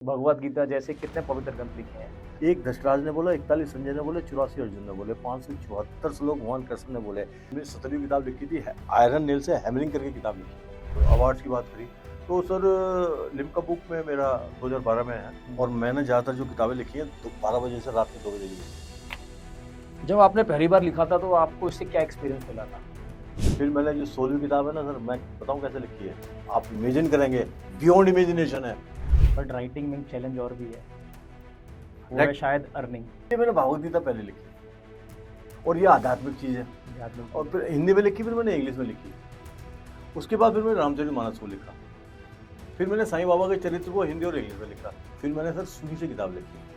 भगवत गीता जैसे कितने पवित्र ग्रंथ लिखे हैं। एक धृतराज ने बोला, 41 संजय ने बोले, 84 अर्जुन ने बोले, 574 श्लोक भगवान कृष्ण ने बोले। मैंने 17वीं किताब लिखी थी, आयरन नेल से हैमरिंग करके किताब लिखी। तो अवार्ड्स की बात करी तो सर लिम्का बुक में मेरा 2012 में है। और मैंने ज़्यादातर जो किताबें लिखी हैं तो 12 बजे से रात के 2 बजे की लिखी। जब आपने पहली बार लिखा था तो आपको इससे क्या एक्सपीरियंस मिला था? फिर मैंने जो 16वीं किताब है ना सर, मैं बताऊँ कैसे लिखी है, आप इमेजिन करेंगे, बियॉन्ड इमेजिनेशन है। बट राइटिंग में चैलेंज और भी है, वो है शायद अर्निंग। ये मैंने भागवत गीता पहले लिखी और ये आध्यात्मिक चीज़ है। और फिर हिंदी में लिखी, फिर मैंने इंग्लिश में लिखी। उसके बाद फिर मैंने रामचरितमानस को लिखा। फिर मैंने साईं बाबा के चरित्र को हिंदी और इंग्लिश में लिखा। फिर मैंने सर सुई से किताब लिखी।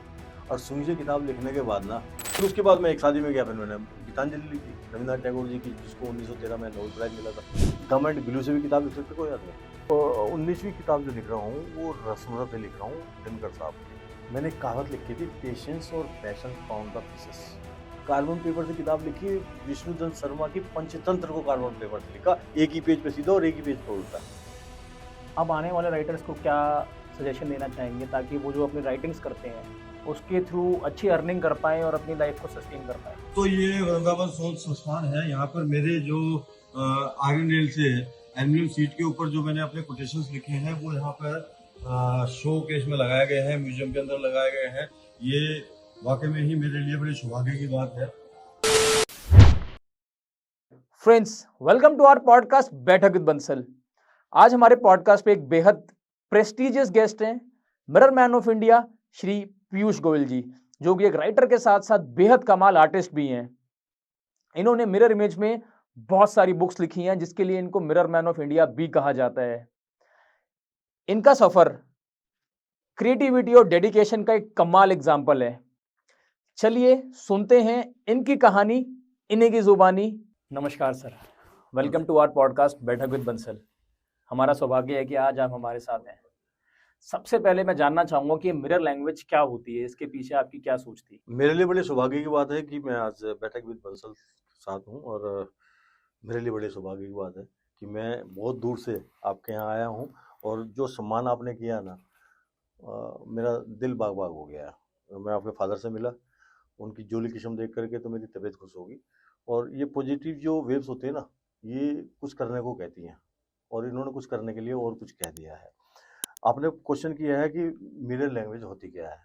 और सुई से किताब लिखने के बाद ना, फिर उसके बाद मैं एक शादी में गया, फिर मैंने गीतांजलि लिखी रविन्द्रनाथ टैगोर जी की, जिसको 1913 में नोबेल प्राइज मिला था। गम एंड ग्लू से भी किताब लिख सकते, कोई याद नहीं। तो 19वीं किताब जो लिख रहा हूँ वो रसमरत से लिख रहा हूँ, दिनकर साहब की। मैंने कहावत लिखी थी, पेशेंस और passion found the pieces. Carbon paper से किताब लिखी, विष्णुदत्त शर्मा की पंचतंत्र को कार्बन पेपर से लिखा, एक ही पेज पे सीधा और एक ही पेज पे उल्टा। अब आने वाले राइटर्स को क्या सजेशन देना चाहेंगे ताकि वो जो अपनी राइटिंग्स करते हैं उसके थ्रू अच्छी अर्निंग कर पाए और अपनी लाइफ को सस्टेन कर पाए? तो ये औरंगाबाद सोच संस्थान है। यहाँ पर मेरे जो आयरन नेल से एल्यूमिनियम शीट के ऊपर जो मैंने अपने कोटेशंस लिखे हैं वो यहाँ पर शो केस में लगाए गए हैं, म्यूजियम के अंदर लगाए गए हैं। ये वाकई में ही मेरे लिए बड़ी सौभाग्य की बात है। Friends, welcome to our podcast बैठक विद बंसल। आज हमारे पॉडकास्ट पे एक बेहद प्रेस्टिजियस गेस्ट हैं, mirror man of India Shri Piyush Goyal ji, जो कि एक राइटर के साथ साथ बेहद कमाल आर्टिस्ट भी हैं। इन्होंने मिरर इमेज में बहुत सारी बुक्स लिखी हैं, जिसके लिए इनको मिरर मैन ऑफ इंडिया भी कहा जाता है। इनका सफर क्रिएटिविटी और डेडिकेशन का एक कमाल एग्जाम्पल है। चलिए सुनते हैं इनकी कहानी, इन्हीं की जुबानी। नमस्कार sir, welcome to our podcast बैठक विद बंसल। हमारा सौभाग्य है कि आज आप हमारे साथ हैं। सबसे पहले मैं जानना चाहूंगा कि मिरर लैंग्वेज क्या होती है, इसके पीछे आपकी क्या सोच थी? मेरे लिए बड़े सौभाग्य की बात है कि मैं आज बैठक विद बंसल के साथ हूँ। और मेरे लिए बड़े सौभाग्य की बात है कि मैं बहुत दूर से आपके यहाँ आया हूँ। और जो सम्मान आपने किया ना, मेरा दिल बाग बाग हो गया। मैं आपके फादर से मिला, उनकी जोली किस्म देख करके तो मेरी तबीयत खुश होगी। और ये पॉजिटिव जो वेव्स होते हैं ना, ये कुछ करने को कहती हैं। और इन्होंने कुछ करने के लिए और कुछ कह दिया है। आपने क्वेश्चन किया है कि मिरर लैंग्वेज होती क्या है।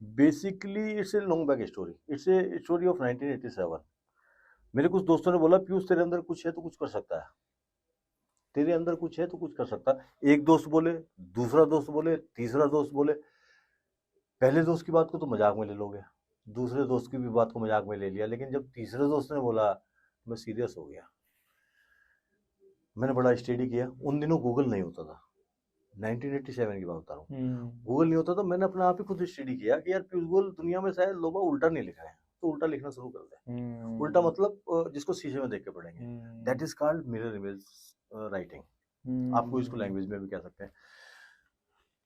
Basically it's a long back story. It's a story of 1987। मेरे कुछ दोस्तों ने बोला, पीयूष तेरे अंदर कुछ है तो कुछ कर सकता है, तेरे अंदर कुछ है तो कुछ कर सकता है। एक दोस्त बोले, दूसरा दोस्त बोले, तीसरा दोस्त बोले। पहले दोस्त की बात को तो मजाक में ले लोगे, दूसरे दोस्त की भी बात को मजाक में ले लिया, लेकिन जब तीसरे दोस्त ने बोला मैं सीरियस हो गया। मैंने बड़ा स्टडी किया। उन दिनों गूगल नहीं होता था, 1987 की बात बता रहा हूँ। गूगल नहीं होता था। मैंने अपने आप ही खुद स्टडी किया कि यार पीयूष गोयल दुनिया में शायद लोग उल्टा नहीं लिख रहे हैं, तो उल्टा लिखना शुरू कर दे। उल्टा मतलब जिसको शीशे में देख के पढ़ेंगे, that is called mirror image writing. आपको इसको लैंग्वेज में भी कह सकते हैं।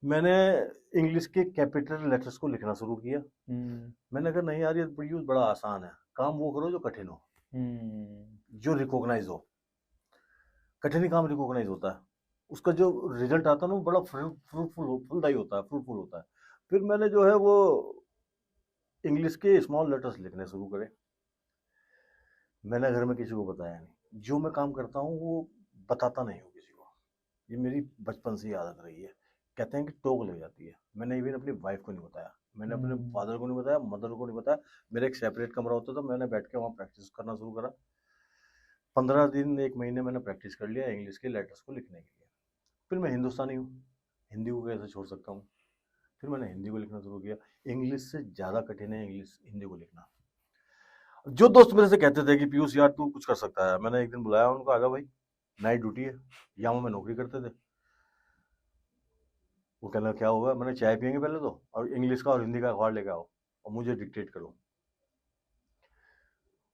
मैंने इंग्लिश के कैपिटल लेटर्स को लिखना शुरू किया। मैंने कहा नहीं यार, ये यूज बड़ा आसान है, काम वो करो जो कठिन हो, जो रिकॉग्नाइज हो। कठिन काम रिकॉग्नाइज होता है, उसका जो रिजल्ट आता है ना वो बड़ा फलदायी होता है, फ्रूटफुल होता है। फिर मैंने जो है वो इंग्लिश के स्मॉल लेटर्स लिखने शुरू करे। मैंने घर में किसी को बताया नहीं, जो मैं काम करता हूँ वो बताता नहीं हूँ किसी को। ये मेरी बचपन से ही आदत रही है। कहते हैं कि टोक लग जाती है। मैंने इवन अपनी वाइफ को नहीं बताया, मैंने अपने फादर को नहीं बताया, मदर को नहीं बताया। मेरा एक सेपरेट कमरा होता था, मैंने बैठ के वहाँ प्रैक्टिस करना शुरू करा। 15 दिन, 1 महीने मैंने प्रैक्टिस कर लिया इंग्लिश के लेटर्स को लिखने के लिए। फिर मैं हिंदुस्तानी हूँ, हिंदी को कैसे छोड़ सकता हूँ। फिर मैंने हिंदी को लिखना शुरू किया। इंग्लिश से ज़्यादा कठिन है हिंदी को लिखना। जो दोस्त मेरे से कहते थे कि पीयूष यार तू कुछ कर सकता है, मैंने एक दिन बुलाया उनको, आगा भाई नाइट ड्यूटी है, यहाँ में नौकरी करते थे। वो कहना क्या होगा, मैंने चाय पियेंगे पहले तो, और इंग्लिश का और हिंदी का अखबार लेकर आओ और मुझे डिक्टेट करो।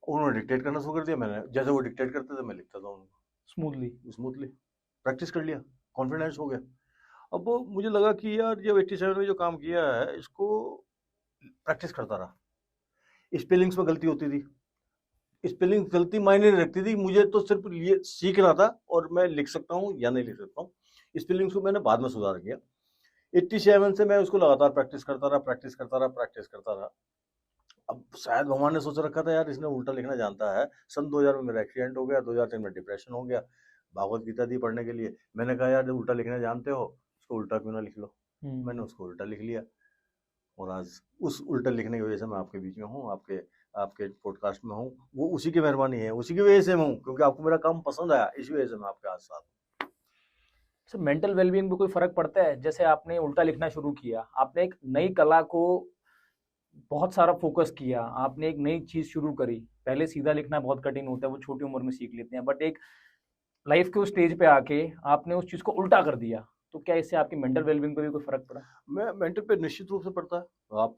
उन्होंने डिक्टेट करना शुरू कर दिया। मैंने जैसे वो डिक्टेट करते थे मैं लिखता था उनको स्मूथली। प्रैक्टिस कर लिया, कॉन्फिडेंस हो गया। अब वो मुझे लगा कि यार जब 87 में जो काम किया है इसको प्रैक्टिस करता रहा। स्पेलिंग्स में गलती होती थी, स्पेलिंग गलती मायने नहीं रखती थी, मुझे तो सिर्फ ये सीखना था और मैं लिख सकता हूँ या नहीं लिख सकता हूँ। स्पेलिंग्स को मैंने बाद में सुधार किया। 87 से मैं उसको लगातार प्रैक्टिस करता रहा। अब शायद भगवान ने सोच रखा था यार इसने उल्टा लिखना जानता है। सन 2000 में मेरा एक्सीडेंट हो गया, 2003 में डिप्रेशन हो गया। भागवत गीता दी पढ़ने के लिए। मैंने कहा यार जब उल्टा लिखना जानते हो, उसको उल्टा क्यों ना लिख लो। मैंने उसको उल्टा लिख लिया और आज उस उल्टा लिखने की वजह से मैं आपके बीच में हूँ, आपके आपके पॉडकास्ट में हूँ। वो उसी की मेहरबानी है, उसी की वजह से मैं हूँ, क्योंकि आपको मेरा काम पसंद आया, इसी वजह से मैं आपके साथ हूँ। सर मेंटल वेलबींग में कोई फर्क पड़ता है? जैसे आपने उल्टा लिखना शुरू किया, आपने एक नई कला को बहुत सारा फोकस किया, आपने एक नई चीज शुरू करी। पहले सीधा लिखना बहुत कठिन होता है, वो छोटी उम्र में सीख लेते हैं, बट एक लाइफ के उस स्टेज पे आके आपने उस चीज को उल्टा कर दिया, तो क्या इससे आपकी मेंटल वेलबींग पे भी कोई फर्क पड़ा? मैं मेंटल पे निश्चित रूप से पड़ता है। आप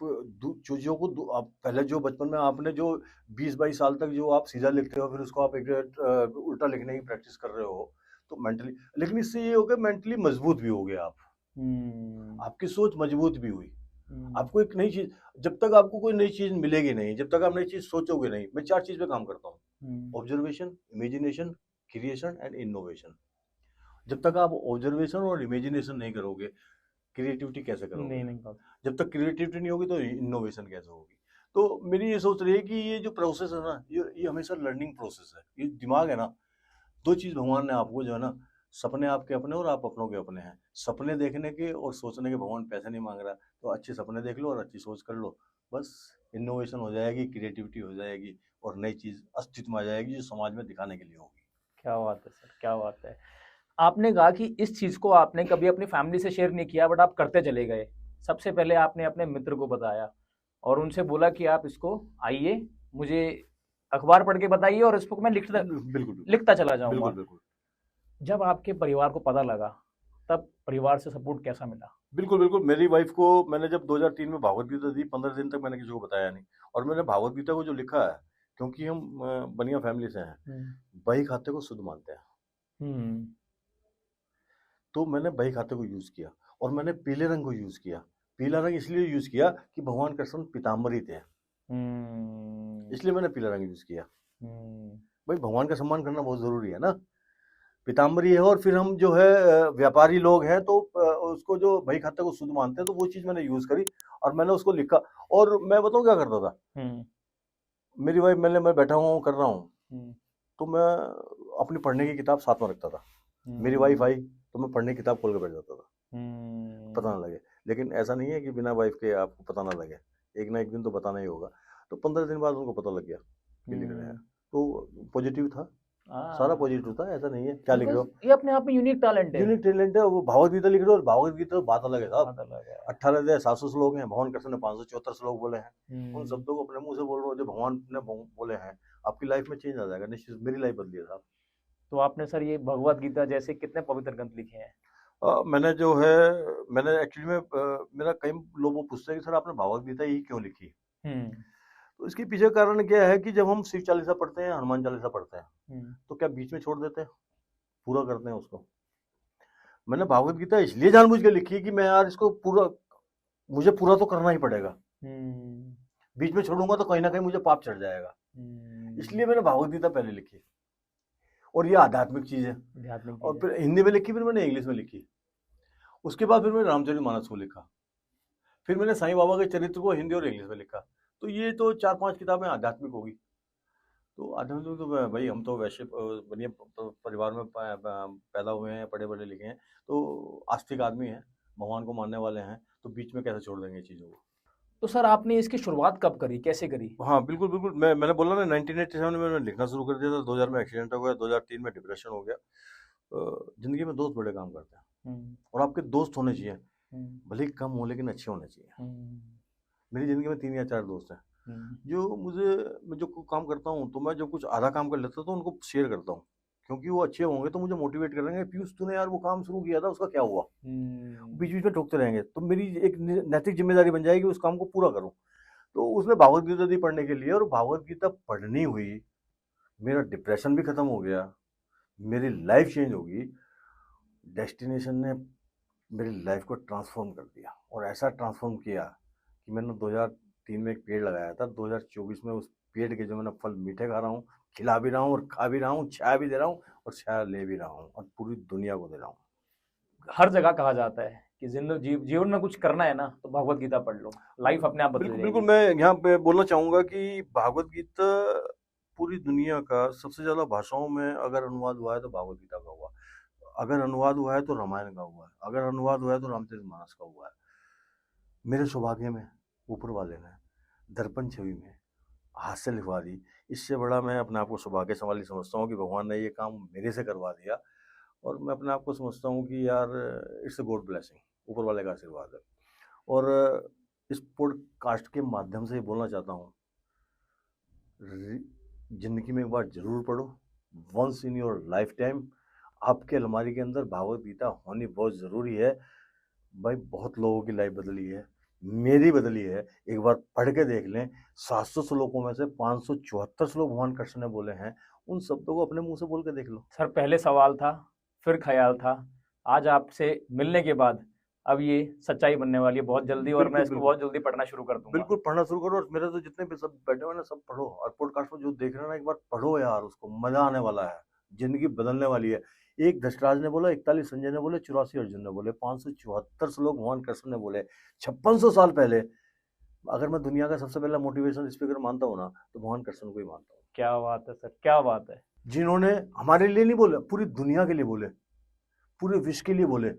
चीजों को आप पहले जो बचपन में आपने जो 20-22 साल तक जो आप सीधा लिखते हो, फिर उसको आप एक उल्टा लिखने की प्रैक्टिस कर रहे हो, तो मेंटली, लेकिन इससे ये हो गया मेंटली मजबूत भी हो गए आप। आपकी सोच मजबूत भी हुई। आपको एक नई चीज, जब तक आपको कोई नई चीज मिलेगी नहीं, जब तक आप नई चीज सोचोगे नहीं। मैं 4 चीज पे काम करता हूँ: observation, imagination, creation and innovation. जब तक आप ऑब्जर्वेशन और इमेजिनेशन नहीं करोगे, क्रिएटिविटी कैसे करोगे? नहीं जब तक क्रिएटिविटी नहीं होगी तो इनोवेशन कैसे होगी? तो मेरी ये सोच रही है कि ये जो प्रोसेस है ना, ये हमेशा लर्निंग प्रोसेस है। ये दिमाग है ना, 2 चीज भगवान ने आपको जो है ना, सपने आपके अपने और आप अपनों के अपने हैं। सपने देखने के और सोचने के भगवान पैसे नहीं मांग रहा, तो अच्छे सपने देख लो और अच्छी सोच कर लो, बस इनोवेशन हो जाएगी, क्रिएटिविटी हो जाएगी और नई चीज अस्तित्व में आ जाएगी जो समाज में दिखाने के लिए होगी। क्या बात है सर, क्या बात है। आपने कहा कि इस चीज को आपने कभी अपनी फैमिली से शेयर नहीं किया, बट आप करते चले गए। सबसे पहले आपने अपने मित्र को बताया और उनसे बोला कि आप इसको आइए, मुझे अखबार पढ़ के बताइए और इसको मैं बिल्कुल लिखता चला जाऊंगा। बिल्कुल बिल्कुल जब आपके परिवार को पता लगा, तब परिवार से सपोर्ट कैसा मिला? बिल्कुल बिल्कुल। मेरी वाइफ को मैंने जब 2003 में भागवत गीता दी, 15 दिन तक मैंने किसी को बताया नहीं। और मैंने भागवत गीता को जो लिखा है, क्योंकि हम बनिया फैमिली से हैं, बही खाते को शुद्ध मानते हैं, तो मैंने बही खाते को यूज किया और मैंने पीले रंग को यूज किया। पीला रंग इसलिए यूज किया कि भगवान कृष्ण पीताम्बरी थे, इसलिए मैंने पीला रंग यूज किया। भाई भगवान का सम्मान करना बहुत जरूरी है ना। पीताम्बरी है और फिर हम जो है व्यापारी लोग हैं, तो उसको जो बही खाते को शुद्ध मानते हैं, तो वो चीज मैंने यूज करी और मैंने उसको लिखा। और मैं बताऊं क्या करता था, मेरी वाइफ, मैं बैठा हुआ हूँ कर रहा हूँ, तो मैं अपनी पढ़ने की किताब साथ में रखता था। मेरी वाइफ आई तो मैं पढ़ने की किताब खोल के बैठ जाता था, पता ना लगे। लेकिन ऐसा नहीं है कि बिना वाइफ के आपको पता ना लगे, एक ना एक दिन तो बताना ही होगा। तो 15 दिन बाद उनको पता लग गया कि लिख रहे हैं, तो पॉजिटिव था, सारा पॉजिटिव था। ऐसा नहीं है क्या लिख रहे हो, ये अपने आप में यूनिक टैलेंट है। यूनिक टैलेंट है। वो भागवत गीता लिख रहे हो, और भागवत गीता तो बात अलग है साहब। 18,700 श्लोक हैं, भगवान कृष्ण ने 574 श्लोक बोले हैं। उन शब्दों को अपने मुंह से बोल रहे हो जो भगवान ने बोले हैं, आपकी लाइफ में चेंज आ जाएगा निश्चित। मेरी लाइफ बदली है साहब। तो आपने सर ये भगवत गीता जैसे कितने पवित्र ग्रंथ लिखे हैं? मैंने जो है, मैंने एक्चुअली में मेरा कई लोग पूछते हैं कि सर आपने भागवत गीता ही क्यों लिखी। तो इसके पीछे कारण क्या है कि जब हम शिव चालीसा पढ़ते हैं, हनुमान चालीसा पढ़ते हैं, तो क्या बीच में छोड़ देते हैं? पूरा करते हैं उसको। मैंने भागवत गीता इसलिए जानबूझ के लिखी कि मैं यार इसको पूरा, मुझे पूरा तो करना ही पड़ेगा। बीच में छोड़ूंगा तो कहीं ना कहीं मुझे पाप चढ़ जाएगा, इसलिए मैंने भागवत गीता पहले लिखी। और ये आध्यात्मिक चीज है, और फिर हिंदी में लिखी, फिर मैंने इंग्लिश में लिखी। उसके बाद फिर मैंने रामचरितमानस को लिखा, फिर मैंने साईं बाबा के चरित्र को हिंदी और इंग्लिश में लिखा। तो ये तो 4-5 किताबें आध्यात्मिक होगी। तो आध्यात्मिक तो भाई हम तो वैसे बनिए परिवार में पैदा हुए हैं, पढ़े बड़े लिखे हैं, तो आस्तिक आदमी हैं, भगवान को मानने वाले हैं, तो बीच में कैसे छोड़ देंगे चीज़ों को। तो सर आपने इसकी शुरुआत कब करी, कैसे करी? हाँ बिल्कुल बिल्कुल, मैंने बोला ना 1987 में मैंने लिखना शुरू कर दिया था। 2000 में एक्सीडेंट हो गया, 2003 में डिप्रेशन हो गया। जिंदगी में दोस्त बड़े काम करते हैं, और आपके दोस्त होने चाहिए, भले ही कम हो लेकिन अच्छे होने चाहिए। मेरी जिंदगी में 3 या 4 दोस्त हैं जो मैं जो काम करता हूँ, तो मैं जब कुछ आधा काम कर लेता हूँ तो उनको शेयर करता हूँ, क्योंकि वो अच्छे होंगे तो मुझे मोटिवेट करेंगे। पीयूष तूने यार वो काम शुरू किया था, उसका क्या हुआ? बीच बीच में ठोकते रहेंगे, तो मेरी एक नैतिक जिम्मेदारी बन जाएगी उस काम को पूरा करूँ। तो उसने भागवत गीता दी पढ़ने के लिए, और भागवत गीता पढ़नी हुई, मेरा डिप्रेशन भी खत्म हो गया, मेरी लाइफ चेंज होगी। डेस्टिनेशन ने मेरी लाइफ को ट्रांसफॉर्म कर दिया, और ऐसा ट्रांसफॉर्म किया कि मैंने 2003 में एक पेड़ लगाया था, 2024 में उस पेड़ के जो मैंने फल मीठे खा रहा हूँ, खिला भी रहा हूँ और खा भी रहा हूँ, छाया भी दे रहा हूँ और छाया ले भी रहा हूँ, और पूरी दुनिया को दे रहा हूँ। हर जगह कहा जाता है कि जीवन में कुछ करना है ना तो भगवत गीता पढ़ लो, लाइफ अपने आप बदल बिल्कुल जाएगी। बिल्कुल, मैं यहाँ पे बोलना चाहूंगा कि भागवत गीता पूरी दुनिया का सबसे ज्यादा भाषाओं में अगर अनुवाद हुआ है तो भागवत गीता का हुआ, अगर अनुवाद हुआ है तो रामायण का हुआ है, अगर अनुवाद हुआ है तो रामचरितमानस का हुआ है। मेरे सौभाग्य में ऊपर वाले ने दर्पण छवि में हाथ से लिखवा दी। इससे बड़ा मैं अपने आप को सौभाग्यशाली समझता हूँ कि भगवान ने ये काम मेरे से करवा दिया, और मैं अपने आप को समझता हूँ कि यार इट्स अ गॉड ब्लेसिंग, ऊपर वाले का आशीर्वाद है। और इस पॉडकास्ट के माध्यम से बोलना चाहता हूँ, जिंदगी में एक बार जरूर पढ़ो, once in your life time. आपके अलमारी के अंदर भागवत गीता होनी बहुत ज़रूरी है। भाई बहुत लोगों की लाइफ बदली है, मेरी बदली है। एक बार पढ़ के देख लें, 700 श्लोकों में से 574 श्लोक भगवान कृष्ण ने बोले हैं, उन शब्दों को अपने मुंह से बोल के देख लो। सर पहले सवाल था, फिर ख्याल था, आज आपसे मिलने के बाद अब ये सच्चाई बनने वाली है बहुत जल्दी, और मैं इसको बहुत जल्दी पढ़ना शुरू कर दूंगा। बिल्कुल पढ़ना शुरू करो, और मेरे तो जितने भी सब बैठे हुए ना सब पढ़ो, और पॉडकास्ट में जो देख रहे हैं ना एक बार पढ़ो यार, उसको मजा आने वाला है, जिंदगी बदलने वाली है। एक धृतराज ने बोला, 41 संजय ने बोले, 84 अर्जुन ने बोले, 574 श्लोक भगवान कृष्ण ने बोले 5600 साल पहले। अगर मैं दुनिया का सबसे पहला मोटिवेशन स्पीकर मानता हूँ ना तो भगवान कृष्ण को ही मानता हूँ। क्या बात है सर, क्या बात है। जिन्होंने हमारे लिए नहीं बोले, पूरी दुनिया के लिए बोले, पूरे विश्व के लिए बोले,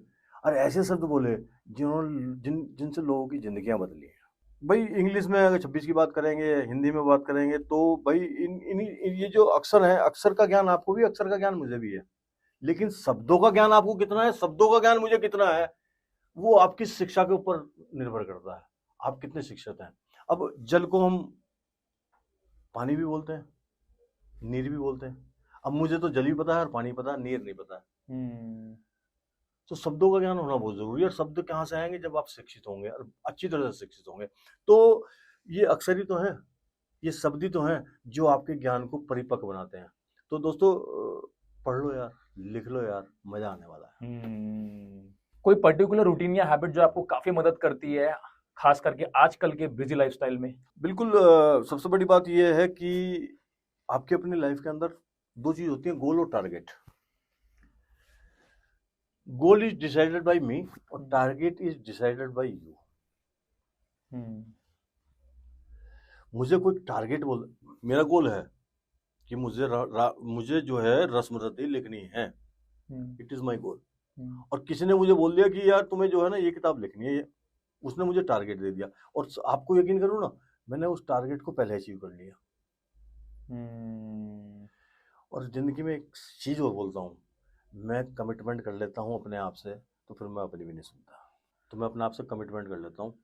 और ऐसे शब्द बोले जिनसे लोगों की जिंदगियां बदली हैं। भाई इंग्लिश में अगर 26 की बात करेंगे, हिंदी में बात करेंगे, तो भाई ये जो अक्षर है, अक्षर का ज्ञान आपको भी, अक्षर का ज्ञान मुझे भी है, लेकिन शब्दों का ज्ञान आपको कितना है, शब्दों का ज्ञान मुझे कितना है, वो आपकी शिक्षा के ऊपर निर्भर करता है, आप कितने शिक्षित हैं। अब जल को हम पानी भी बोलते हैं, नीर भी बोलते हैं। अब मुझे तो जल भी पता है और पानी पता है, नीर नहीं पता है। तो शब्दों का ज्ञान होना बहुत जरूरी है। और शब्द कहाँ से आएंगे, जब आप शिक्षित होंगे और अच्छी तरह से शिक्षित होंगे। तो ये अक्षर ही तो है, ये शब्द ही तो हैं जो आपके ज्ञान को परिपक्व बनाते हैं। तो दोस्तों पढ़ लो यार, लिख लो यार, मजा आने वाला है। कोई पर्टिकुलर रूटीन या हैबिट जो आपको काफी मदद करती है, खास करके आजकल के बिजी लाइफस्टाइल में? बिल्कुल, सबसे बड़ी बात यह है कि आपके अपनी लाइफ के अंदर दो चीज होती है, गोल और target. Goal is decided by me और target is decided by you. मुझे कोई टारगेट बोल, मेरा गोल है कि मुझे जो है रस्मरती लिखनी है, इट इज माय गोल। और किसी ने मुझे बोल दिया कि यार तुम्हें जो है ना ये किताब लिखनी है, उसने मुझे टारगेट दे दिया, और आपको यकीन करूँ ना, मैंने उस टारगेट को पहले अचीव कर लिया। और जिंदगी में एक चीज और बोलता हूँ, मैं कमिटमेंट कर लेता हूँ अपने आप से, तो फिर मैं अपनी भी नहीं सुनता। तो मैं अपने आप से कमिटमेंट कर लेता हूँ,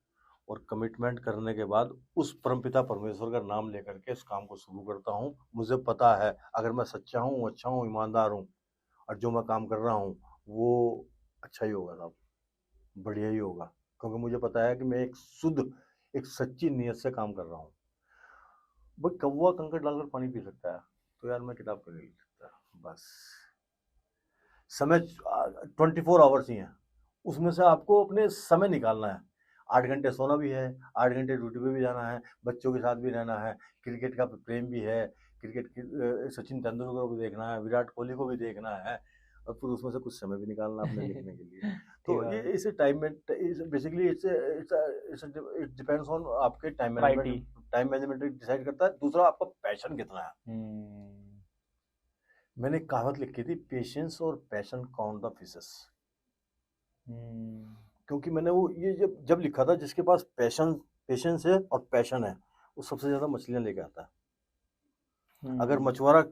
और कमिटमेंट करने के बाद उस परमपिता परमेश्वर का नाम लेकर के इस काम को शुरू करता हूँ। मुझे पता है अगर मैं सच्चा हूँ, अच्छा हूँ, ईमानदार हूँ, और जो मैं काम कर रहा हूँ वो अच्छा ही होगा साहब, बढ़िया ही होगा, क्योंकि मुझे पता है कि मैं एक शुद्ध, एक सच्ची नीयत से काम कर रहा हूँ। भाई कौवा कंकड़ डालकर पानी पी सकता है, तो यार मैं किताब क्यों नहीं लिख सकता। बस समय 24 आवर्स ही हैं, उसमें से आपको अपने समय निकालना है। 8 घंटे सोना भी है, 8 घंटे ड्यूटी पे भी जाना है, बच्चों के साथ भी रहना है, क्रिकेट का प्रेम भी है, सचिन तेंदुलकर को भी देखना है, विराट कोहली को भी देखना है, और फिर उसमें से कुछ समय भी निकालना अपने लिखने के लिए। तो ये इसे टाइम में बेसिकली इट डिपेंड्स ऑन आपके टाइम मैनेजमेंट डिसाइड करता है। दूसरा आपका पैशन कितना है। मैंने एक कहावत लिखी थी, पेशेंस और पैशन काउंट द फिशेस। क्योंकि मैंने वो ये जब लिखा था, जिसके पास पेशेंस है और पैशन है, वो सबसे ज्यादा मछलियां लेके आता है। अगर मछुआरा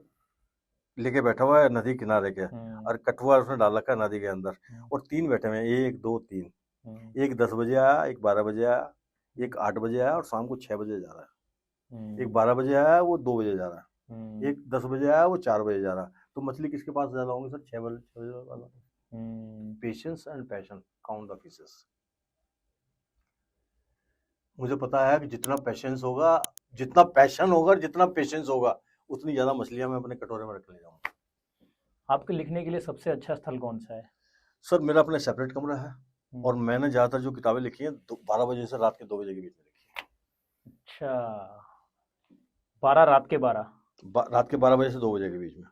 लेके बैठा हुआ है नदी किनारे के, और कठुआ उसने डाल रखा है नदी के अंदर, और 3 बैठे हुए हैं, 1 2 3, एक 10 बजे आया, एक 12 बजे आया, एक 8 बजे आया, और शाम को 6 बजे जा रहा है। एक 12 बजे आया, वो 2 बजे जा रहा है। एक 10 बजे आया, वो 4 बजे जा रहा है। तो मछली किसके पास ज्यादा होंगे सर? 6 बजे वाला। Patience and passion count the fishes. मुझे पता है कि जितना पैशन होगा, जितना पेशेंस होगा, उतनी ज्यादा मछलियां मैं अपने कटोरे में रख ले जाऊंगा। आपके लिखने के लिए सबसे अच्छा स्थल कौन सा है? सर मेरा अपना सेपरेट कमरा है, और मैंने ज्यादातर जो किताबें लिखी हैं 12 बजे से रात के 2 बजे के बीच में लिखी है। अच्छा, 12 रात के 12? रात के 12 बजे से 2 बजे के बीच में।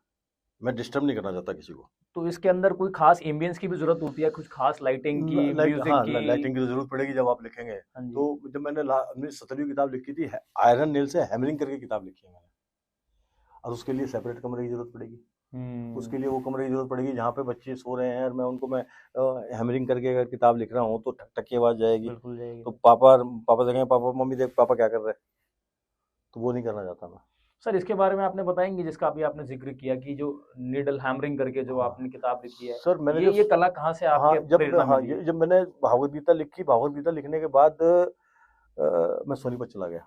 मैं डिस्टर्ब नहीं करना चाहता किसी को। तो इसके अंदर कोई खास एम्बियंस की भी जरूरत होती है, कुछ खास लाइटिंग की, म्यूजिक हाँ, की? लाइटिंग की तो जरूरत पड़ेगी जब आप लिखेंगे। हाँ जी। तो जब मैंने अपनी 17वीं किताब लिखी थी, आयरन नेल से हैमरिंग करके किताब लिखी है मैंने, और उसके लिए सेपरेट कमरे की जरूरत पड़ेगी। उसके लिए वो कमरे की जरूरत पड़ेगी जहाँ पे बच्चे सो रहे हैं, और मैं हैमरिंग करके अगर किताब लिख रहा हूँ तो ठक ठक की आवाज जाएगी। बिल्कुल जाएगी। तो पापा पापा देखेंगे, पापा मम्मी देख पापा क्या कर रहे हैं, तो वो नहीं करना चाहता मैं। सर इसके बारे में आपने बताएंगे, जिसका अभी आपने जिक्र किया कि जो नीडल हैमरिंग करके जो हाँ। आपने किताब लिखी है, सर मैंने ये कला कहाँ से हाँ आपके प्रेरणा मिली? जब मैंने भागवत गीता लिखी, भागवत गीता लिखने के बाद मैं सोनीपत चला गया।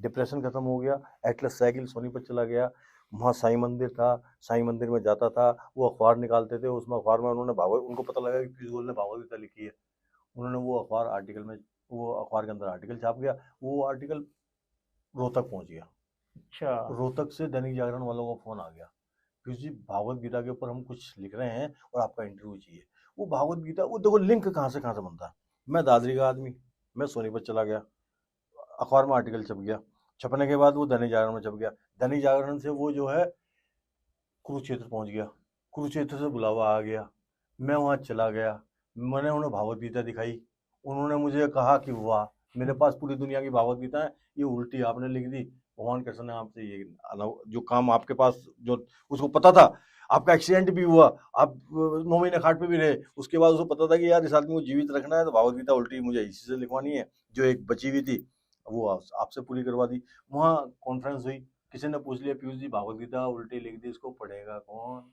डिप्रेशन खत्म हो गया, एटलस साइकिल सोनीपत चला गया। वहाँ साईं मंदिर था, साईं मंदिर में जाता था, वो अखबार निकालते थे, उसमें अखबार में उन्होंने भागवत, उनको पता लगा कि पीयूष गोयल ने भागवत गीता लिखी है। उन्होंने वो अखबार आर्टिकल में, वो अखबार के अंदर आर्टिकल छाप गया। वो आर्टिकल रोहतक पहुंच गया। अच्छा। रोहतक से दैनिक जागरण वालों का फोन आ गया, पीयूष जी भागवत गीता के ऊपर हम कुछ लिख रहे हैं और आपका इंटरव्यू चाहिए। वो भागवत गीता, वो देखो लिंक कहाँ से बनता है। मैं दादरी का आदमी, मैं सोनीपत चला गया, अखबार में आर्टिकल छप गया, छपने के बाद वो दैनिक जागरण में छप गया, दैनिक जागरण से वो जो है कुरुक्षेत्र पहुंच गया, कुरुक्षेत्र से बुलावा आ गया, मैं वहाँ चला गया, मैंने उन्हें भागवत गीता दिखाई। उन्होंने मुझे कहा कि वाह, मेरे पास पूरी दुनिया की भागवत गीता है, ये उल्टी आपने लिख दी, भगवान कृष्ण ने आपसे ये जो काम आपके पास, जो उसको पता था, आपका एक्सीडेंट भी हुआ, आप 9 महीने खाट पे भी रहे, उसके बाद उसको पता था कि यार इस आदमी को जीवित रखना है, तो भागवत गीता उल्टी मुझे इसी से लिखवानी है, जो एक बची हुई थी वो आपसे पूरी करवा दी। वहाँ कॉन्फ्रेंस हुई, किसी ने पूछ लिया पीयूष जी भागवत गीता उल्टी लिख दी, इसको पढ़ेगा कौन?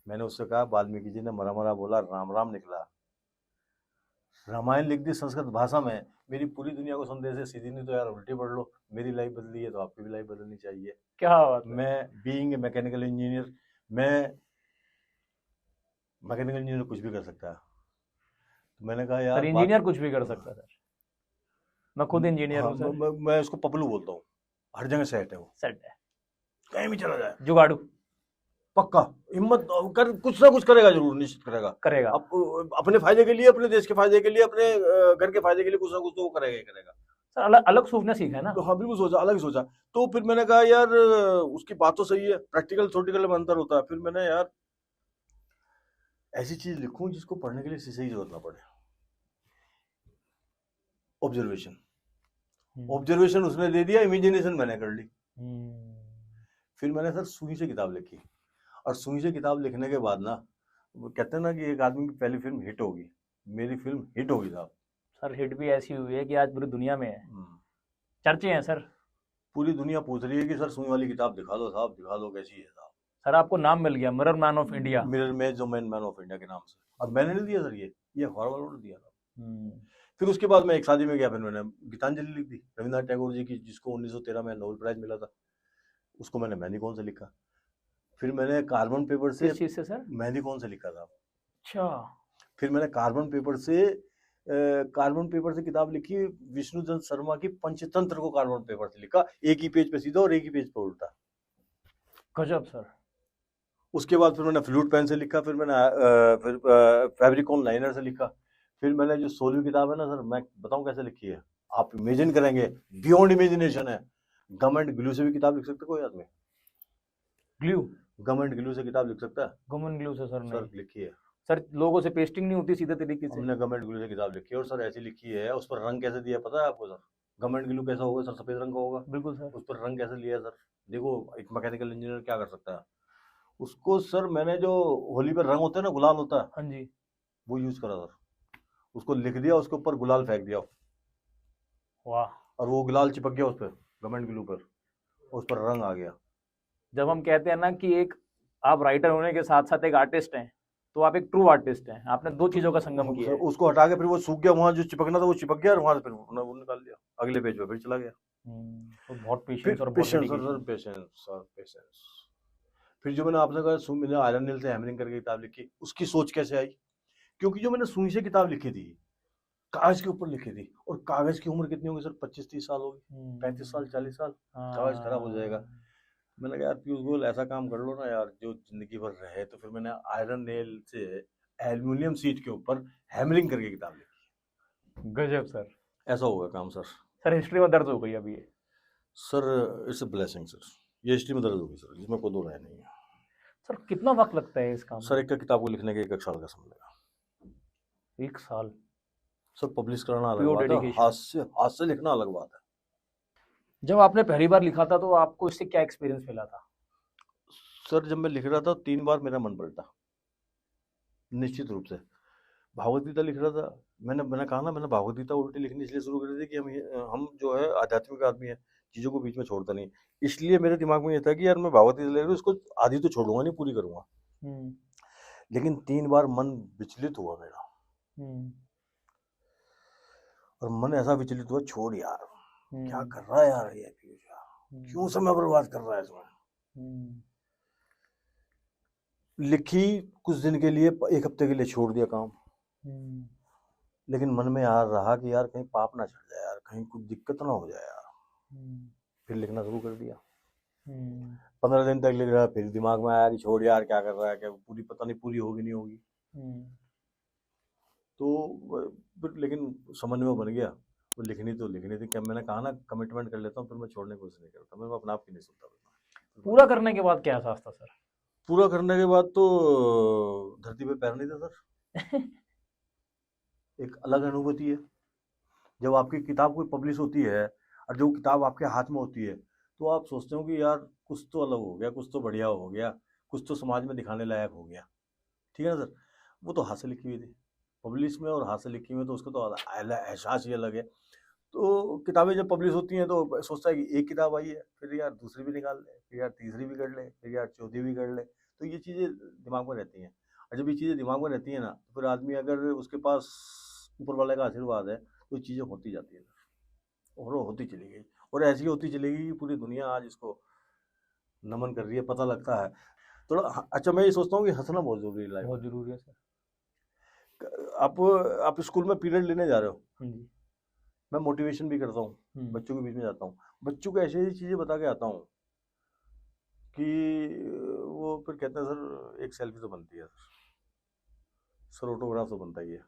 मैंने उससे कहा, वाल्मीकि जी ने मरा मरा बोला, राम राम निकला। रामायण लिख दी संस्कृत भाषा में, मेरी पूरी दुनिया को संदेश है, सीधी नहीं तो यार उल्टी पढ़ लो, मेरी लाइफ बदली है तो आपकी भी लाइफ बदलनी चाहिए। क्या बात है। मैं बीइंग ए मैकेनिकल इंजीनियर, मैं मैकेनिकल इंजीनियर कुछ भी कर सकता है। तो मैंने कहा सर यार इंजीनियर कुछ भी कर सकता है सर, मैं खुद इंजीनियर हाँ, हूँ सर। मैं उसको पपलू बोलता हूँ, हर जगह सेट है वो, सेट है, कहीं भी चला जाए जुगाड़ू पक्का, हिम्मत कर, कुछ ना कुछ करेगा, जरूर निश्चित करेगा। करेगा। अब अपने फायदे के लिए, अपने देश के फायदे के लिए, अपने घर के फायदे के लिए कुछ ना कुछ तो वो करेगा ही करेगा। सर अलग अलग सोचना सीखा है ना। तो हाँ बिल्कुल सोचा, अलग ही सोचा। तो फिर मैंने कहा यार उसकी बात तो सही है, प्रैक्टिकल थ्योरेटिकल में अंतर होता है। फिर मैंने यार ऐसी चीज लिखूं जिसको पढ़ने के लिए शीशे की जरूरत ना पड़े। ऑब्जर्वेशन उसने दे दिया, इमेजिनेशन मैंने कर ली। फिर मैंने सर सुई से किताब लिखी, और सुई से किताब लिखने के बाद ना, वो कहते हैं ना कि एक आदमी की पहली फिल्म हिट होगी, मेरी फिल्म हिट होगी साहब। सर हिट भी ऐसी हुई है कि आज पूरी दुनिया में है, चर्चे हैं सर। पूरी दुनिया पूछ रही है कि सर सुई वाली किताब दिखा दो साहब, दिखा दो कैसी है साहब। सर आपको नाम मिल गया, mirror man of India. Mirror में जो मैन ऑफ इंडिया के नाम से। और मैंने नहीं दिया सर, ये अखबार वालों ने दिया था। फिर उसके बाद मैं एक शादी में गया, फिर मैंने गीतांजलि लिख दी, रविन्द्रनाथ टैगोर जी की, जिसको 1913 में नोबेल प्राइज मिला था, उसको मैंने मेहंदी कौन से लिखा। फिर मैंने कार्बन पेपर से, किस चीज से सर? मेहंदी कौन से लिखा था। अच्छा। फिर मैंने कार्बन पेपर से किताब लिखी, विष्णुचंद्र शर्मा की पंचतंत्र को कार्बन पेपर से लिखा, एक ही पेज पे सीधा और एक ही पेज पे उल्टा। गजब सर। उसके बाद फिर मैंने फ्लूट पेन से लिखा, फिर मैंने फिर फैब्रिकॉन लाइनर से लिखा। फिर मैंने जो 16वीं किताब है ना सर, मैं बताऊं कैसे लिखी है, आप इमेजिन करेंगे, बियॉन्ड इमेजिनेशन है। गम एंड ग्लू से भी किताब लिख सकते कोई आदमी? ग्लू? गम एंड ग्लू से किताब लिख सकता है? गम एंड ग्लू से सर नहीं। सर लिखी है सर, लोगों से पेस्टिंग नहीं होती सीधे तरीके से? हमने गम एंड ग्लू से किताब लिखी है, और सर ऐसी लिखी है, उस पर रंग कैसे दिया पता है आपको सर? गम एंड ग्लू कैसा होगा सर? सफेद रंग का होगा। बिल्कुल सर। उस पर रंग कैसे लिया सर? देखो एक मैकेनिकल इंजीनियर क्या कर सकता है उसको सर, मैंने जो होली पर रंग होता है ना, गुलाल होता है, हाँ जी, वो यूज करा सर, उसको लिख दिया, उसके ऊपर गुलाल फेंक दिया, वाह, और वो गुलाल चिपक गया उस पर, गम एंड ग्लू पर, उस पर रंग आ गया। जब हम कहते हैं ना कि एक आप राइटर होने के साथ साथ एक आर्टिस्ट हैं, तो आप एक ट्रू आर्टिस्ट हैं, आपने दो चीजों का संगम किया है। उसको हटा के फिर वो सूख गया, वहां जो चिपकना था वो चिपक गया, और वहां से फिर वो निकाल दिया, अगले पेज पे फिर चला गया। तो बहुत पेशेंस और बहुत patience dedication. Sir, patience sir, patience. फिर जो मैंने आपने कहा मैंने आयरन नील से हैमरिंग करके किताब लिखी, उसकी सोच कैसे आई? क्योंकि जो मैंने सुई से किताब लिखी थी, कागज के ऊपर लिखी थी, और कागज की उम्र कितनी होगी सर? 25-30 साल होगी, 35 साल 40 साल, कागज खराब हो जाएगा। मैंने कहा यार पीयूष गोयल ऐसा काम कर लो ना यार जो जिंदगी भर रहे। तो फिर मैंने आयरन नेल से एल्युमिनियम शीट के ऊपर हैमरिंग करके किताब लिखी। गजब सर। ऐसा होगा काम सर। सर हिस्ट्री में दर्ज हो गई अभी ये। Sir it's a blessing sir, ये हिस्ट्री में दर्ज होगी सर, जिसमें कोई दो राय नहीं है। सर कितना वक्त लगता है इस काम सर एक किताब को लिखने के 1 साल का समय लगा। में? 1 साल? सर पब्लिश कराना अलग Pure बात है, dedication. हाथ से लिखना अलग बात है। जब आपने पहली बार लिखा था तो आपको इससे क्या एक्सपीरियंस मिला था? सर जब मैं लिख रहा था 3 बार मेरा मन पलटा, निश्चित रूप से। भागवत गीता लिख रहा था, मैंने कहा ना, मैंने भागवत गीता उल्टी लिखनी इसलिए शुरू कर दी थी कि हम जो है आध्यात्मिक आदमी है, चीज़ों को बीच में छोड़ता नहीं। इसलिए मेरे दिमाग में ये था कि यार मैं भागवत गीता लिख रहा हूँ, इसको आधी तो छोड़ूंगा नहीं, पूरी करूंगा। लेकिन 3 बार मन विचलित हुआ मेरा, और मन ऐसा विचलित हुआ, छोड़ यार, क्या कर रहा है यार ये पीयूष यार, क्यों समय बर्बाद कर रहा है इसमें। लिखी कुछ दिन के लिए, 1 हफ्ते के लिए छोड़ दिया काम। लेकिन मन में यार रहा कि यार कहीं पाप ना चढ़ जाए यार, कहीं कुछ दिक्कत ना हो जाए यार। फिर लिखना शुरू कर दिया। 15 दिन तक लिख रहा, फिर दिमाग में आया कि छोड़ यार, क्या कर रहा है, क्या पूरी, पता नहीं पूरी होगी नहीं होगी। तो फिर लेकिन समझ में बन गया, वो लिखनी तो लिखनी थी। क्या मैंने कहा ना, कमिटमेंट कर लेता हूँ, फिर मैं छोड़ने की कोशिश नहीं करता, मैं अपने आप की नहीं सुनता। पूरा करने के बाद क्या एहसास था सर? पूरा करने के बाद तो धरती पे पैर नहीं था सर। एक अलग अनुभूति है जब आपकी किताब कोई पब्लिश होती है और जो किताब आपके हाथ में होती है, तो आप सोचते हो कि यार कुछ तो अलग हो गया, कुछ तो बढ़िया हो गया, कुछ तो समाज में दिखाने लायक हो गया। ठीक है ना सर। वो तो हाथ से लिखी हुई थी, पब्लिश में और हाथ से लिखी हुई, तो उसका तो एहसास ही अलग है। तो किताबें जब पब्लिश होती हैं तो सोचता है कि एक किताब आई है, फिर यार दूसरी भी निकाल ले, फिर यार तीसरी भी कर ले, फिर यार चौथी भी कर ले। तो ये चीज़ें दिमाग में रहती हैं, और जब ये चीज़ें दिमाग में रहती हैं ना, तो फिर आदमी अगर उसके पास ऊपर वाले का आशीर्वाद है तो चीज़ें होती जाती है, और वो होती चली गई, और ऐसी होती चलेगी कि पूरी दुनिया आज इसको नमन कर रही है, पता लगता है थोड़ा। अच्छा, मैं ये सोचता हूँ कि हंसना बहुत जरूरी है लाइफ बहुत जरूरी है सर। में। आप स्कूल में पीरियड लेने जा रहे हो, जी। मैं मोटिवेशन भी करता हूँ, बच्चों के बीच में जाता हूँ, बच्चों को ऐसी ऐसी चीज़ें बता के आता हूँ कि वो फिर कहते हैं सर एक सेल्फी तो बनती है सर, ऑटोग्राफ तो बनता ही है,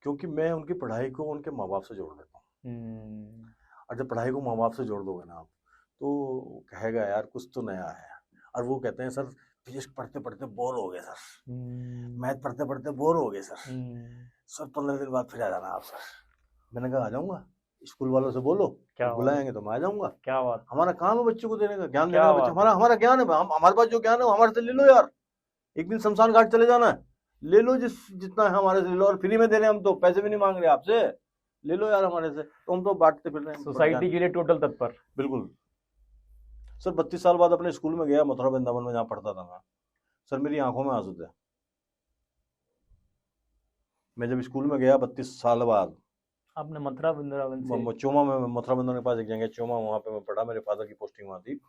क्योंकि मैं उनकी पढ़ाई को उनके माँ बाप से जोड़ देता हूँ। और जब पढ़ाई को माँ बाप से जोड़ दोगे ना आप, तो कहेगा यार कुछ तो नया है। और वो कहते हैं सर फिजिक्स पढ़ते पढ़ते बोर हो गए सर, मैथ पढ़ते पढ़ते बोर हो गए सर 15 दिन बाद फिर आ जाना आप सर। मैंने कहा आ जाऊंगा, स्कूल वालों से बोलो, क्या बुलाएंगे तो मैं आ जाऊंगा। क्या बात, हमारा काम है बच्चों को देने का, ज्ञान देने का। बच्चा हमारा ज्ञान है, हमारे पास जो ज्ञान है वो हमारे से ले लो यार। एक दिन शमशान घाट चले जाना है, ले लो, जितना है हमारे से ले लो, और फ्री में दे रहे हैं हम, तो पैसे भी नहीं मांग रहे आपसे, ले लो यार हमारे से, तो हम तो बांटते फिर रहे हैं सोसाइटी के लिए टोटल तत्पर। बिल्कुल सर। 32 साल बाद अपने स्कूल में गया, मथुरा वृंदावन में जहाँ पढ़ता था मैं, सर मेरी आंखों में आंसू थे। मैं जब स्कूल में गया 32 साल बाद, आपने मथुरा वृंदावन से चोमा में, मथुरा वृंदावन के पास एक जगह चोमा, वहाँ पे मैं पढ़ा, मेरे फादर की पोस्टिंग वहाँ थी।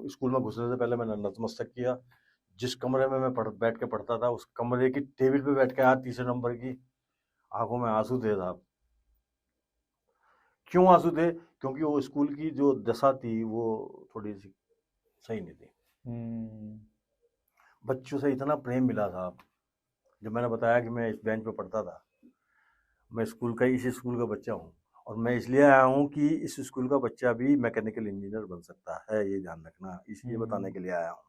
स्कूल में घुसने से पहले मैंने नतमस्तक किया। जिस कमरे में मैं बैठ के पढ़ता था, उस कमरे की टेबल पे बैठ के आया 3 नंबर की, आंखों में आंसू थे साहब। क्यों आंसू थे? क्योंकि वो स्कूल की जो दशा थी वो थोड़ी सी सही नहीं थी। बच्चों से इतना प्रेम मिला साहब। जब मैंने बताया कि मैं इस बेंच पे पढ़ता था, मैं स्कूल का, इस स्कूल का बच्चा हूँ, और मैं इसलिए आया हूँ कि इस स्कूल का बच्चा भी मैकेनिकल इंजीनियर बन सकता है, ये ध्यान रखना, इसलिए बताने के लिए आया हूँ।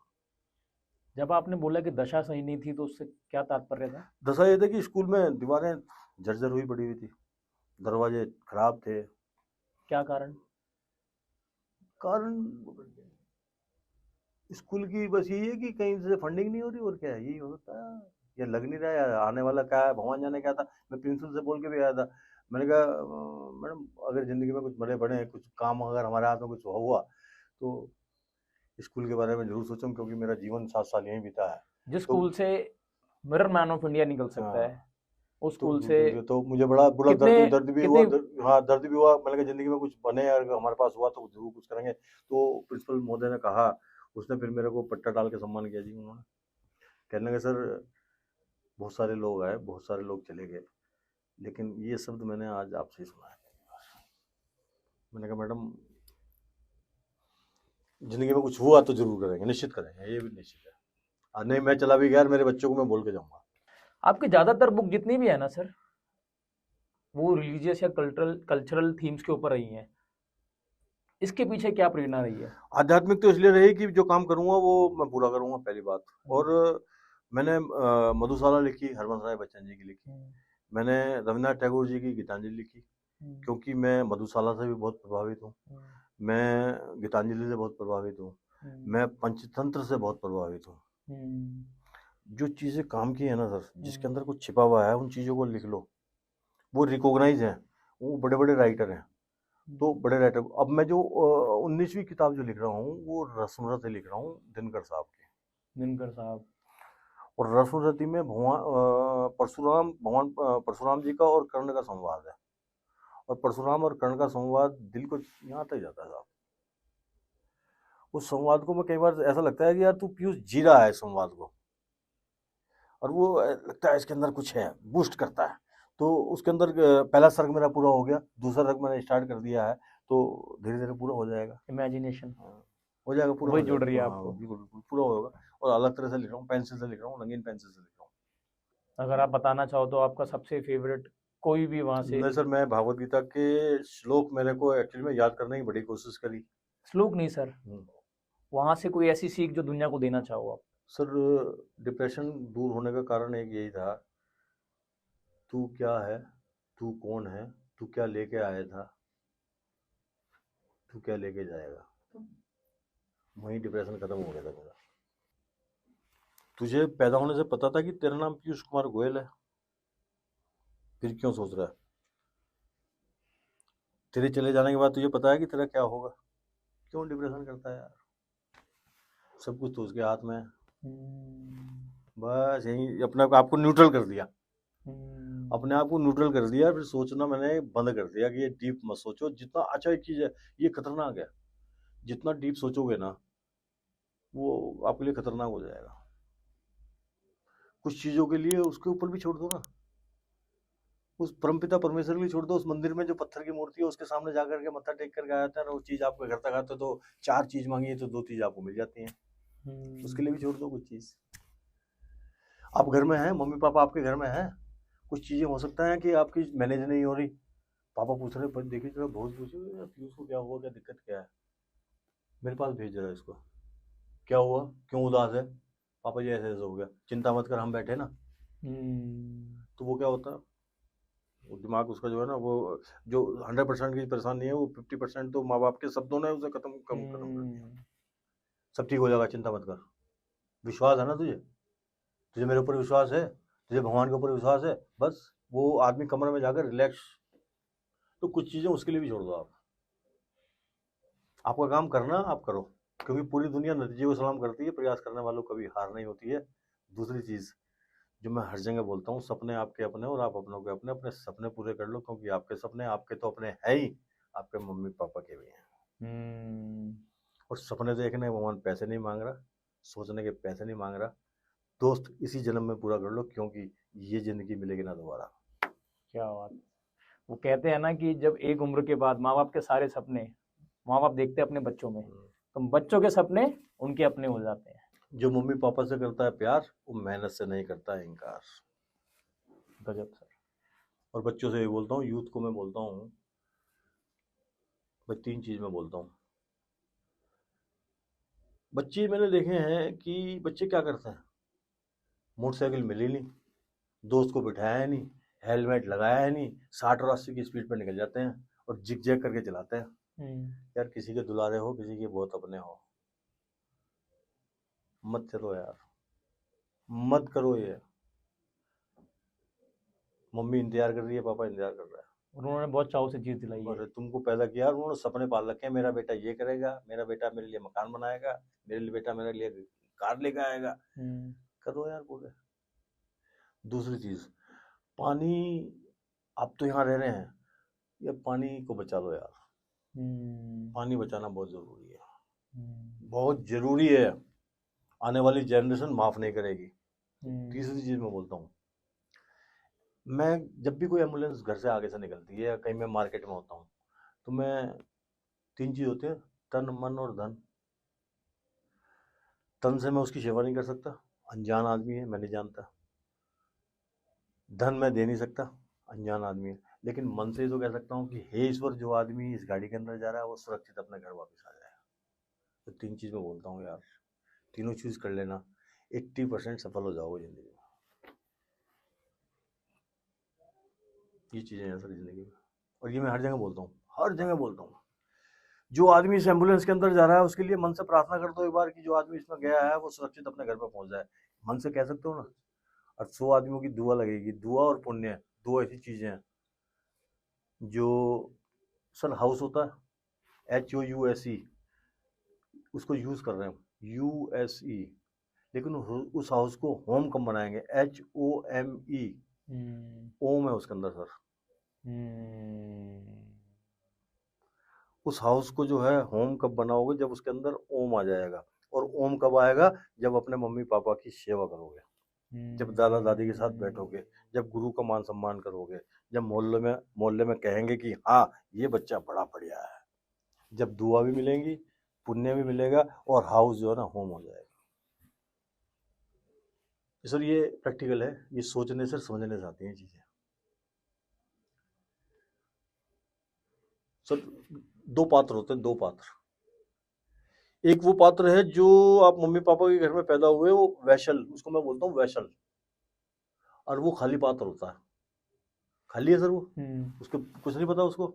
जब आपने बोला कि दशा सही नहीं थी, तो उससे क्या तात्पर्य था? दशा ये था कि स्कूल में दीवारें जर्जर हुई पड़ी हुई थी, दरवाजे खराब थे। क्या कारण? कारण स्कूल की बस यही है कि कहीं से फंडिंग नहीं हो रही, और क्या है, यही हो सकता है, या लग नहीं रहा है, आने वाला क्या है भगवान जाने क्या था। मैं प्रिंसिपल से बोल के भी आया था, मैंने कहा मैडम अगर ज़िंदगी में कुछ बड़े बड़े कुछ काम अगर हमारे हाथ में कुछ हुआ तो स्कूल के बारे में जरूर सोचूं, क्योंकि मेरा जीवन 7 साल यहीं बीता है। जिस स्कूल से मिरर मैन ऑफ इंडिया निकल सकता है, उस स्कूल से तो मुझे बड़ा दर्द भी हुआ। हाँ, दर्द भी हुआ। मैंने कहा जिंदगी में कुछ बने, अगर हमारे पास हुआ तो जरूर कुछ करेंगे। तो प्रिंसिपल महोदय ने कहा, उसने फिर मेरे को पट्टा डाल के सम्मान किया जी। उन्होंने कहने लगे सर बहुत सारे लोग आए, बहुत सारे लोग चले गए, लेकिन ये शब्द मैंने आज आपसे ही सुना है। मैंने कहा मैडम जिंदगी में कुछ हुआ तो जरूर करेंगे, निश्चित करेंगे, ये भी निश्चित है। और नहीं मैं चला भी गया, मेरे बच्चों को मैं बोल के जाऊंगा। आपकी ज्यादातर बुक जितनी भी है ना सर, वो रिलीजियस या कल्चरल थीम्स के ऊपर रही हैं। इसके पीछे क्या प्रेरणा रही है? आध्यात्मिक तो इसलिए रही कि जो काम करूंगा वो मैं पूरा करूंगा, पहली बात। और मैंने मधुशाला लिखी, हरवंश राय बच्चन जी की लिखी। मैंने रविन्द्रनाथ टैगोर जी की गीतांजलि लिखी, क्योंकि मैं मधुशाला से भी बहुत प्रभावित हूँ, मैं गीतांजलि से बहुत प्रभावित हूँ, मैं पंचतंत्र से बहुत प्रभावित हूँ। जो चीज़ें काम की है ना सर, जिसके अंदर कुछ छिपा हुआ है, उन चीज़ों को लिख लो, वो रिकॉग्नाइज है, वो बड़े बड़े राइटर हैं। तो बड़े राइटर, अब मैं जो 19वीं किताब जो लिख रहा हूँ वो रस्मरथ लिख रहा हूँ, दिनकर साहब की। दिनकर साहब। और रस्मरथी में भगवान परशुराम जी का और कर्ण का संवाद है, और परशुराम और कर्ण का संवाद दिल को यहाँ तक जाता है साहब। उस संवाद को मैं कई बार ऐसा लगता है कि यार तू पीयूष जी रहा है इस संवाद को, और वो लगता है इसके अंदर कुछ है, बूस्ट करता है। तो उसके अंदर पहला सर्ग मेरा पूरा हो गया, दूसरा सर्ग मैंने स्टार्ट कर दिया है, तो धीरे धीरे पूरा हो जाएगा। इमेजिनेशन हो जाएगा, पूरा वही हो जुड़ जाएगा। रही है हाँ, आपको। बिल्कुल बिल्कुल पूरा होगा। और अलग तरह से लिख रहा हूँ, पेंसिल से लिख रहा हूँ, रंगीन पेंसिल से लिख रहा हूँ। अगर आप बताना चाहो तो आपका सबसे फेवरेट कोई भी वहां से। नहीं सर, मैं भागवत गीता के श्लोक मेरे को एक्चुअली में याद करने की बड़ी कोशिश करी। श्लोक नहीं सर, वहां से कोई ऐसी सीख जो दुनिया को देना चाहो आप। सर, डिप्रेशन दूर होने का कारण एक यही था, तू क्या है, तू कौन है, तू क्या लेके आया था, तू क्या लेके जाएगा। वहीं डिप्रेशन खत्म हो गया था मेरा। तुझे पैदा होने से पता था कि तेरा नाम पीयूष कुमार गोयल है, फिर क्यों सोच रहा है। तेरे चले जाने के बाद तुझे पता है कि तेरा क्या होगा, क्यों डिप्रेशन करता है यार। सब कुछ तो उसके हाथ में है। बस यही अपने आपको न्यूट्रल कर दिया, अपने आप को न्यूट्रल कर दिया। फिर सोचना मैंने बंद कर दिया कि ये डीप मत सोचो। जितना अच्छा एक चीज़ है, ये खतरनाक है, जितना डीप सोचोगे ना वो आपके लिए खतरनाक हो जाएगा। कुछ चीज़ों के लिए उसके ऊपर भी छोड़ दो ना, उस परमपिता परमेश्वर के लिए छोड़ दो। उस मंदिर में जो पत्थर की मूर्ति है उसके सामने जाकर के मत्था टेक करके आया था ना, वो चीज़ आपके घर तक आते तो 4 चीज़ मांगी तो 2 चीज़ आपको मिल जाती हैं। उसके लिए भी छोड़ दो कुछ चीज़। आप घर में हैं, मम्मी पापा आपके घर में हैं, कुछ चीज़ें हो सकता है कि आपकी मैनेज नहीं हो रही। पापा पूछ रहे, पर देखिए जरा बहुत पूछे पीयूष को क्या हुआ, क्या दिक्कत क्या है, मेरे पास भेज रहा है इसको, क्या हुआ, क्यों उदास है। पापा जी ऐसे ऐसे हो गया, चिंता मत कर, हम बैठे ना। तो वो क्या होता है, वो दिमाग उसका जो है ना, वो जो 100% की परेशानी नहीं है, वो 50% तो माँ बाप के शब्दों ने उसे खत्म कर दिया। सब ठीक हो जाएगा, चिंता मत कर, विश्वास है ना तुझे, तुझे मेरे ऊपर विश्वास है, तुझे भगवान के ऊपर विश्वास है, बस। वो आदमी कमरे में जाकर रिलैक्स। तो कुछ चीज़ें उसके लिए भी छोड़ दो आप। आपका काम करना आप करो, क्योंकि पूरी दुनिया नतीजे को सलाम करती है, प्रयास करने वालों कभी हार नहीं होती है। दूसरी चीज़ जो मैं हर जगह बोलता हूँ, सपने आपके अपने और आप अपनों के अपने। अपने सपने पूरे कर लो, क्योंकि आपके सपने आपके तो अपने हैं ही, आपके मम्मी पापा के भी हैं। और सपने देखने भगवान पैसे नहीं मांग रहा, सोचने के पैसे नहीं मांग रहा। दोस्त इसी जन्म में पूरा कर लो, क्योंकि ये जिंदगी मिलेगी ना दोबारा। क्या बात। वो कहते हैं ना कि जब एक उम्र के बाद माँ बाप के सारे सपने माँ बाप देखते हैं अपने बच्चों में, तो बच्चों के सपने उनके अपने हो जाते हैं। जो मम्मी पापा से करता है प्यार, वो मेहनत से नहीं करता है इनकार। गजब सर। और बच्चों से भी बोलता हूँ, यूथ को मैं बोलता हूँ, मैं 3 चीज़ में बोलता हूँ। बच्चे मैंने देखे हैं कि बच्चे क्या करते हैं, मोटरसाइकिल मिली नहीं, दोस्त को बिठाया नहीं, हेलमेट लगाया नहीं, 60 और 80 की स्पीड पर निकल जाते हैं और जिग जैग करके चलाते हैं। यार किसी के दुलारे हो, किसी के बहुत अपने हो, मत चलो यार, मत करो ये। मम्मी इंतजार कर रही है, पापा इंतजार कर रहा है, उन्होंने बहुत चाव से चीज दिलाई है। और तुमको पैदा किया, उन्होंने सपने पाल रखे हैं, मेरा बेटा ये करेगा, मेरा बेटा मेरे लिए मकान बनाएगा, मेरे लिए बेटा मेरे लिए कार लेकर आएगा। करो यार पूरे। दूसरी चीज, पानी, आप तो यहाँ रह रहे हैं, ये पानी को बचा लो यार। पानी बचाना बहुत जरूरी है, बहुत जरूरी है। आने वाली जनरेशन माफ नहीं करेगी। तीसरी चीज मैं बोलता हूँ, मैं जब भी कोई एम्बुलेंस घर से आगे से निकलती है या कहीं मैं मार्केट में होता हूँ, तो मैं 3 चीज होते हैं, तन मन और धन। तन से मैं उसकी सेवा नहीं कर सकता, अनजान आदमी है, मैं नहीं जानता। धन मैं दे नहीं सकता, अनजान आदमी है। लेकिन मन से तो कह सकता हूँ कि हे ईश्वर, जो आदमी इस गाड़ी के अंदर जा रहा है वो सुरक्षित अपने घर वापस आ जाए। तो 3 चीज़ मैं बोलता हूँ यार, तीनों चीज़ कर लेना, 80% सफल हो जाओगे ज़िंदगी में। ये चीज़ें हैं सर ज़िंदगी में, और ये मैं हर जगह बोलता हूँ, हर जगह बोलता हूँ। जो आदमी इस एम्बुलेंस के अंदर जा रहा है उसके लिए मन से प्रार्थना कर दो एक बार कि जो आदमी इसमें गया है वो सुरक्षित अपने घर पर पहुंच जाए। मन से कह सकते हो ना। और 100 आदमियों की दुआ लगेगी। दुआ और पुण्य, दो ऐसी चीज़ें हैं जो, सर हाउस होता है HOUSE, उसको यूज़ कर रहे हैं USE, लेकिन उस हाउस को होम कब बनाएंगे? HOME, ओम है उसके अंदर सर। उस हाउस को जो है होम कब बनाओगे? जब उसके अंदर ओम आ जाएगा। और ओम कब आएगा? जब अपने मम्मी पापा की सेवा करोगे, जब दादा दादी के साथ बैठोगे, जब गुरु का मान सम्मान करोगे, जब मोहल्ले में कहेंगे कि हाँ ये बच्चा बड़ा बढ़िया है, जब दुआ भी मिलेंगी, पुण्य भी मिलेगा, और हाउस जो है ना होम हो जाएगा। सर ये प्रैक्टिकल है, ये सोचने से समझने से आती हैं चीजें। सर 2 पात्र होते हैं, 2 पात्र। एक वो पात्र है जो आप मम्मी पापा के घर में पैदा हुए, वो वैशल, उसको मैं बोलता हूँ वैशल। और वो खाली पात्र होता है, खाली है सर वो, उसको कुछ नहीं पता उसको।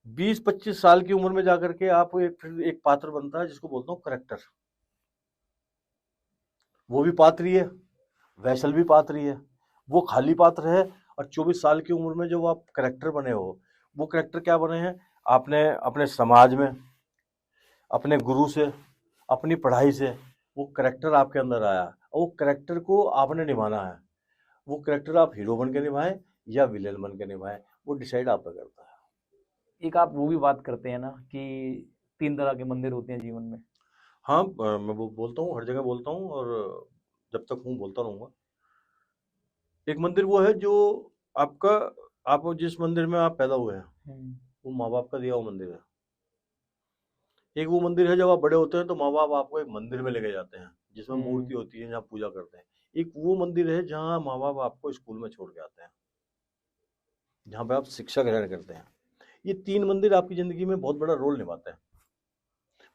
20-25 साल की उम्र में जाकर के आप फिर एक पात्र बनता है जिसको बोलता हूँ करेक्टर। वो भी पात्र ही है, वैशल भी पात्र ही है, वो खाली पात्र है। और 24 साल की उम्र में जो आप करेक्टर बने हो, वो करेक्टर क्या बने हैं? आपने अपने समाज में, अपने गुरु से, अपनी पढ़ाई से वो करेक्टर आपके अंदर आया, और वो करेक्टर को आपने निभाना है। वो करेक्टर आप हीरो बन के निभाएं या विलेन बन के निभाएं, वो डिसाइड आप पे करता है। एक आप वो भी बात करते हैं ना कि 3 तरह के मंदिर होते हैं जीवन में। हाँ, मैं वो बोलता हूँ, हर जगह बोलता हूँ, और जब तक हूँ बोलता रहूँगा। एक मंदिर वो है जो आपका, आप जिस मंदिर में आप पैदा हुए हैं वो माँ बाप का दिया हुआ मंदिर है। एक वो मंदिर है जब आप बड़े होते हैं तो माँ बाप आपको एक मंदिर में लेके जाते हैं जिसमें मूर्ति होती है, जहाँ पूजा करते हैं। एक वो मंदिर है जहाँ माँ बाप आपको स्कूल में छोड़ के आते हैं, जहाँ पे आप शिक्षा ग्रहण करते हैं। ये 3 मंदिर आपकी जिंदगी में बहुत बड़ा रोल निभाते हैं।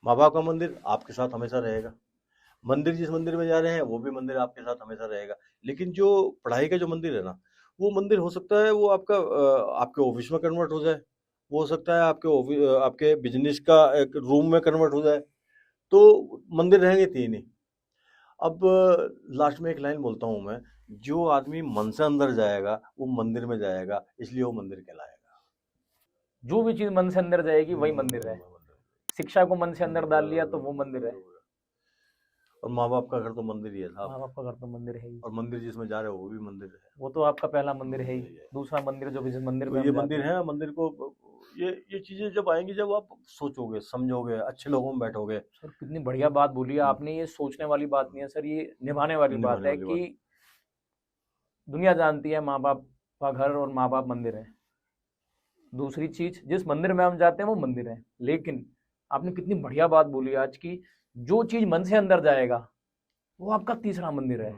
माँ बाप का मंदिर आपके साथ हमेशा रहेगा, मंदिर जिस मंदिर में जा रहे हैं वो भी मंदिर आपके साथ हमेशा रहेगा। लेकिन जो पढ़ाई का जो मंदिर है ना, वो मंदिर हो सकता है वो आपका आपके ऑफिस में कन्वर्ट हो जाए, वो हो सकता है आपके बिजनेस का एक रूम में कन्वर्ट हो जाए। तो मंदिर रहेंगे 3 ही। अब लास्ट में एक लाइन बोलता हूँ मैं, जो आदमी मन से अंदर जाएगा वो मंदिर में जाएगा, इसलिए वो मंदिर कहलाएगा। जो भी चीज मन से अंदर जाएगी वही मंदिर है। शिक्षा को मन से अंदर डाल लिया तो वो मंदिर है। और माँ बाप का घर तो मंदिर ही है साहब। माँ बाप का घर तो मंदिर है ही, और मंदिर जिसमें जा रहे हो वो भी मंदिर है। वो तो आपका पहला मंदिर है ही। दूसरा मंदिर जो भी जिस मंदिर में तो हम ये जाते मंदिर हैं, है, मंदिर को ये चीजें जब आएंगी, जब आप सोचोगे, समझोगे, अच्छे लोगों में बैठोगे। सर कितनी बढ़िया बात बोली है आपने। ये सोचने वाली बात नहीं है सर, ये निभाने वाली बात निभाने है वाली कि दुनिया जानती है माँ बाप का घर और माँ बाप मंदिर है। दूसरी चीज, जिस मंदिर में हम जाते हैं वो मंदिर है। लेकिन आपने कितनी बढ़िया बात बोली आज की, जो चीज मन से अंदर जाएगा वो आपका तीसरा मंदिर है।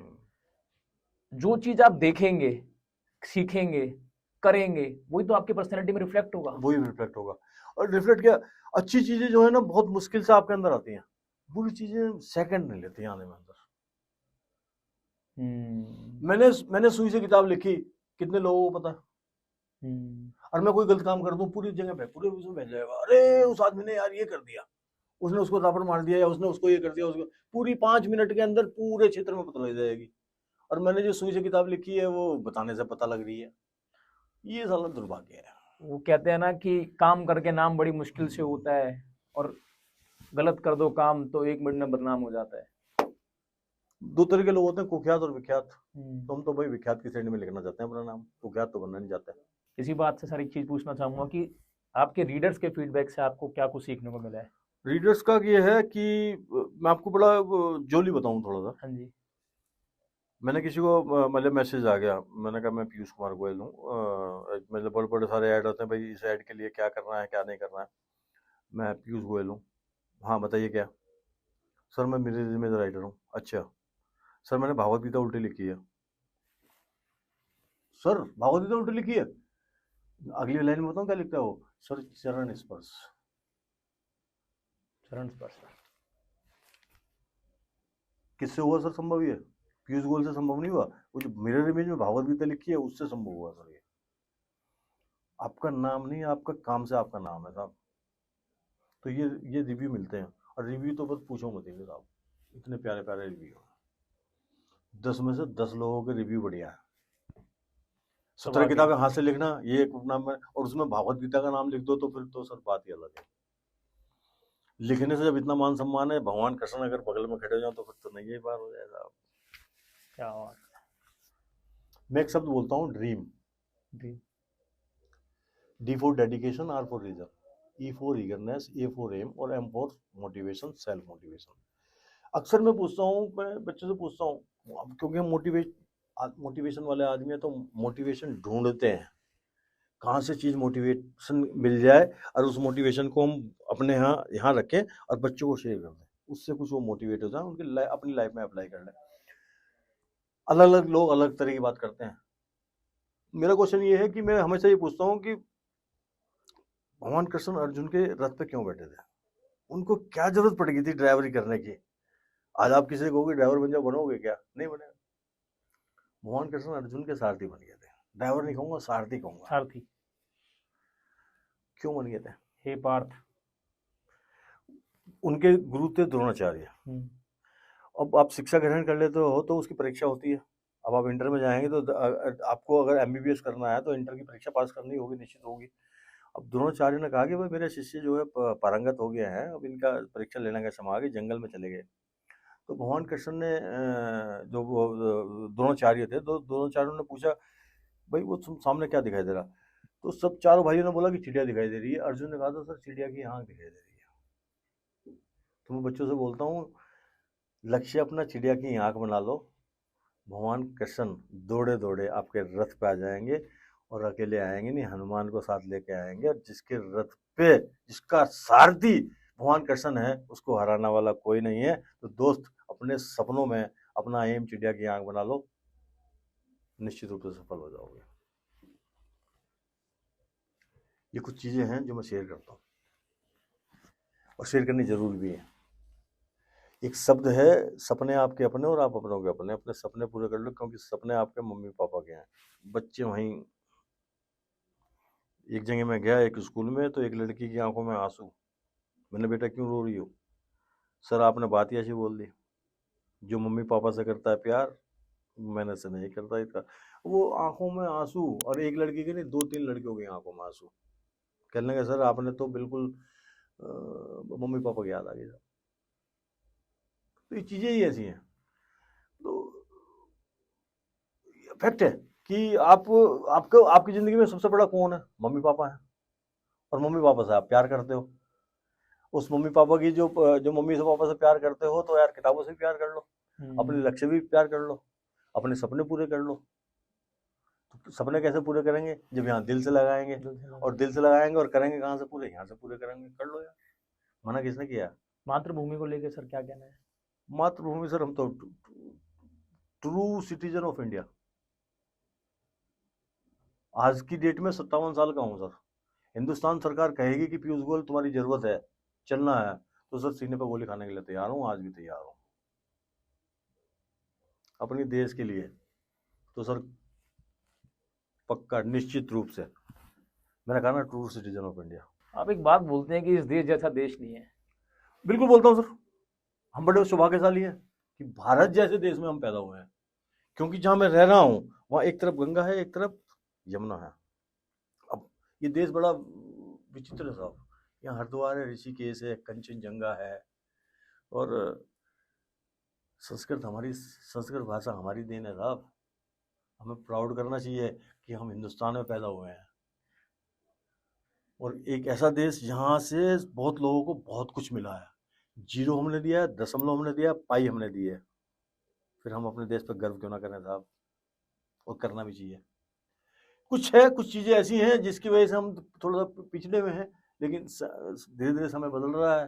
जो चीज आप देखेंगे, सीखेंगे, करेंगे, वही तो आपकी पर्सनैलिटी में रिफ्लेक्ट होगा। वही रिफ्लेक्ट होगा। और रिफ्लेक्ट क्या, अच्छी चीजें जो है ना बहुत मुश्किल से आपके अंदर आती हैं, बुरी चीजें सेकंड नहीं लेती आने में अंदर। मैंने सुई से किताब लिखी, कितने लोगों को पता है? और मैं कोई गलत काम कर दूं, पूरी जगह पे, पूरे विश्व में फैल जाएगा, अरे उस आदमी ने यार ये कर दिया, उसने उसको थापड़ मार दिया, या उसने उसको ये कर दिया, उसको पूरी 5 मिनट के अंदर पूरे क्षेत्र में पता लग जाएगी। और मैंने जो सुई से किताब लिखी है वो बताने से पता लग रही है। ये साला दुर्भाग्य है। वो कहते हैं ना कि काम करके नाम बड़ी मुश्किल से होता है, और गलत कर दो काम तो 1 मिनट में बदनाम हो जाता है। 2 तरह के लोग होते हैं, कुख्यात और विख्यात। तो हम तो भाई विख्यात की श्रेणी में लिखना चाहते हैं अपना नाम, कुख्यात तो बनना नहीं चाहते। इसी बात से सारी चीज पूछना चाहूंगा कि आपके रीडर्स के फीडबैक से आपको क्या कुछ सीखने को मिला है? रीडर्स का ये है कि मैं आपको बड़ा जोली बताऊं थोड़ा सा। हाँ जी। मैंने किसी को मतलब मैसेज आ गया, मैंने कहा मैं पीयूष कुमार गोयल हूँ, मतलब बड़े बड़े सारे ऐड होते हैं भाई, इस ऐड के लिए क्या करना है क्या नहीं करना है। मैं पीयूष गोयल हूँ, हाँ बताइए क्या। सर मैं मिररिज्म राइटर हूँ। अच्छा सर मैंने भागवत गीता उल्टी लिखी है। सर भागवत गीता उल्टी लिखी है? अगली लाइन में बताऊं क्या लिखता है वो? सर चरण स्पर्श। चरण स्पर्श। किससे हुआ सर संभव? ये पीयूष गोयल से संभव नहीं हुआ। वो जो मिरर इमेज में भागवत गीता लिखी है उससे संभव हुआ सर। ये आपका नाम नहीं, आपका काम से आपका नाम है साहब। तो ये रिव्यू मिलते हैं, और रिव्यू तो बस पूछो मत ही साहब, इतने प्यारे प्यारे रिव्यू। 10 में से 10 लोगों के रिव्यू बढ़िया है। 17 किताबें हाथ से लिखना ये एक नाम है, और उसमें भागवत गीता का नाम लिख दो तो फिर तो सर बात ही अलग है। लिखने से जब इतना मान सम्मान है, भगवान कृष्ण अगर बगल में खड़े हो जाओ तो फिर तो नहीं ये बात हो जाएगा। क्या बात है। मैं एक शब्द बोलता हूँ, dream. D for dedication, R for reason, E for eagerness, A for aim, और M for motivation, self motivation. अक्सर मैं पूछता हूँ, मैं बच्चों से पूछता हूँ, क्योंकि हम मोटिवेशन वाले आदमी हैं तो मोटिवेशन ढूंढते हैं कहाँ से चीज़ मोटिवेशन मिल जाए, और उस मोटिवेशन को हम अपने यहाँ रखें और बच्चों को शेयर कर दें, उससे कुछ वो मोटिवेट हो जाए, उनकी अपनी लाइफ में अप्लाई कर लें। अलग अलग लोग अलग तरह की बात करते हैं। मेरा क्वेश्चन ये है कि मैं हमेशा ये पूछता हूँ कि भगवान कृष्ण अर्जुन के रथ पे क्यों बैठे थे? उनको क्या जरूरत पड़ गई थी ड्राइवरी करने की? आज आप किसी को कहोगे ड्राइवर बन जाओ, बनोगे क्या? नहीं बनेगा। भगवान कृष्ण अर्जुन के सारथी बन गए थे। ड्राइवर नहीं कहूंगा, सारथी कहूंगा। सारथी क्यों बन गए थे? हे पार्थ, उनके गुरु थे द्रोणाचार्य। अब आप शिक्षा ग्रहण कर लेते हो तो उसकी परीक्षा होती है। अब आप इंटर में जाएंगे तो आपको अगर MBBS करना है तो इंटर की परीक्षा पास करनी होगी, निश्चित होगी। अब द्रोणाचार्य ने कहा कि भाई मेरे शिष्य जो है पारंगत हो गए हैं, अब इनका परीक्षा लेने का समय आ गया, जंगल में चले गए। तो भगवान कृष्ण ने जो द्रोणाचार्य थे, तो द्रोणाचार्य ने पूछा भाई वो सामने क्या दिखाई दे रहा? तो सब चारों भाइयों ने बोला कि चिड़िया दिखाई दे रही है। अर्जुन ने कहा था सर चिड़िया की आंख दिखाई दे रही है। तो मैं बच्चों से बोलता हूँ, लक्ष्य अपना चिड़िया की आंख बना लो। भगवान कृष्ण दौड़े दौड़े आपके रथ पे आ जाएंगे, और अकेले आएंगे नहीं, हनुमान को साथ लेके आएंगे, और जिसके रथ पे जिसका सारथी भगवान कृष्ण है उसको हराने वाला कोई नहीं है। तो दोस्त अपने सपनों में अपना एम चिड़िया की आंख बना लो, निश्चित रूप से सफल हो जाओगे। ये कुछ चीजें हैं जो मैं शेयर करता हूँ, और शेयर करनी जरूरी भी है। एक शब्द है, सपने आपके अपने और आप अपनों के अपने। अपने सपने पूरे कर लो, क्योंकि सपने आपके मम्मी पापा के हैं। बच्चे वहीं, एक जगह मैं गया एक स्कूल में, तो एक लड़की की आंखों में आंसू। मैंने बेटा क्यों रो रही हो? सर आपने बात ही ऐसी बोल दी, जो मम्मी पापा से करता है प्यार मैंने से नहीं करता इसका। वो आंखों में आंसू, और एक लड़की के नहीं 2-3 लड़कियों की आंखों में आंसू। कहने लगे सर आपने तो बिल्कुल मम्मी पापा की याद आ गई। तो ये चीजें ही ऐसी हैं। तो फैक्ट है कि आपको आपकी जिंदगी में सबसे बड़ा कौन है? मम्मी पापा है। और मम्मी पापा से आप प्यार करते हो। उस मम्मी पापा की जो मम्मी से पापा से प्यार करते हो, तो यार किताबों से भी प्यार कर लो, अपने लक्ष्य भी प्यार कर लो, अपने सपने पूरे कर लो। तो सपने कैसे पूरे करेंगे? जब यहाँ दिल से लगाएंगे, और दिल से लगाएंगे और करेंगे कहाँ से पूरे? यहाँ से पूरे करेंगे। कर लो यार, मना किसने किया? मातृभूमि को लेकर सर क्या कहना है? मातृभूमि सर, हम तो ट्रू सिटीजन ऑफ इंडिया। आज की डेट में 57 साल का हूँ सर। हिंदुस्तान सरकार कहेगी कि पीयूष गोयल तुम्हारी जरूरत है, चलना है, तो सर सीने पर गोली खाने के लिए तैयार हूँ, आज भी तैयार हूँ अपनी देश के लिए। तो सर पक्का, निश्चित रूप से, मैंने कहा ना, ट्रू सिटीजन ऑफ इंडिया। आप एक बात बोलते हैं कि इस देश जैसा देश नहीं है। बिल्कुल बोलता हूँ सर, हम बड़े सौभाग्यशाली हैं कि भारत जैसे देश में हम पैदा हुए हैं। क्योंकि जहाँ मैं रह रहा हूँ वहाँ एक तरफ गंगा है, एक तरफ यमुना है। अब ये देश बड़ा विचित्र है साहब। यहाँ हरिद्वार है, ऋषिकेश है, कंचनजंगा है, और संस्कृत भाषा हमारी देन है साहब। हमें प्राउड करना चाहिए कि हम हिंदुस्तान में पैदा हुए हैं, और एक ऐसा देश जहाँ से बहुत लोगों को बहुत कुछ मिला है। 0 हमने दिया है, दशमलव हमने दिया, पाई हमने दी है। फिर हम अपने देश पर गर्व क्यों ना करें साहब, और करना भी चाहिए। कुछ चीज़ें ऐसी हैं जिसकी वजह से हम थोड़ा सा पिछड़े हुए हैं, लेकिन धीरे धीरे समय बदल रहा है।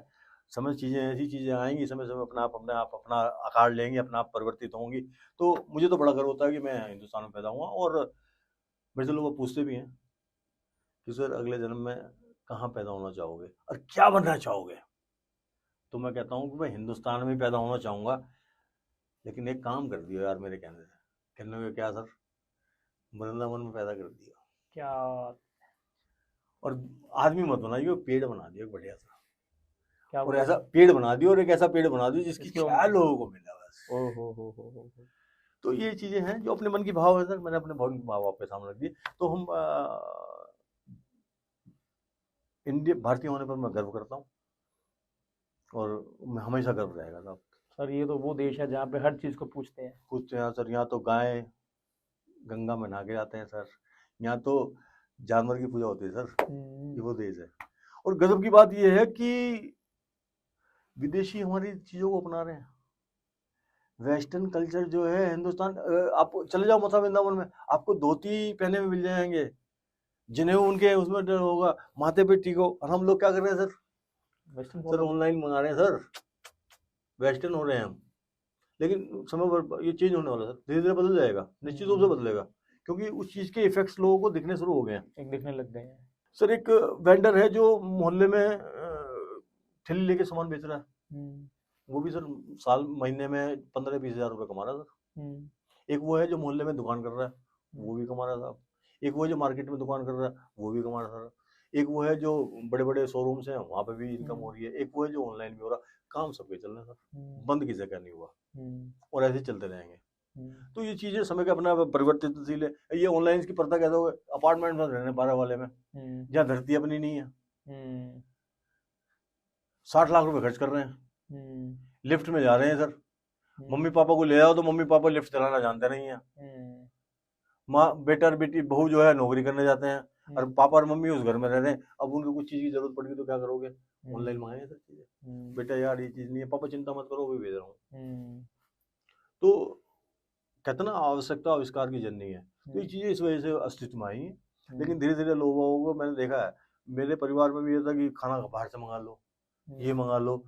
ऐसी चीज़ें आएंगी, समय अपने आप अपना आकार लेंगी, अपने आप परिवर्तित होंगी। तो मुझे तो बड़ा गर्व होता है कि मैं हिंदुस्तान में पैदा हुआ। और मेरे से लोग पूछते भी हैं कि सर अगले जन्म में कहाँ पैदा होना चाहोगे और क्या बनना चाहोगे। तो मैं कहता हूँ कि मैं हिंदुस्तान में पैदा होना चाहूँगा, लेकिन एक काम कर दियो यार मेरे कहने से। कहने में क्या सर, वृंदावन में पैदा कर दिया। क्या और आदमी मत बनाइए, पेड़ बना दियो एक बढ़िया सा, क्या और ऐसा पेड़ बना दियो, और एक ऐसा पेड़ बना दियो जिसकी जिसके छाया लोगों को मिले बस। ओ हो। तो ये चीजें हैं जो अपने मन की भाव है सर, मैंने अपने भाव आपके सामने रख दी। तो हम इंडिया भारतीय होने पर मैं गर्व करता हूँ, और मैं हमेशा गर्व रहेगा साहब। सर ये तो वो देश है जहाँ पे हर चीज को पूछते हैं। पूछते हैं सर, यहाँ तो गाय गंगा में नहा के जाते हैं सर, यहाँ तो जानवर की पूजा होती है सर। ये वो देश है। और गजब की बात ये है कि विदेशी हमारी चीजों को अपना रहे हैं। वेस्टर्न कल्चर जो है हिंदुस्तान, आप चले जाओ मथुरा वृंदावन में, आपको धोती पहने में मिल जाएंगे, जिन्हें उनके उसमें डर होगा, माथे पे टीको। और हम लोग क्या कर रहे हैं सर? वेस्टर्न सर ऑनलाइन मंगा रहे हैं सर, वेस्टर्न हो रहे हैं हम। लेकिन समय पर ये चेंज होने वाला है सर, धीरे धीरे बदल जाएगा, निश्चित रूप से बदलेगा, क्योंकि उस चीज के इफेक्ट्स लोगों को दिखने शुरू हो गए हैं। दिखने लग गए हैं। सर एक वेंडर है जो मोहल्ले में ठेली लेके सामान बेच रहा है, वो भी सर साल महीने में 15-20 हजार रुपये कमा रहा है सर। एक वो है जो मोहल्ले में दुकान कर रहा है, वो भी कमा रहा है साहब। एक वो है जो मार्केट में दुकान कर रहा है, वो भी कमा रहा है सर। एक वो है जो बड़े बड़े शोरूम्स हैं, वहाँ पे भी इनकम हो रही है। एक वो है जो ऑनलाइन भी हो रहा है। काम सबके चल रहे हैं सर, बंद किसी का नहीं हुआ, और ऐसे चलते रहेंगे। तो ये चीजें समय के अपना परिवर्तनशील है। ये ऑनलाइन की पर्दा कहते हो, अपार्टमेंट में रहने 12 वाले में, जहाँ धरती अपनी नहीं है, 60 लाख रुपए खर्च कर रहे हैं, लिफ्ट में जा रहे हैं सर। मम्मी पापा को ले आओ तो मम्मी पापा लिफ्ट चलाना जानते नहीं है। माँ बेटा और बेटी बहू जो है नौकरी करने जाते हैं, और पापा और मम्मी उस घर में रह रहे हैं। अब उनको कुछ चीज की जरूरत पड़ेगी तो क्या करोगे? ऑनलाइन मंगाएंगे सर चीजें। बेटा यार ये चीज नहीं है, पापा चिंता मत करो, भी भेज रहा हूँ। तो कहते ना, आवश्यकता आविष्कार की जननी है। तो ये चीजें इस वजह से अस्तित्व में आई हैं। लेकिन धीरे धीरे लोगों को मैंने देखा है, मेरे परिवार में भी ये था कि खाना बाहर से मंगा लो, ये मंगा लो।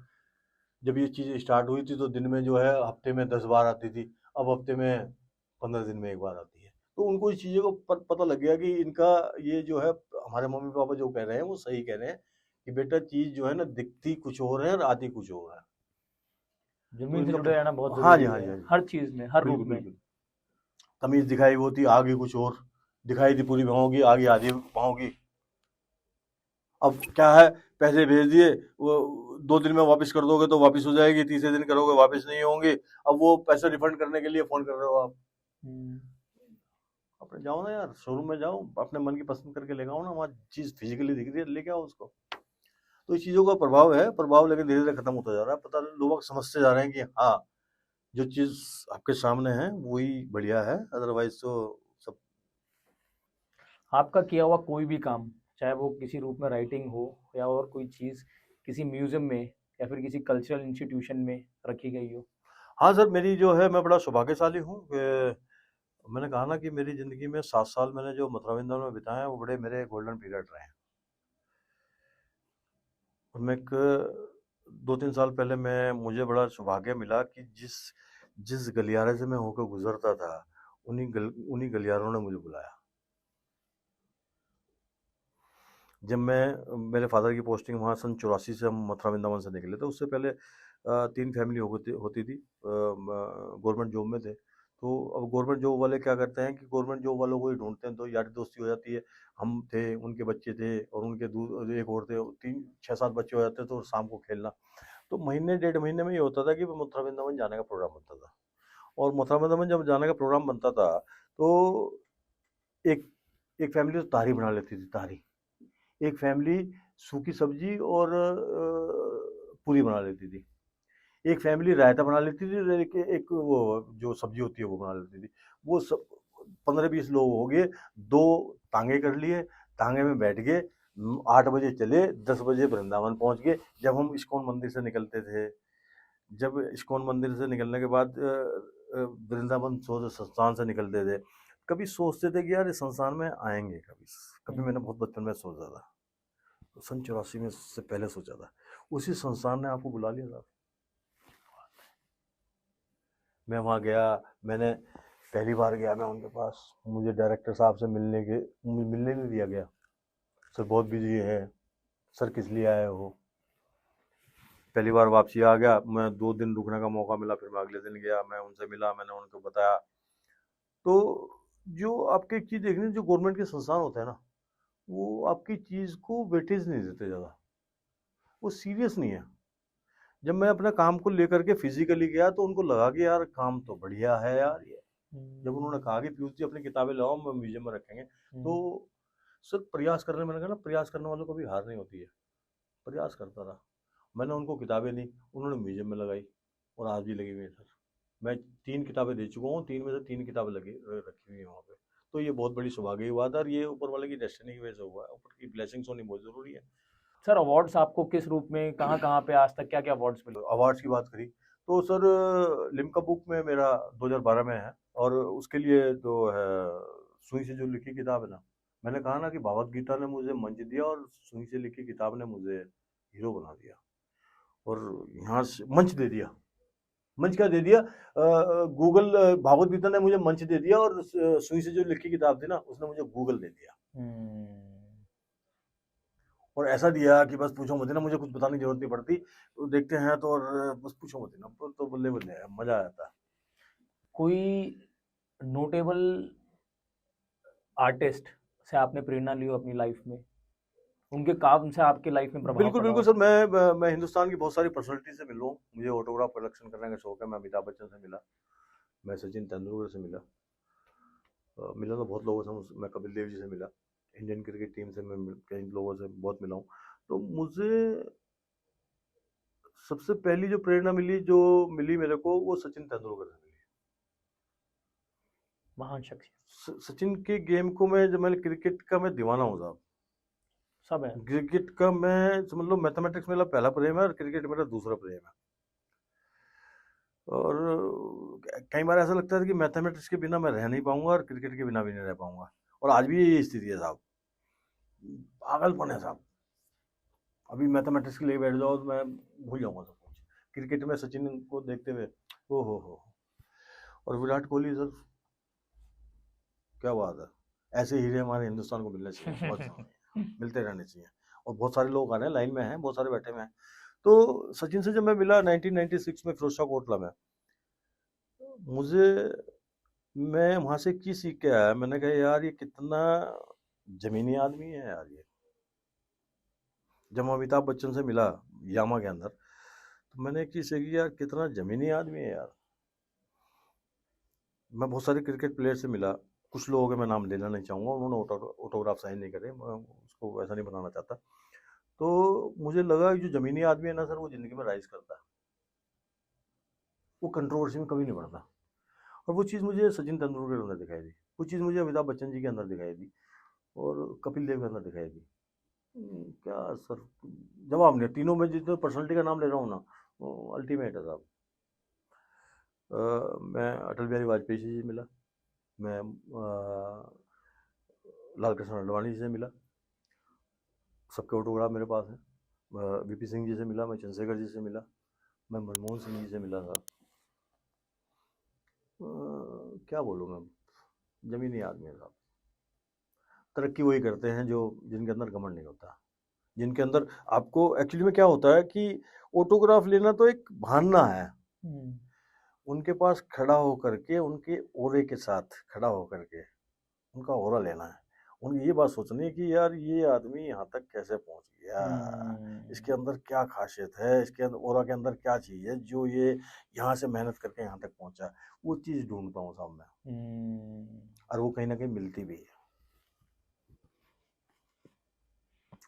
जब ये चीज़ स्टार्ट हुई थी तो दिन में जो है हफ्ते में 10 बार आती थी, अब हफ्ते में 15 दिन में 1 बार आती है। तो उनको इस चीज़ों को पता लग गया कि इनका ये जो है, हमारे मम्मी पापा जो कह रहे हैं वो सही कह रहे हैं कि बेटा चीज़ जो है ना, दिखती कुछ और है और आती कुछ और है। जमीन से जुड़े रहना बहुत हाँ जी, जरूरी हाँ जी, है, हाँ जी। हर चीज में, हर रूप बिल्कुल में। बिल्कुल। तमीज दिखाई वो थी, आगे कुछ और दिखाई थी, पूरी भौं की, आगे आधी भौं की। अब क्या है, पैसे भेज दिए, वो 2 दिन में वापस कर दोगे तो वापस हो जाएगी, तीसरे दिन करोगे वापस नहीं होंगे। अब वो पैसे रिफंड करने के लिए फोन कर रहे हो आप। अपने जाओ ना यार, शोरूम में जाओ, अपने मन की पसंद करके ले आओ ना, वहाँ चीज फिजिकली दिख रही है, लेके आओ उसको। तो इस चीजों का प्रभाव है, प्रभाव लेकिन धीरे धीरे खत्म होता जा रहा है। पता नहीं, लोग समझते जा रहे हैं कि हाँ, जो चीज आपके सामने है वही बढ़िया है, अदरवाइज तो सब। आपका किया हुआ कोई भी काम, चाहे वो किसी रूप में राइटिंग हो या और कोई चीज किसी म्यूजियम में या फिर किसी कल्चरल इंस्टीट्यूशन में रखी गई हो? हाँ सर, मेरी जो है, मैं बड़ा सौभाग्यशाली हूँ। मैंने कहा ना कि मेरी ज़िंदगी में 7 साल मैंने जो मथुरा वृंदावन में बिताए हैं, वो बड़े मेरे गोल्डन पीरियड रहे हैं। और मैं 2-3 साल पहले मुझे बड़ा सौभाग्य मिला कि जिस गलियारे से मैं होकर गुजरता था, उन्हीं गलियारों ने मुझे बुलाया। जब मेरे फादर की पोस्टिंग वहाँ सन 84 से हम मथुरा वृंदावन से निकले थे, उससे पहले 3 फैमिली होती थी, गवर्नमेंट जॉब में थे। तो अब गवर्नमेंट जॉब वाले क्या करते हैं कि गवर्नमेंट जॉब वालों को ही ढूंढते हैं, तो यारी दोस्ती हो जाती है। हम थे, उनके बच्चे थे, और उनके एक और थे, 6-7 बच्चे हो जाते, तो शाम को खेलना। तो महीने 1.5 महीने में ये होता था कि मथुरा वृंदावन जाने का प्रोग्राम बनता था। और मथुरा वृंदावन जब जाने का प्रोग्राम बनता था तो एक एक फैमिली तो तारी बना लेती थी, तारी। एक फैमिली सूखी सब्जी और पूरी बना लेती थी। एक फैमिली रायता बना लेती थी, एक वो जो सब्जी होती है वो बना लेती थी। वो सब 15-20 लोग हो गए, 2 तांगे कर लिए, तांगे में बैठ गए, 8 बजे चले, 10 बजे वृंदावन पहुंच गए। जब हम इस्कॉन मंदिर से निकलते थे, जब इस्कॉन मंदिर से निकलने के बाद वृंदावन संस्थान से निकलते थे, कभी सोचते थे कि यार इस संस्थान में आएंगे कभी मैंने बहुत बचपन में सोचा था, तो सन 84 में से पहले सोचा था। उसी संस्थान ने आपको बुला लिया था। मैं वहाँ गया, मैंने पहली बार गया मैं उनके पास, मुझे डायरेक्टर साहब से मिलने नहीं दिया गया। सर बहुत बिजी है सर, किस लिए आए हो? पहली बार वापसी आ गया मैं, 2 दिन रुकने का मौका मिला, फिर मैं अगले दिन गया, मैं उनसे मिला, मैंने उनको बताया। तो जो आपके एक चीज़ देखनी, जो गवर्नमेंट के संस्थान होते हैं ना, वो आपकी चीज़ को वेटेज नहीं देते ज़्यादा, वो सीरियस नहीं है। जब मैं अपने काम को लेकर के फिजिकली गया तो उनको लगा कि यार काम तो बढ़िया है यार ये। जब उन्होंने कहा कि पीयूष जी अपनी किताबें लाओ, हम म्यूजियम में रखेंगे, तो सर प्रयास करने, मैंने कहा ना, प्रयास करने वालों को भी हार नहीं होती है। प्रयास करता रहा, मैंने उनको किताबें दी, उन्होंने म्यूजियम में लगाई, और आज भी लगी हुई है सर। मैं 3 किताबें दे चुका हूँ, 3 में से 3 किताबें लगी रखी हुई हैं वहाँ पे। तो ये बहुत बड़ी सौभाग्य की बात है, और ये ऊपर वाले की डेस्टिनी की वजह से हुआ है। ऊपर की ब्लेसिंग्स होनी बहुत ज़रूरी है। सर अवार्ड्स आपको किस रूप में, कहाँ कहाँ पे आज तक क्या क्या अवार्ड्स मिले? अवार्ड्स की बात करी तो सर लिम्का बुक में मेरा 2012 में है, और उसके लिए जो है सुई से जो लिखी किताब है ना, मैंने कहा ना कि भागवत गीता ने मुझे मंच दिया, और सुई से लिखी किताब ने मुझे हीरो बना दिया, और यहाँ से मंच दे दिया। मंच क्या दे दिया? गूगल, भागवत गीता ने मुझे मंच दे दिया, और सुई से जो लिखी किताब थी ना, उसने मुझे गूगल दे दिया। और ऐसा दिया कि बस पूछो मत ना, मुझे कुछ बताने की जरूरत नहीं पड़ती, तो देखते हैं तो, और बस पूछो मत ना, तो बल्ले बल्ले है, मजा आ जाता है। कोई नोटेबल आर्टिस्ट से आपने प्रेरणा ली हो अपनी लाइफ में, उनके काम से आपके लाइफ में प्रभाव बिल्कुल पड़ा बिल्कुल हो? सर, मैं हिंदुस्तान की बहुत सारी पर्सनैलिटी से मिला हूँ। मुझे ऑटोग्राफ कलेक्शन करने का शौक है। मैं अमिताभ बच्चन से मिला, मैं सचिन तेंदुलकर से मिला, मिला तो बहुत लोगों से, मैं कपिल देव जी से मिला, इंडियन क्रिकेट टीम से मैं कई लोगों से बहुत मिला हूँ। तो मुझे सबसे पहली जो प्रेरणा मिली, जो मिली मेरे को, वो सचिन तेंदुलकर से मिली। महान शख्सियत। सचिन के गेम को मैं, जब मैं क्रिकेट का मैं दीवाना हूँ साहब। सब है। क्रिकेट का मैं समझ लो, मैथमेटिक्स मेरा पहला प्रेम है और क्रिकेट मेरा दूसरा प्रेम है। और कई बार ऐसा लगता है कि मैथमेटिक्स के बिना मैं रह नहीं पाऊंगा, और क्रिकेट के बिना भी नहीं रह पाऊंगा, और आज भी यही स्थिति है साहब। पागलपन है साहब। अभी मैथमेटिक्स के लिए बैठ जाओ तो मैं भूल जाऊंगा सब कुछ। क्रिकेट में सचिन को देखते हुए, ओ हो, और विराट कोहली सर, क्या बात है। ऐसे हीरे हमारे हिंदुस्तान को मिलने चाहिए, बहुत मिलते रहने चाहिए। और बहुत सारे लोग आ रहे हैं, लाइन में हैं, बहुत सारे बैठे हुए हैं। तो सचिन से जब मैं मिला 1996 में फिरोज शाह कोटला में, मुझे, मैं वहाँ से की सीख के आया, मैंने कहा यार ये कितना जमीनी आदमी है यार ये। जब मैं अमिताभ बच्चन से मिला यामा के अंदर, तो मैंने एक चीज़ सीखी यार, कितना जमीनी आदमी है यार। मैं बहुत सारे क्रिकेट प्लेयर से मिला, कुछ लोगों के मैं नाम लेना नहीं चाहूँगा, उन्होंने ऑटोग्राफ साइन नहीं करे, मैं उसको वैसा नहीं बनाना चाहता। तो मुझे लगा कि जो ज़मीनी आदमी है ना सर, वो ज़िंदगी में राइज करता है, वो कंट्रोवर्सी में कभी नहीं बढ़ता। और वो चीज़ मुझे सचिन तेंदुलकर के अंदर दिखाई दी, वो चीज़ मुझे अमिताभ बच्चन जी के अंदर दिखाई दी, और कपिल देव के अंदर दिखाई दी। क्या सर, जवाब नहीं। तीनों में जितने पर्सनैलिटी का नाम ले रहा हूँ ना, वो अल्टीमेट है साहब। मैं अटल बिहारी वाजपेयी जी से मिला, मैं लाल कृष्ण आडवाणी जी से मिला, सबके ऑटोग्राफ मेरे पास हैं। वीपी सिंह जी से मिला, मैं चंद्रशेखर जी से मिला, मैं मनमोहन सिंह जी से मिला था। क्या बोलूँ मैं, जमीनी आदमी है साहब। तरक्की वही करते हैं जो, जिनके अंदर घमंड नहीं होता, जिनके अंदर, आपको एक्चुअली में क्या होता है कि ऑटोग्राफ लेना तो एक बहाना है। उनके पास खड़ा होकर के, उनके ओरे के साथ खड़ा होकर के उनका ओरा लेना है। उनकी ये बात सोचनी है कि यार ये आदमी यहाँ तक कैसे पहुँच गया, इसके अंदर क्या खासियत है, इसके अंदर ओरा के अंदर क्या चीज़ है जो ये यहाँ से मेहनत करके यहाँ तक पहुँचा। वो चीज़ ढूंढता हूँ साहब मैं, और वो कहीं ना कहीं मिलती भी है,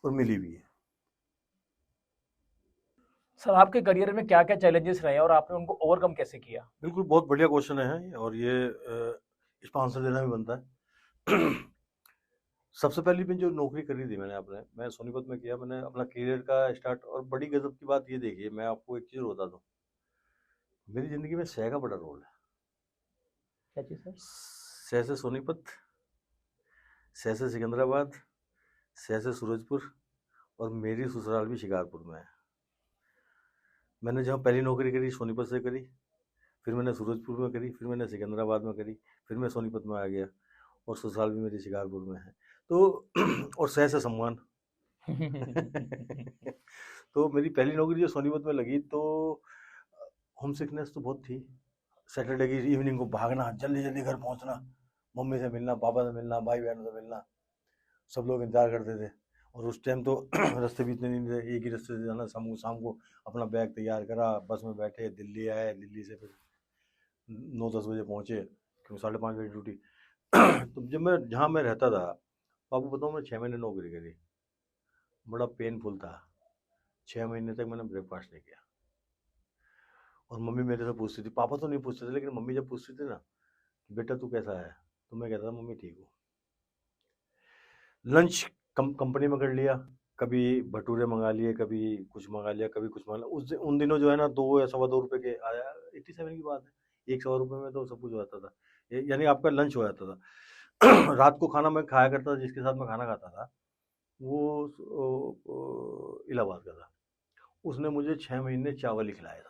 और मिली भी है। सर आपके करियर में क्या क्या चैलेंजेस रहे और आपने उनको ओवरकम कैसे किया? बिल्कुल, बहुत बढ़िया क्वेश्चन है, और ये इसका आंसर देना भी बनता है। सबसे पहली भी जो नौकरी करी थी मैंने अपने, मैं सोनीपत में किया, मैंने अपना करियर का स्टार्ट। और बड़ी गजब की बात ये देखिए, मैं आपको एक चीज़ बता दूँ, मेरी ज़िंदगी में शह का बड़ा रोल है। क्या चीज़ सर? शह से सोनीपत, शह से सिकंदराबाद, शह से सूरजपुर, और मेरी ससुराल भी शिकारपुर में है। मैंने जहाँ पहली नौकरी करी सोनीपत से करी, फिर मैंने सूरजपुर में करी, फिर मैंने सिकंदराबाद में करी, फिर मैं सोनीपत में आ गया, और ससुराल भी मेरी शिकारपुर में है। तो और शह से सम्मान, तो मेरी पहली नौकरी जो सोनीपत में लगी तो होम सिकनेस तो बहुत थी। सैटरडे की इवनिंग को भागना, जल्दी जल्दी घर पहुंचना, मम्मी से मिलना, पापा से मिलना, भाई बहनों से मिलना, सब लोग इंतजार करते थे। और उस टाइम तो रास्ते भी इतने नहीं थे, एक ही रास्ते से जाना। शाम को अपना बैग तैयार करा, बस में बैठे, दिल्ली आए, दिल्ली से फिर 9-10 बजे पहुंचे, क्योंकि 5:30 बजे ड्यूटी। तो जब मैं जहाँ मैं रहता था, तो आपको बताऊँ, मैं 6 महीने नौकरी करी। बड़ा पेनफुल था। 6 महीने तक मैंने ब्रेकफास्ट नहीं किया। और मम्मी मेरे से पूछती थी, पापा तो नहीं पूछते थे, लेकिन मम्मी जब पूछती थी ना कि बेटा तू कैसा है, तो मैं कहता था मम्मी ठीक हूँ। लंच कंपनी में कर लिया, कभी भटूरे मंगा लिए, कभी कुछ मंगा लिया, कभी कुछ मंगा लिया। उन दिनों जो है ना, 2 या सवा 2 रुपए के आया, 87 की बात है, 1 सवा रुपए में तो सब कुछ हो जाता था। यानी आपका लंच हो जाता था। रात को खाना मैं खाया करता था, जिसके साथ मैं खाना खाता था वो इलाहाबाद का था। उसने मुझे 6 महीने चावल ही खिलाया था।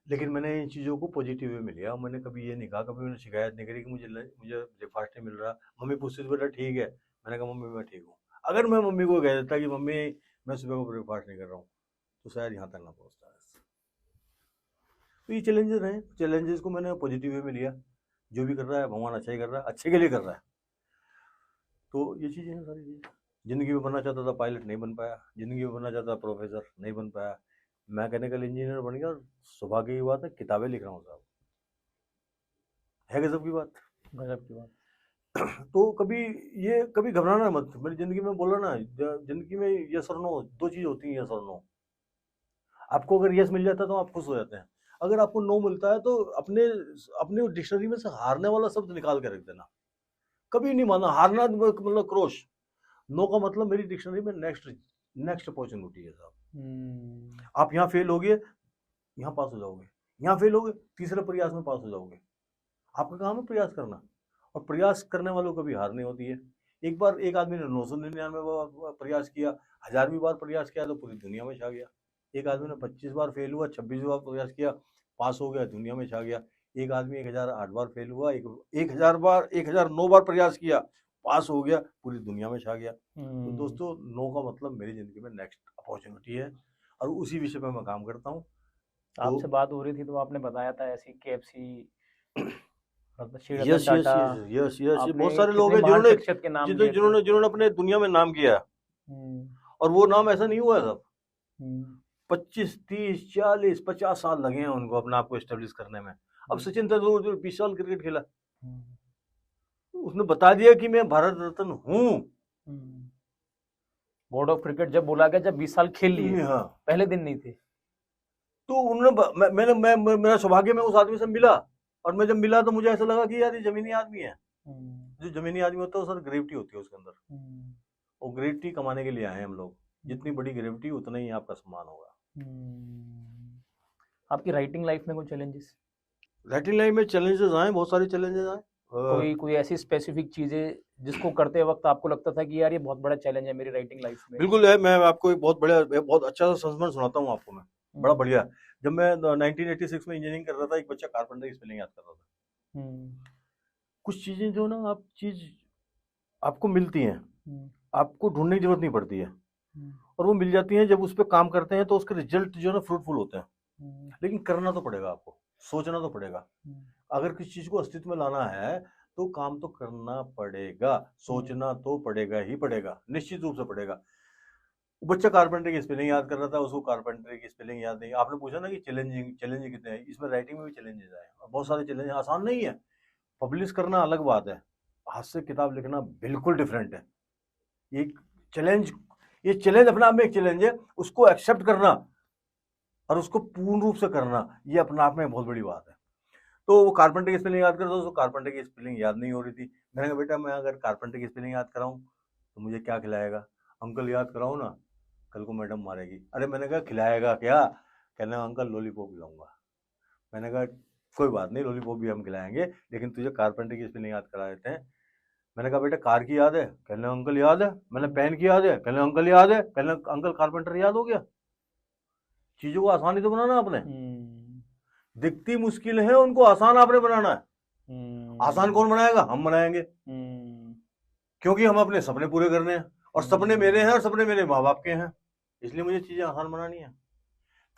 लेकिन मैंने इन चीज़ों को पॉजिटिव वे में लिया। मैंने कभी ये नहीं कहा, कभी मैंने शिकायत नहीं करी कि मुझे ब्रेकफास्ट नहीं मिल रहा। मम्मी पूछती थी बेटा ठीक है, मैंने कहा मम्मी मैं ठीक हूँ। अगर मैं मम्मी को कह देता कि मम्मी मैं सुबह को ब्रेकफास्ट नहीं कर रहा हूँ, तो शायद यहाँ तक ना पहुँचता है। तो ये चैलेंजेस रहे, चैलेंजेस को मैंने पॉजिटिव वे में लिया। जो भी कर रहा है भगवान अच्छा ही कर रहा है, अच्छे के लिए कर रहा है। तो ये चीज़ें हैं, सारी चीज़ें। ज़िंदगी में बनना चाहता था पायलट, नहीं बन पाया। ज़िंदगी में बनना चाहता था प्रोफेसर, नहीं बन पाया। मैकेनिकल इंजीनियर बन गया, और सौभाग्य की बात है किताबें लिख रहा हूँ साहब। है गजब की बात। गजब की बात। तो कभी घबराना मत। मेरी ज़िंदगी में बोला ना, ज़िंदगी में यस और नो 2 चीज़ होती हैं, यस और नो। आपको अगर यस मिल जाता है तो आप खुश हो जाते हैं। अगर आपको नो मिलता है तो अपने डिक्शनरी में से हारने वाला शब्द निकाल के रख देना। कभी नहीं माना हारना, मतलब क्रोश। नो का मतलब मेरी डिक्शनरी में नेक्स्ट अपॉर्चुनिटी है साहब। आप यहाँ फेल हो गए, यहाँ पास हो जाओगे, यहाँ फेल हो गए, तीसरे प्रयास में पास हो जाओगे। आपका काम है प्रयास करना, और प्रयास करने वालों को कभी हार नहीं होती है। एक आदमी ने 999 प्रयास किया, 1000वीं बार प्रयास किया तो पूरी दुनिया में छा गया। एक आदमी ने 25 बार फेल हुआ, 26 बार प्रयास किया, पास हो गया, दुनिया में छा गया। एक आदमी 1008 बार फेल हुआ, 1009 बार प्रयास किया, पास हो गया, पूरी दुनिया में छा गया। तो दोस्तों, नो का मतलब मेरी जिंदगी में नेक्स्ट अपॉर्चुनिटी है, और उसी विषय पर मैं काम करता हूँ। आपसे बात हो रही थी तो आपने बताया था ऐसी KFC, yes yes yes yes, बहुत सारे लोग हैं जिन्होंने अपने दुनिया में नाम किया, और वो नाम ऐसा नहीं हुआ है सब। 25, 30, 40, 50 साल लगे हैं उनको अपने आप को एस्टेब्लिश करने में। अब सचिन तेंदुलकर जो 20 साल क्रिकेट खेला, उसने बता दिया कि मैं भारत रत्न हूँ। बोर्ड ऑफ क्रिकेट जब बोला गया, जब 20 साल खेल लिए, हाँ, पहले दिन नहीं थे। तो उन्होंने मेरा सौभाग्य में उस आदमी से मिला, और मैं जब मिला तो मुझे ऐसा लगा कि यार ये जमीनी आदमी है। जो जमीनी आदमी होता है, सर ग्रेविटी होती है उसके अंदर, और ग्रेविटी कमाने के लिए आए हैं हम लोग। जितनी बड़ी ग्रेविटी उतना ही आपका सम्मान होगा। आपकी राइटिंग लाइफ में कोई चैलेंजेस? राइटिंग लाइफ में चैलेंजेस आए, बहुत सारे चैलेंजेस आए। कोई ऐसी स्पेसिफिक चीजें जिसको करते वक्त आपको लगता था कि यार ये बहुत बड़ा चैलेंज है मेरी राइटिंग लाइफ में? बिल्कुल है। मैं आपको एक बहुत अच्छा सा संस्मरण सुनाता हूँ आपको मैं, बड़ा बढ़िया। जब मैं 1986 में इंजीनियरिंग कर रहा था, एक बच्चा कारपेंटर की स्पेलिंग याद कर रहा था। कुछ चीजें जो ना आपको मिलती हैं, आपको ढूंढने की जरूरत नहीं पड़ती है, और वो मिल जाती हैं। जब उस पर काम करते हैं तो उसके रिजल्ट जो है ना फ्रूटफुल होते हैं। लेकिन करना तो पड़ेगा, आपको सोचना तो पड़ेगा। अगर किसी चीज को अस्तित्व में लाना है तो काम तो करना पड़ेगा, सोचना तो पड़ेगा ही पड़ेगा, निश्चित रूप से पड़ेगा। बच्चा कारपेंटर की स्पेलिंग याद कर रहा था, उसको कारपेंटर की स्पेलिंग याद नहीं। आपने पूछा ना कि चैलेंज कितने हैं, इसमें राइटिंग में भी चैलेंजेस आए, और बहुत सारे चैलेंज। आसान नहीं है। पब्लिश करना अलग बात है, हाथ से किताब लिखना बिल्कुल डिफरेंट है। ये चैलेंज अपने आप में एक चैलेंज है। उसको एक्सेप्ट करना और उसको पूर्ण रूप से करना, ये अपने आप में बहुत बड़ी बात है। तो वो कारपेंटर की स्पेलिंग याद करता था, उसको कारपेंटर की स्पेलिंग याद नहीं हो रही थी। मैंने कहा बेटा, मैं अगर कारपेंटर की स्पेलिंग याद कराऊं तो मुझे क्या खिलाएगा? अंकल याद कराऊं ना, कल को मैडम मारेगी। अरे मैंने कहा खिलाएगा क्या? कहने अंकल लॉलीपॉप खिलाऊंगा। मैंने कहा कोई बात नहीं, लॉलीपॉप भी हम खिलाएंगे, लेकिन तुझे कारपेंटर की स्पेलिंग याद करा देते हैं। मैंने कहा बेटा कार की याद है? कहने अंकल याद है। मैंने पेन की याद है? कहने अंकल याद है। कहने अंकल कारपेंटर याद हो गया। चीजों को आसानी तो बनाना आपने, दिखती मुश्किल है उनको आसान आपने बनाना है। आसान कौन बनाएगा? हम बनाएंगे। क्योंकि हम अपने सपने पूरे करने हैं, और सपने मेरे हैं और सपने मेरे माँ बाप के हैं, इसलिए मुझे चीजें आसान बनानी है।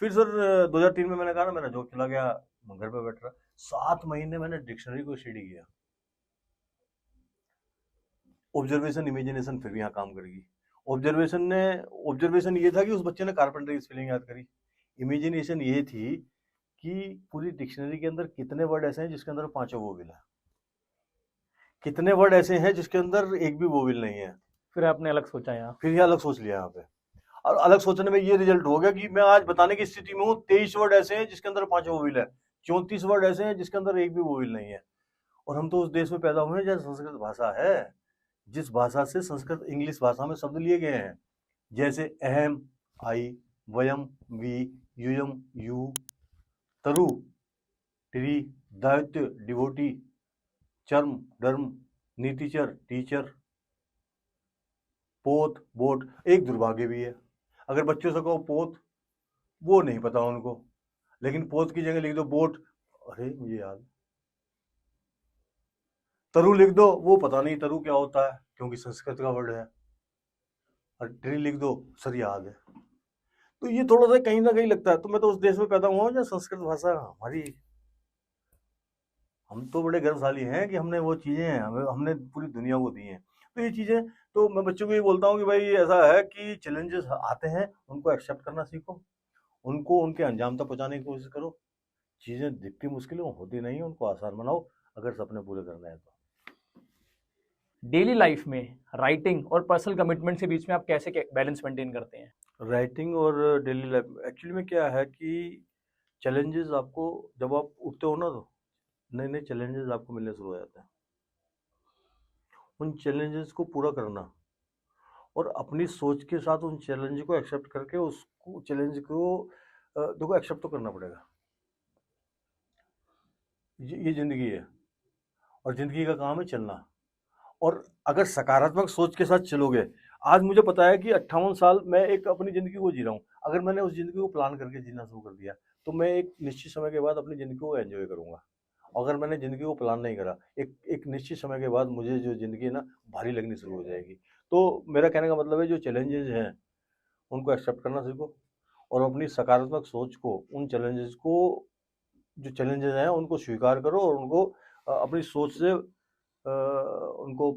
फिर सर 2003 में मैंने कहा ना, मेरा जॉब चला गया, मैं घर पे बैठ रहा, 7 महीने मैंने डिक्शनरी को स्टडी किया। ऑब्जर्वेशन इमेजिनेशन फिर भी यहाँ काम करेगी। ऑब्जर्वेशन ये था कि उस बच्चे ने कारपेंटर की स्पेलिंग याद करी। इमेजिनेशन ये थी कि पूरी डिक्शनरी के अंदर कितने वर्ड ऐसे हैं जिसके अंदर 5 वोवेल है, कितने वर्ड ऐसे हैं जिसके अंदर एक भी वोवेल नहीं है। फिर आपने अलग सोचा यहाँ? फिर ये अलग सोच लिया यहाँ पे, और अलग सोचने में ये रिजल्ट हो गया कि मैं आज बताने की स्थिति में हूँ 23 वर्ड ऐसे हैं जिसके अंदर 5 वोवेल है, 34 वर्ड ऐसे हैं जिसके अंदर एक भी वोवेल नहीं है। और हम तो उस देश में पैदा हुए हैं जहाँ संस्कृत भाषा है, जिस भाषा से संस्कृत इंग्लिश भाषा में शब्द लिए गए हैं, जैसे अहम आई, वयम वी, यूयम यू, तरु ट्री, दायित्व डिवोटी, चर्म धर्म, नीतिचर टीचर, पोत बोट। एक दुर्भाग्य भी है, अगर बच्चों से कहो पोत, वो नहीं पता उनको, लेकिन पोत की जगह लिख दो बोट, अरे मुझे याद। तरु लिख दो, वो पता नहीं तरु क्या होता है क्योंकि संस्कृत का वर्ड है। और ट्री लिख दो, सर याद है। तो ये थोड़ा सा कहीं ना कहीं लगता है। तो मैं तो उस देश में पैदा हुआ हूँ जहाँ संस्कृत भाषा हमारी, हम तो बड़े गर्वशाली हैं कि हमने वो चीजें हमने पूरी दुनिया को दी हैं। तो ये चीजें, तो मैं बच्चों को ये बोलता हूँ कि भाई ऐसा है कि चैलेंजेस आते हैं, उनको एक्सेप्ट करना सीखो, उनको उनके अंजाम तक पहुंचाने की कोशिश करो। चीजें दिखती मुश्किल होती नहीं है, उनको आसान बनाओ अगर सपने पूरे करने हैं तो। डेली लाइफ में राइटिंग और पर्सनल कमिटमेंट के बीच में आप कैसे बैलेंस मेंटेन करते हैं? राइटिंग और डेली लाइफ एक्चुअली में क्या है कि चैलेंजेस आपको, जब आप उठते हो ना तो नए नए चैलेंजेस आपको मिलने शुरू हो जाते हैं। उन चैलेंजेस को पूरा करना और अपनी सोच के साथ उन चैलेंज को एक्सेप्ट करके उसको चैलेंज को देखो एक्सेप्ट तो करना पड़ेगा। ये जिंदगी है और जिंदगी का काम है चलना। और अगर सकारात्मक सोच के साथ चलोगे, आज मुझे पता है कि 58 साल मैं एक अपनी ज़िंदगी को जी रहा हूँ। अगर मैंने उस ज़िंदगी को प्लान करके जीना शुरू कर दिया तो मैं एक निश्चित समय के बाद अपनी ज़िंदगी को एंजॉय करूँगा। अगर मैंने ज़िंदगी को प्लान नहीं करा, एक निश्चित समय के बाद मुझे जो ज़िंदगी है ना भारी लगनी शुरू हो जाएगी। तो मेरा कहने का मतलब है जो चैलेंजेस हैं उनको एक्सेप्ट करना सीखो और अपनी सकारात्मक सोच को उन चैलेंजेस को, जो चैलेंजेस हैं उनको स्वीकार करो और उनको अपनी सोच से उनको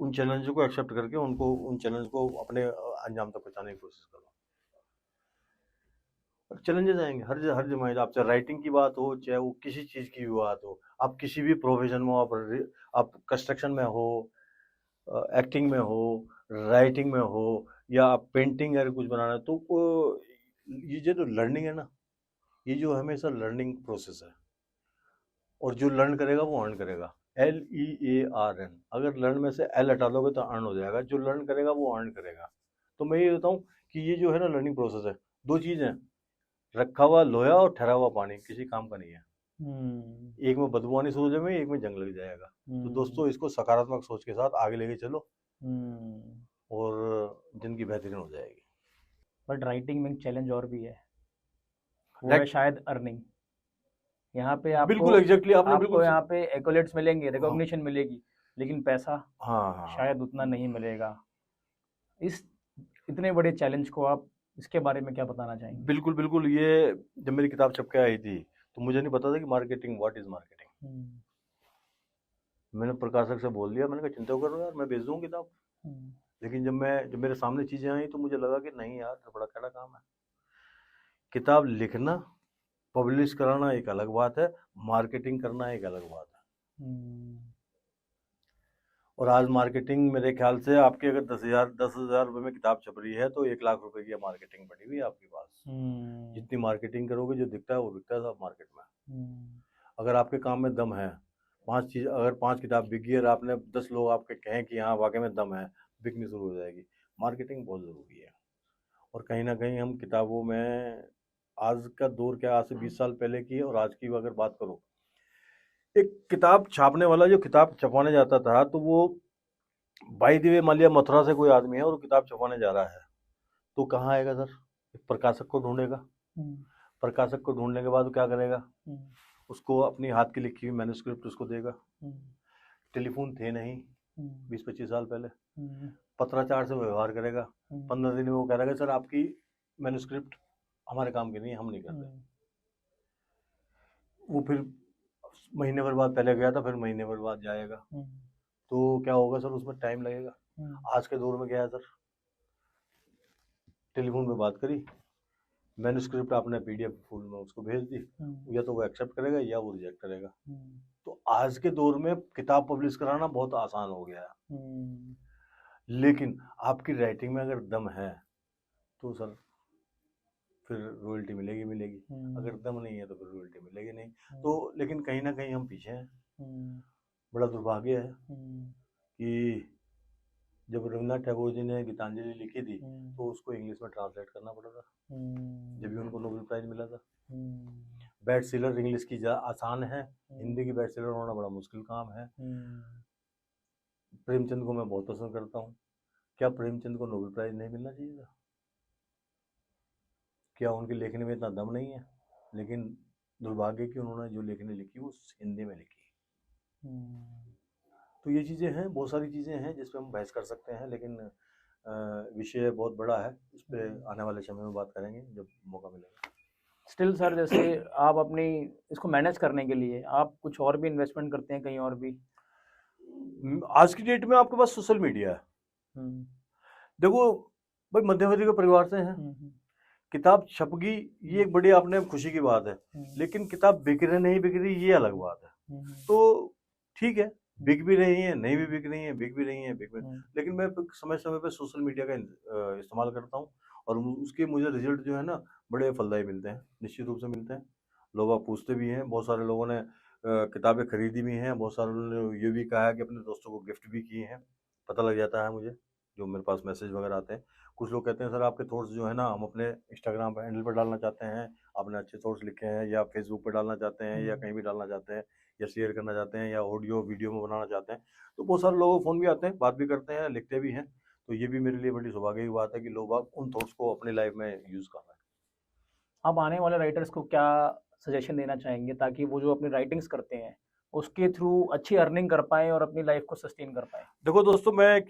उन चैलेंज को एक्सेप्ट करके उनको उन चैलेंज को अपने अंजाम तक पहुंचाने की कोशिश करो। और चैलेंजेस आएंगे हर जगह, आप चाहे राइटिंग की बात हो, चाहे वो किसी चीज़ की भी बात हो, आप किसी भी प्रोफेशन में हो, आप कंस्ट्रक्शन में हो, एक्टिंग में हो, राइटिंग में हो, या आप पेंटिंग या कुछ बनाना है, तो ये जो लर्निंग है ना, ये जो हमेशा लर्निंग प्रोसेस है। और जो लर्न करेगा वो अर्न करेगा, LEARN। अगर लर्न में से एल हटा दोगे तो अर्न हो जाएगा। जो लर्न करेगा वो अर्न करेगा। तो मैं ये बताऊँ कि ये जो है ना लर्निंग प्रोसेस है, दो चीज़ हैं, रखा हुआ लोहा और ठहरा हुआ पानी, किसी काम का नहीं है। एक में बदबू आनी शुरू हो जाएगी, एक में जंग लग जाएगा। तो दोस्तों इसको सकारात्मक सोच के साथ आगे लेके चलो और जिंदगी बेहतरीन हो जाएगी। बट राइटिंग में चैलेंज और भी है, वो है शायद अर्निंग। यहाँ पे आपको बिल्कुल एग्जैक्टली आपने आपको बिल्कुल यहाँ पे एक्कोलेट्स मिलेंगे, रिकॉग्निशन मिलेगी, लेकिन पैसा हाँ शायद उतना नहीं मिलेगा। इस इतने बड़े चैलेंज को आप, इसके बारे में क्या बताना चाहेंगे? बिल्कुल बिल्कुल। ये जब मेरी किताब छप के आई थी तो मुझे नहीं पता था कि मार्केटिंग, व्हाट इज मार्केटिंग। मैंने प्रकाशक से बोल दिया, मैंने कहा चिंता करो यार, मैं भेज दूँ किताब। लेकिन जब मेरे सामने चीजें आई तो मुझे लगा कि नहीं यार, बड़ा कड़ा काम है। किताब लिखना, पब्लिश कराना एक अलग बात है, मार्केटिंग करना एक अलग बात है। और आज मार्केटिंग मेरे ख्याल से आपके अगर 10,000 रुपये में किताब छप रही है तो 1 लाख रुपए की मार्केटिंग पड़ी हुई है आपके पास। जितनी मार्केटिंग करोगे जो दिखता है वो बिकता है सब मार्केट में। अगर आपके काम में दम है, अगर 5 किताब बिक गई और आपने 10 लोग आपके कहें कि हाँ वाकई में दम है, बिकनी शुरू हो जाएगी। मार्केटिंग बहुत ज़रूरी है। और कहीं ना कहीं हम किताबों में, आज का दौर क्या, आज से 20 साल पहले की और आज की अगर बात करो, एक किताब छापने वाला जो किताब छपवाने जाता था तो वो बाई द वे मान लिया मथुरा से कोई आदमी है और वो किताब छपवाने जा रहा है तो कहाँ आएगा सर? एक प्रकाशक को ढूंढेगा। प्रकाशक को ढूंढने के बाद वो क्या करेगा? उसको अपनी हाथ की लिखी हुई मैन्युस्क्रिप्ट उसको देगा। टेलीफोन थे नहीं, 20-25 साल पहले। पत्राचार से व्यवहार करेगा, 15 दिन में वो कह रहा है सर आपकी मैन्युस्क्रिप्ट हमारे काम की नहीं है, हम नहीं करते। वो फिर महीने भर बाद पहले गया था, फिर महीने भर बाद जाएगा, तो क्या होगा सर, उसमें टाइम लगेगा। आज के दौर में क्या है सर, टेलीफोन पे बात करी, मैन्युस्क्रिप्ट आपने पीडीएफ फुल में उसको भेज दी, या तो वो एक्सेप्ट करेगा या वो रिजेक्ट करेगा। तो आज के दौर में किताब पब्लिश कराना बहुत आसान हो गया है। लेकिन आपकी राइटिंग में अगर दम है तो सर फिर रॉयल्टी मिलेगी मिलेगी, अगर दम नहीं है तो फिर रॉयल्टी मिलेगी नहीं। तो लेकिन कहीं ना कहीं हम पीछे हैं। बड़ा दुर्भाग्य है कि जब रविन्द्रनाथ टैगोर जी ने गीतांजलि लिखी थी तो उसको इंग्लिश में ट्रांसलेट करना पड़ा था, जब भी उनको नोबेल प्राइज मिला था। बेस्ट सेलर इंग्लिश की आसान है, हिंदी की बेस्ट सेलर होना बड़ा मुश्किल काम है। प्रेमचंद को मैं बहुत पसंद करता हूँ, क्या प्रेमचंद को नोबेल प्राइज नहीं मिलना चाहिए था? क्या उनकी लेखनी में इतना दम नहीं है? लेकिन दुर्भाग्य कि उन्होंने जो लेखनी लिखी वो हिंदी में लिखी। तो ये चीज़ें हैं, बहुत सारी चीज़ें हैं जिस पे हम बहस कर सकते हैं, लेकिन विषय बहुत बड़ा है, उस पर आने वाले समय में बात करेंगे जब मौका मिलेगा। स्टिल सर, जैसे आप अपनी इसको मैनेज करने के लिए आप कुछ और भी इन्वेस्टमेंट करते हैं कहीं और भी? आज की डेट में आपके पास सोशल मीडिया है। देखो भाई, मध्यवर्गीय के परिवार से हैं, किताब छप गई ये एक बड़ी आपने खुशी की बात है, लेकिन किताब बिक रही नहीं बिक रही ये अलग बात है। तो ठीक है, बिक भी रही है, नहीं भी बिक रही है, बिक भी रही है, बिक भी, लेकिन मैं समय समय पे सोशल मीडिया का इस्तेमाल करता हूँ और उसके मुझे रिजल्ट जो है ना बड़े फलदायी मिलते हैं, निश्चित रूप से मिलते हैं। लोग आप पूछते भी हैं, बहुत सारे लोगों ने किताबें खरीदी भी हैं, बहुत सारे लोगों ने ये भी कहा है कि अपने दोस्तों को गिफ्ट भी किए हैं, पता लग जाता है मुझे जो मेरे पास मैसेज वगैरह आते हैं। कुछ लोग कहते हैं सर आपके थॉट्स जो है ना हम अपने इंस्टाग्राम पर हैंडल पर डालना चाहते हैं, आपने अच्छे थॉट्स लिखे हैं, या फेसबुक पर डालना चाहते हैं, या कहीं भी डालना चाहते हैं, या शेयर करना चाहते हैं, या ऑडियो वीडियो में बनाना चाहते हैं। तो बहुत सारे लोगों को फ़ोन भी आते हैं, बात भी करते हैं, लिखते भी हैं। तो ये भी मेरे लिए बड़ी सौभाग्य की बात है कि लोग उन थॉट्स को अपनी लाइफ में यूज़ कर रहे हैं। आप आने वाले राइटर्स को क्या सजेशन देना चाहेंगे ताकि वो जो अपनी राइटिंग्स करते हैं उसके थ्रू अच्छी अर्निंग कर पाएँ और अपनी लाइफ को सस्टेन कर पाएँ? देखो दोस्तों, मैं एक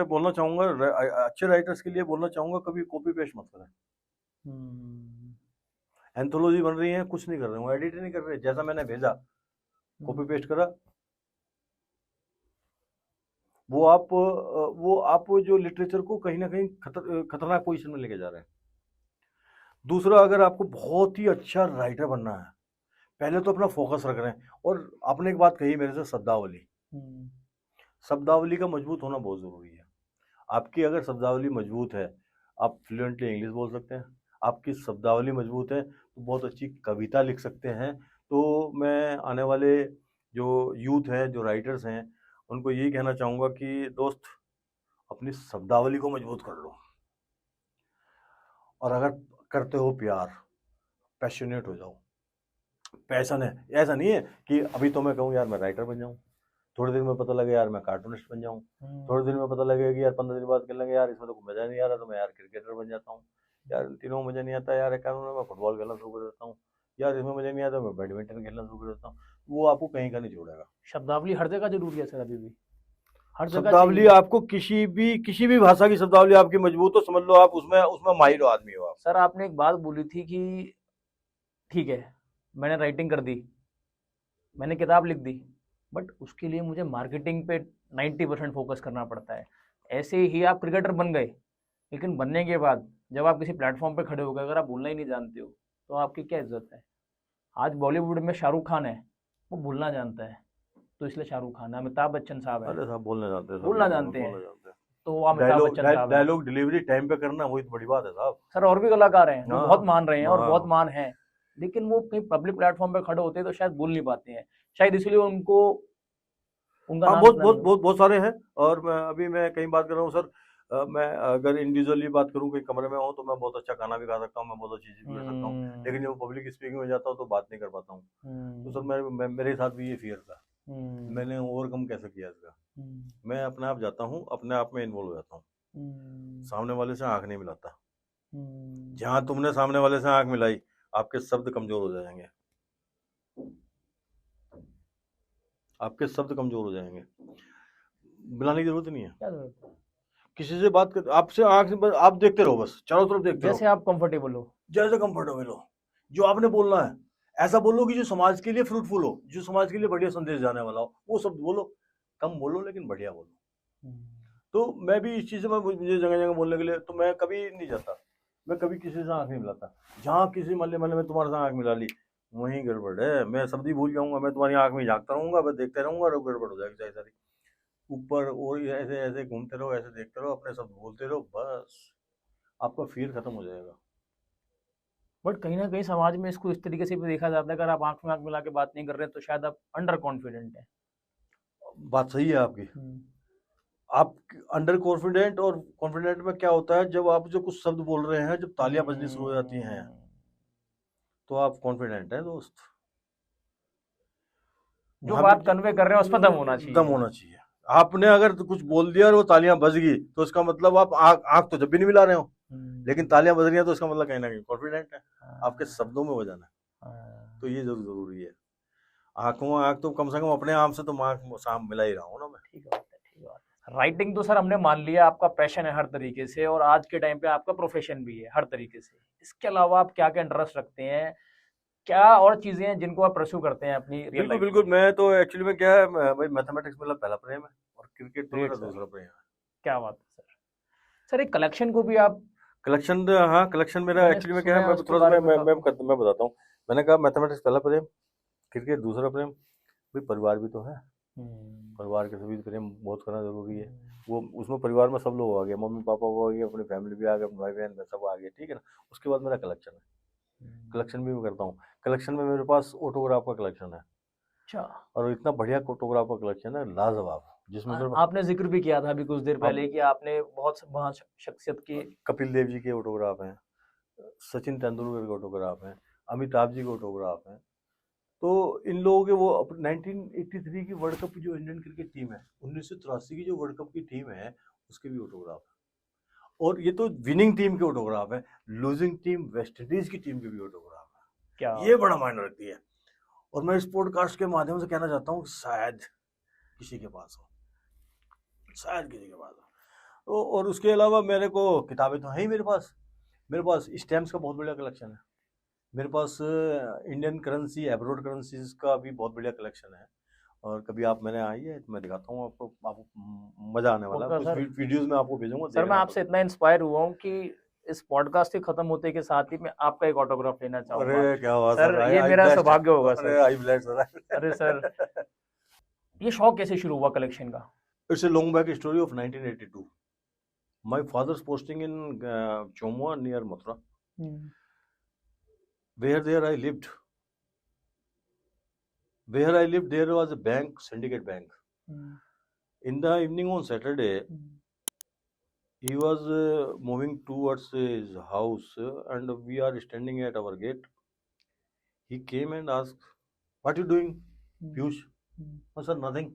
बोलना चाहूँगा, अच्छे राइटर्स के लिए बोलना चाहूँगा, कभी कॉपी पेस्ट मत करें। एंथोलॉजी बन रही है, कुछ नहीं कर रहे, वो एडिट नहीं कर रहे, जैसा मैंने भेजा कॉपी पेस्ट करा। वो आप जो लिटरेचर को कहीं ना कहीं खतरनाक पोजीशन में लेके जा रहे हैं। दूसरा, अगर आपको बहुत ही अच्छा राइटर बनना है, पहले तो अपना फोकस रख रहे हैं। और आपने एक बात कही मेरे से, शब्दावली का मजबूत होना बहुत ज़रूरी है। आपकी अगर शब्दावली मजबूत है, आप फ्लुएंटली इंग्लिश बोल सकते हैं। आपकी शब्दावली मजबूत है तो बहुत अच्छी कविता लिख सकते हैं। तो मैं आने वाले जो यूथ है, जो राइटर्स हैं, उनको यही कहना चाहूँगा कि दोस्त अपनी शब्दावली को मजबूत कर लो, और अगर करते हो प्यार, पैशनेट हो जाओ। पैशन है, ऐसा नहीं है कि अभी तो मैं कहूँ यार मैं राइटर बन जाऊँ, थोड़ी देर में पता लगे यार मैं कार्टूनिस्ट बन जाऊँ, थोड़ी देर में पता लगे कि यार 15 दिन बाद कहने लगे यार इसमें तो मजा नहीं आ रहा, तो मैं यार क्रिकेटर बन जाता हूँ, यार तीनों मजा नहीं आता यार, कानून में मैं फुटबॉल खेलना शुरू कर देता हूँ, यार इसमें मजा नहीं आता मैं बैडमिंटन खेलना शुरू कर देता हूँ। वो आपको कहीं का नहीं छोड़ेगा। शब्दावली हर जगह जरूरी है सर, अभी भी हर जगह शब्दावली आपको किसी भी भाषा की शब्दावली आपकी मजबूत हो, समझ लो आप उसमें माहिर आदमी हो आप। सर आपने एक बात बोली थी कि ठीक है मैंने राइटिंग कर दी, मैंने किताब लिख दी, बट उसके लिए मुझे मार्केटिंग पे 90% फोकस करना पड़ता है। ऐसे ही आप क्रिकेटर बन गए, लेकिन बनने के बाद जब आप किसी प्लेटफॉर्म पे खड़े हो गए, अगर आप बोलना ही नहीं जानते हो तो आपकी क्या इज्जत है? आज बॉलीवुड में शाहरुख खान है, वो बोलना जानता है तो इसलिए शाहरुख खान है। अमिताभ बच्चन साहब है, अरे साहब बोलना जानते हैं, बोलना जानते हैं तो अमिताभ बच्चन साहब है। डायलॉग डिलीवरी टाइम पे करना वही तो बड़ी बात है साहब। सर और भी कलाकार हैं जो हाँ, बहुत मान रहे हैं और हाँ। बहुत मान है, लेकिन वो कहीं पब्लिक प्लेटफॉर्म पे खड़े होते हैं तो शायद बोल नहीं पाते हैं, शायद इसलिए उनको उनका हाँ, नाम बहुत सारे हैं। और मैं कहीं बात कर रहा हूँ सर, मैं अगर इंडिविजुअली बात करूँ, कहीं कमरे में हूँ तो मैं बहुत अच्छा खाना भी खा सकता हूँ, मैं बहुत अच्छी चीज़ भी कर सकता हूँ, लेकिन जब पब्लिक स्पीकिंग में जाता हूँ तो बात नहीं कर पाता हूँ। तो सर मेरे साथ भी ये फियर था, मैंने ओवरकम कैसे किया इसका? मैं अपने आप जाता हूँ, अपने आप में इन्वॉल्व हो जाता हूँ, सामने वाले से आंख नहीं मिलाता। जहां तुमने सामने वाले से आंख मिलाई, आपके शब्द कमजोर हो जाएंगे, आपके शब्द कमजोर हो जाएंगे। बुलाने की जरूरत नहीं है। क्या जरूरत है? किसी से बात कर, आपसे आंख से आप देखते रहो, बस चारों तरफ देखते जैसे रहो, आप कंफर्टेबल हो। जैसे कंफर्टेबल हो। जो आपने बोलना है ऐसा बोलो कि जो समाज के लिए फ्रूटफुल हो, जो समाज के लिए बढ़िया संदेश जाने वाला हो, वो शब्द बोलो। कम बोलो लेकिन बढ़िया बोलो। तो मैं भी इस चीज से, मुझे जगह जगह बोलने के लिए, तो मैं कभी नहीं जाता, मैं कभी किसी से आंख नहीं मिलाता। जहाँ किसी मल्ले मल्ले में तुम्हारे साथ आंख मिला ली, वहीं गड़बड़ है। मैं शब्द ही भूल जाऊंगा, मैं तुम्हारी आंख में झांकता रहूंगा, बस देखते रहूंगा और गड़बड़ हो जाएगी सारी। ऊपर और ऐसे ऐसे घूमते रहो, ऐसे देखते रहो, अपने शब्द बोलते रहो, बस आपका फियर खत्म हो जाएगा। बट कहीं ना कहीं समाज में इसको इस तरीके से भी देखा जाता है, अगर आप आंख में आंख मिला के बात नहीं कर रहे तो शायद आप अंडर कॉन्फिडेंट हैं। बात सही है आपकी। आप अंडर कॉन्फिडेंट, और कॉन्फिडेंट में क्या होता है, जब आप जो कुछ शब्द बोल रहे हैं, जब तालियां बजनी शुरू हो जाती हैं, तो आप कॉन्फिडेंट हैं दोस्त। जो वहाँ बात पे कन्वे कर रहे हैं उस पर दम होना चाहिए। दम होना चाहिए। आपने अगर तो कुछ बोल दिया और वो तालियां बज गई, तो इसका मतलब आप आंख तो जब भी नहीं मिला रहे हो, लेकिन तालियां बज रही हैं, तो इसका मतलब कहीं ना कहीं कॉन्फिडेंट है, आपके शब्दों में बजाना है। तो ये जरूरी है। आंखों आंख तो कम से कम अपने आप से तो आंख साम मिला ही रहा हूँ ना मैं। ठीक बात है, ठीक बात है। राइटिंग तो सर हमने मान लिया आपका पैशन है हर तरीके से, और आज के टाइम पे आपका प्रोफेशन भी है हर तरीके से। इसके अलावा आप क्या क्या इंटरेस्ट रखते हैं, क्या और चीजें हैं जिनको आप परस्यू करते हैं अपनी रियल बिल्कुल लाइफ बिल्कुल। में? मैं तो एक्चुअली में क्या है, भाई मैथमेटिक्स मेरा पहला प्रेम है, और क्रिकेट तो Great, मेरा sir. दूसरा प्रेम है। क्या बात है सर। सर एक कलेक्शन को भी आप, कलेक्शन, हाँ कलेक्शन मेरा मैंने एक्चुअली में क्या सुना है, है मैं उसके थोड़ा सा बारे में मैं बताता हूँ। मैंने कहा मैथमेटिक्स पहला प्रेम, क्रिकेट दूसरा प्रेम, भाई परिवार भी तो है। परिवार के सभी प्रेम बहुत करना जरूरी है। वो उसमें परिवार में सब लोग आ गए, मम्मी पापा वो आ गए, अपनी फैमिली भी आ गए, अपने भाई बहन सब आ गए, ठीक है ना। उसके बाद मेरा कलेक्शन है, कलेक्शन भी मैं करता हूँ। कलेक्शन में मेरे पास ऑटोग्राफ का कलेक्शन है, अच्छा। और इतना बढ़िया ऑटोग्राफ का कलेक्शन है, लाजवाब, जिसमें मेरे पास आपने जिक्र भी किया था अभी कुछ देर पहले कि आपने बहुत महान शख्सियत की, कपिल देव जी के ऑटोग्राफ हैं, सचिन तेंदुलकर के ऑटोग्राफ हैं, अमिताभ जी के ऑटोग्राफ हैं। तो इन लोगों के वो 1983 की वर्ल्ड कप जो इंडियन क्रिकेट टीम है, 1983 की जो वर्ल्ड कप की टीम है, उसके भी ऑटोग्राफ है। और ये तो विनिंग टीम के ऑटोग्राफ है, लूजिंग टीम वेस्ट इंडीज की टीम के भी ऑटोग्राफ है। क्या ये बड़ा मायने रखती है। और मैं इस पॉडकास्ट के माध्यम से कहना चाहता हूँ, शायद किसी के पास हो, शायद किसी के पास हो। और उसके अलावा मेरे को किताबें तो हैं ही मेरे पास स्टैम्प्स का बहुत बढ़िया कलेक्शन है। मेरे पास इंडियन करेंसी, एब्रोड करेंसीज का भी बहुत बढ़िया कलेक्शन है। और कभी आप मैंने आइए तो मैं दिखाता हूँ आपको मजा आने वाला है। कुछ वीडियोस में आपको भेजूंगा। सर मैं आपसे इतना इंस्पायर हुआ हूँ कि इस पॉडकास्ट के खत्म होते के साथ ही मैं आपका एक ऑटोग्राफ लेना चाहूंगा। अरे क्या बात सर, ये मेरा सौभाग्य होगा सर। अरे सर, ये शौक कैसे शुरू हुआ कलेक्शन का? It's a long back story of 1982. My father's posting in Chomua near Mathura. Where I lived, there was a bank, Syndicate Bank. In the evening on Saturday, he was moving towards his house, and we are standing at our gate. He came and asked, "What are you doing, Piyush?" I said, "Nothing."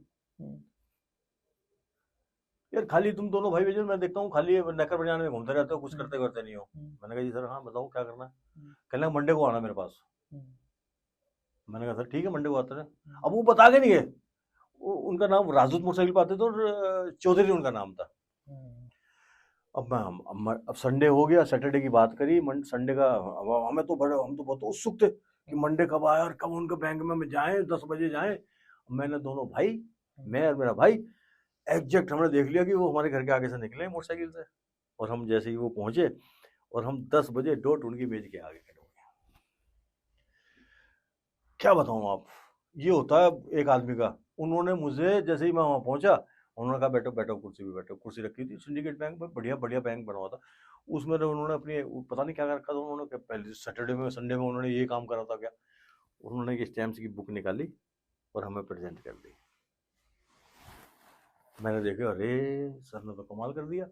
यार खाली तुम दोनों भाई बहन मैं देखता हूँ खाली नकर बजाने में घूमते रहते हो, कुछ करते करते नहीं हो। मैंने कहा जी सर, हाँ बताओ क्या करना है। कहने लगा मंडे को आना मेरे पास। मैंने कहा सर ठीक है, मंडे को आते हैं। अब वो बता के नहीं गए, उनका नाम राजदूत मोटरसाइकिल पे आते थे और चौधरी उनका नाम था। अब संडे हो गया, सैटरडे की बात करी, संडे का हम तो बहुत उत्सुक थे कि मंडे कब आया और कब उनके बैंक में जाए, 10 बजे जाए। मैंने दोनों भाई, मैं और मेरा भाई, एग्जैक्ट हमने देख लिया कि वो हमारे घर के आगे से निकले मोटरसाइकिल से, और हम जैसे ही वो पहुंचे और हम 10 बजे डॉट उनकी मेज के आगे खड़े हो गए। क्या बताऊं आप, ये होता है एक आदमी का। उन्होंने मुझे जैसे ही मैं वहां पहुंचा, उन्होंने कहा बैठो बैठो, कुर्सी पे बैठो। कुर्सी रखी थी, सिंडिकेट बैंक में बढ़िया बढ़िया बैंक बना हुआ था। उसमें उन्होंने अपनी पता नहीं क्या कर रखा था उन्होंने, पहले सैटरडे में संडे में उन्होंने ये काम करा था क्या। उन्होंने ये स्टैम्प्स की बुक निकाली और हमें प्रेजेंट कर दी। मैंने देखा, अरे सर ने तो कमाल कर दिया।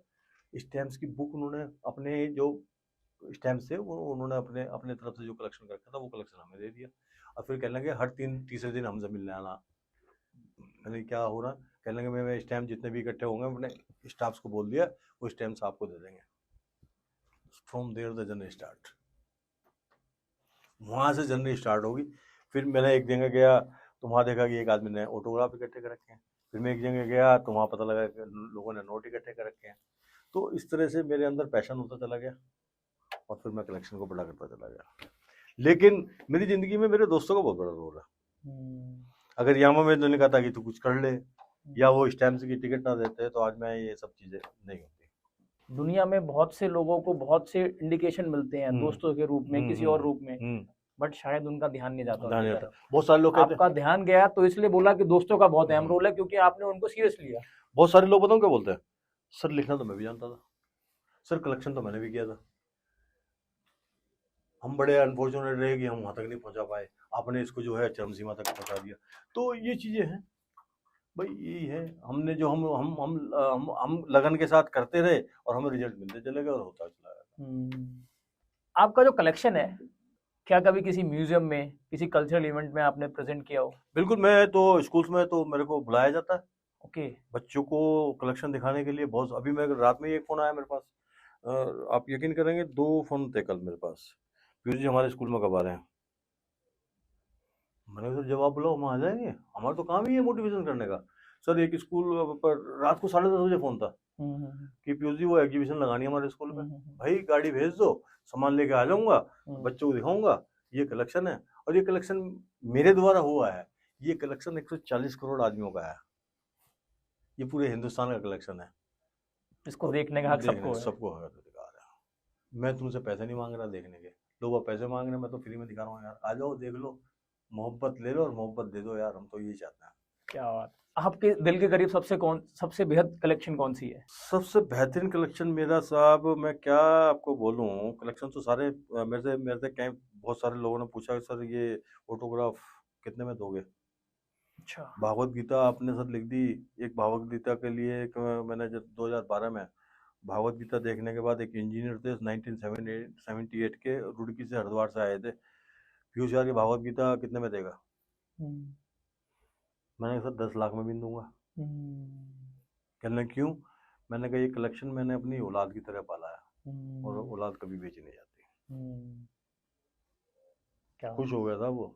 स्टैम्प्स की बुक उन्होंने अपने जो स्टैम्प्स थे वो उन्होंने अपने तरफ से जो कलेक्शन कर रखा था वो कलेक्शन हमें दे दिया। और फिर कहने लगे हर तीसरे दिन हमसे मिलने आना। मैंने क्या हो रहा, कहने लगे मैं स्टैम्प जितने भी इकट्ठे होंगे अपने स्टाफ्स को बोल दिया, वो स्टैम्प्स आपको दे देंगे। From there the journey start, वहाँ से जर्नी स्टार्ट होगी। फिर मैंने एक जगह गया तो वहाँ देखा कि एक आदमी ने ऑटोग्राफ इकट्ठे कर रखे हैं। फिर मैं एक जगह गया तो वहाँ पता लगा कि लोगों ने नोट इकट्ठे कर रखे हैं। तो इस तरह से मेरे अंदर पैशन होता चला गया और फिर मैं कलेक्शन को बड़ा करता चला गया। लेकिन मेरी ज़िंदगी में मेरे दोस्तों का बहुत बड़ा रोल है। अगर यामा में ने कहा था कि तू कुछ कर ले, या वो स्टैम्प्स की टिकट ना देते तो आज मैं ये सब चीज़ें नहीं होती। दुनिया में बहुत से लोगों को बहुत से इंडिकेशन मिलते हैं दोस्तों के रूप में, किसी और रूप में, बट शायद उनका ध्यान नहीं जाता ध्यान उनकी नहीं आता। तरफ। बहुत सारे लोग कहते हैं, आपका ध्यान गया तो इसलिए बोला कि दोस्तों का बहुत अहम रोल है, क्योंकि आपने उनको सीरियस लिया। बहुत सारे लोग बताऊं क्या बोलते हैं, सर लिखना तो मैं भी जानता था, सर कलेक्शन तो मैंने भी किया था, हम बड़े अनफॉर्चुनेट रहे कि हम वहां तक नहीं पहुंचा पाए, आपने इसको जो है चरम सीमा तक पहुंचा दिया। तो ये चीजें हैं भाई, यही है, हमने जो हम लगन के साथ करते रहे और हमें रिजल्ट मिलते चले गए और होता चला गया। आपका जो कलेक्शन है, क्या कभी किसी म्यूजियम में, किसी कल्चरल इवेंट में आपने प्रेजेंट किया हो? बिल्कुल, मैं तो स्कूल्स में तो मेरे को बुलाया जाता है ओके। बच्चों को कलेक्शन दिखाने के लिए। बहुत अभी मैं रात में ही एक फ़ोन आया मेरे पास, आप यकीन करेंगे 2 फ़ोन थे कल मेरे पास, पीयूष जी हमारे स्कूल में कब आ रहे हैं? मैंने कहा सर जब आप बुलाओ हम आ जाएंगे, हमारा तो काम ही है मोटिवेशन करने का। सर एक स्कूल पर रात को 10:30 बजे फ़ोन था कि पीयूष जी वो एग्जीबिशन लगानी है हमारे स्कूल में, भाई गाड़ी भेज दो, सामान लेके आ जाऊंगा, बच्चों को दिखाऊंगा, ये कलेक्शन है। और ये कलेक्शन मेरे द्वारा हुआ है, ये कलेक्शन 140 करोड़ आदमियों का है, ये पूरे हिंदुस्तान का कलेक्शन है। इसको देखने का हक सबको है। सबको हक अधिकार है। मैं तुमसे पैसे नहीं मांग रहा देखने के, लोग अब पैसे मांग रहे हैं, मैं तो फ्री में दिखा रहा हूँ यार, आ जाओ देख लो, मोहब्बत ले लो और मोहब्बत दे दो यार, हम तो यही चाहते हैं। क्या बात। आपके दिल के करीब सबसे बेहद कलेक्शन कौन सी है? सबसे बेहतरीन कलेक्शन मेरा साहब, मैं क्या आपको बोलूं, कलेक्शन तो सारे मेरे से कई बहुत सारे लोगों ने पूछा कि सर ये फोटोग्राफ कितने में दोगे। अच्छा। भागवत गीता आपने सर लिख दी, एक भागवत गीता के लिए एक मैंने जब 2012 में भागवत गीता देखने के बाद, एक इंजीनियर थे 1978 के, रुड़की से हरिद्वार से आए थे, पीयूष यार ये भागवत गीता कितने में देगा? मैंने कहा सर 10 लाख में भी नहीं दूंगा। कहने क्यों? मैंने कहा ये कलेक्शन मैंने अपनी औलाद की तरह पाला है और औलाद कभी बेची नहीं जाती। क्या खुश हो गया था वो,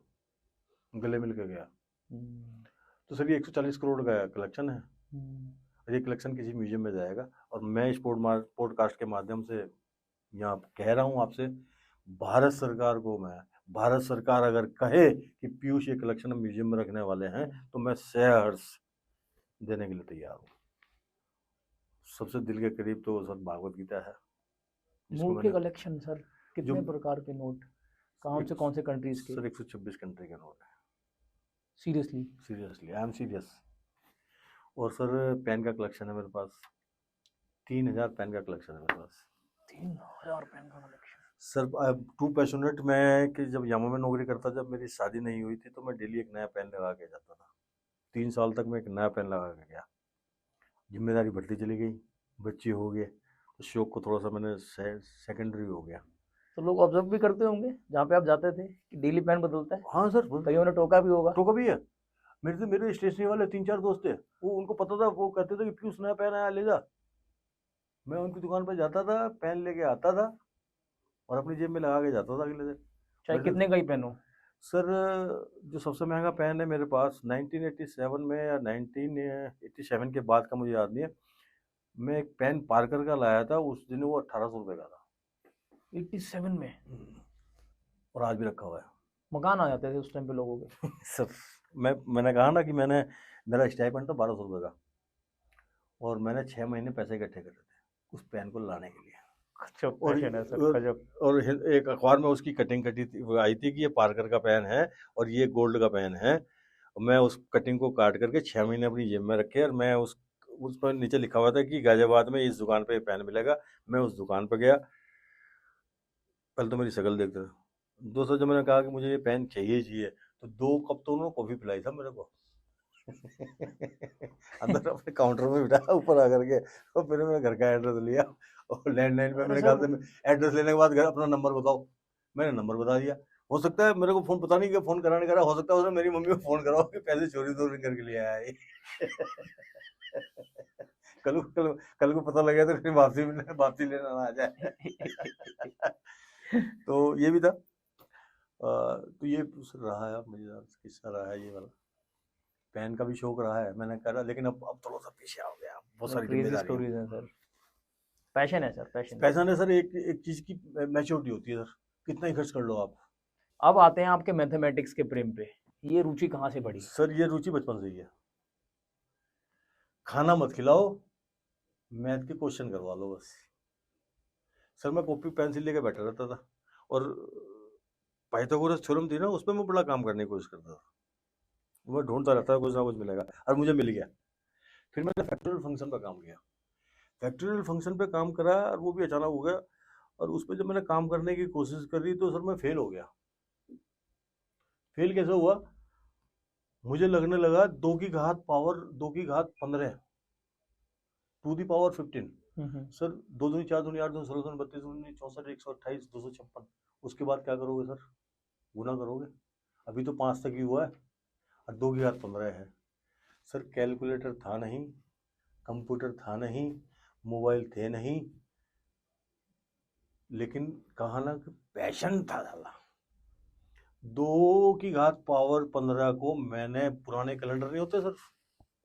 गले मिल के गया। तो सर ये 140 करोड़ का कलेक्शन है, ये कलेक्शन किसी म्यूजियम में जाएगा। और मैं इस पॉडकास्ट के माध्यम से यहाँ कह रहा हूँ आपसे, भारत सरकार को मैं, भारत सरकार अगर कहे कि पीयूष ये कलेक्शन हम म्यूजियम में रखने वाले हैं तो मैं सहर्ष देने के लिए तैयार हूँ। सबसे दिल के करीब तो सर भागवत गीता है। नोट के कलेक्शन सर, कितने प्रकार के नोट, कौन से कंट्रीज के? सर 126 कंट्री के नोट है। Seriously I am serious. और सर पेन का कलेक्शन है मेरे पास, 3000 पेन का कलेक्शन है मेरे पास। 3000 पेन का कलेक्शन सर टू पैशनेट मैं कि जब यामा में नौकरी करता, जब मेरी शादी नहीं हुई थी तो मैं डेली एक नया पेन लगा के जाता था। 3 साल तक मैं एक नया पेन लगा के गया। जिम्मेदारी बढ़ती चली गई, बच्चे हो गए तो शौक को थोड़ा सा मैंने सेकेंडरी हो गया। तो लोग ऑब्जर्व भी करते होंगे जहाँ पे आप जाते थे कि डेली पेन बदलता है? हाँ सर, कईयों ने टोका भी होगा। टोका भी है। मेरे स्टेशनरी वाले 3-4 दोस्त थे, वो उनको पता था, वो कहते थे कि पीयूष नया पेन आया ले जा। मैं उनकी दुकान पर जाता था, पेन लेके आता था और अपनी जेब में लगा के जाता था अगले दिन, चाहे कितने का ही पेन हो। सर जो सबसे महंगा पेन है मेरे पास 1987 में या 1987 के बाद का मुझे याद नहीं है, मैं एक पेन पार्कर का लाया था, उस दिन वो 1800 रुपये का था। 87 में? और आज भी रखा हुआ है। मकान आ जाते थे उस टाइम पे लोगों के। सर मैंने कहा ना कि मेरा स्टाइपेंड था 1200 रुपये का और मैंने 6 महीने पैसे इकट्ठे करे थे उस पेन को लाने के लिए। और एक अखबार में उसकी कटिंग कटी थी, आई थी कि ये पार्कर का पेन है और ये गोल्ड का पेन है। मैं उस कटिंग को काट करके 6 महीने अपनी जेब में रखे और मैं उस पर नीचे लिखा हुआ था कि गाजियाबाद में इस दुकान पे पेन मिलेगा। मैं उस दुकान पर गया, पहले तो मेरी शक्ल देखते थे, दोस्तों जब मैंने कहा कि मुझे ये पेन चाहिए तो 2 कप तो उन्होंने कॉफ़ी पिलाई था मेरे को अंदर अपने काउंटर में बिठाया ऊपर आकर के, और फिर मैंने घर का एड्रेस लिया और लैंडलाइन पे मैंने कहा था एड्रेस लेने के बाद घर अपना नंबर बताओ, मैंने नंबर बता दिया। हो सकता है मेरे को फोन पता नहीं कि फोन कराने करा, हो सकता है उसने मेरी मम्मी को फोन कराओ कि पैसे चोरी करके लिए आया है कल को पता लगे तो फिर वापसी लेना ना आ जाए तो ये भी था। तो ये रहा है, मजेदार किस्सा रहा है ये वाला। पेन का भी शौक रहा है, मैंने करा, लेकिन अब थोड़ा सा पीछे आ गया, बहुत सारी क्रेजी जिम्मेदारियां। स्टोरीज हैं सर, पैशन है सर, पैशन। पैसा ने सर एक चीज की मैच्योरिटी होती है सर, कितना ही खर्च कर लो आप। अब आते हैं आपके मैथमेटिक्स के प्रेम पे, ये रुचि कहाँ से बढ़ी? सर ये रुचि बचपन से ही है, खाना मत खिलाओ, मैथ के क्वेश्चन करवा लो बस। सर मैं कॉपी पेंसिल लेके बैठा रहता था, और पाइथागोरस थ्योरम थी ना, उसमें मैं बड़ा काम करने की कोशिश करता था, मैं ढूंढता रहता था कुछ ना कुछ मिलेगा, और मुझे मिल गया। फिर मैंने फैक्टोरियल फंक्शन पर काम किया, फैक्टोरियल फंक्शन पे काम करा, और वो भी अचानक हो गया, और उस पर जब मैंने काम करने की कोशिश करी तो सर मैं फेल हो गया। फेल कैसे हुआ? मुझे लगने लगा 2 की घात पावर 2 की घात 15 टू दी पावर 15। सर 2 दूनी 4 दूनी 8 दूनी 16 दूनी 32 दूनी 64 128 256, उसके बाद क्या करोगे सर? गुना करोगे। अभी तो 5 तक ही हुआ है, और 2 की घात 15 है। सर कैलकुलेटर था नहीं, कंप्यूटर था नहीं, मोबाइल थे नहीं, लेकिन कहा ना कि पैशन था साला। 2 की घात पावर 15 को मैंने, पुराने कैलेंडर नहीं होते सर,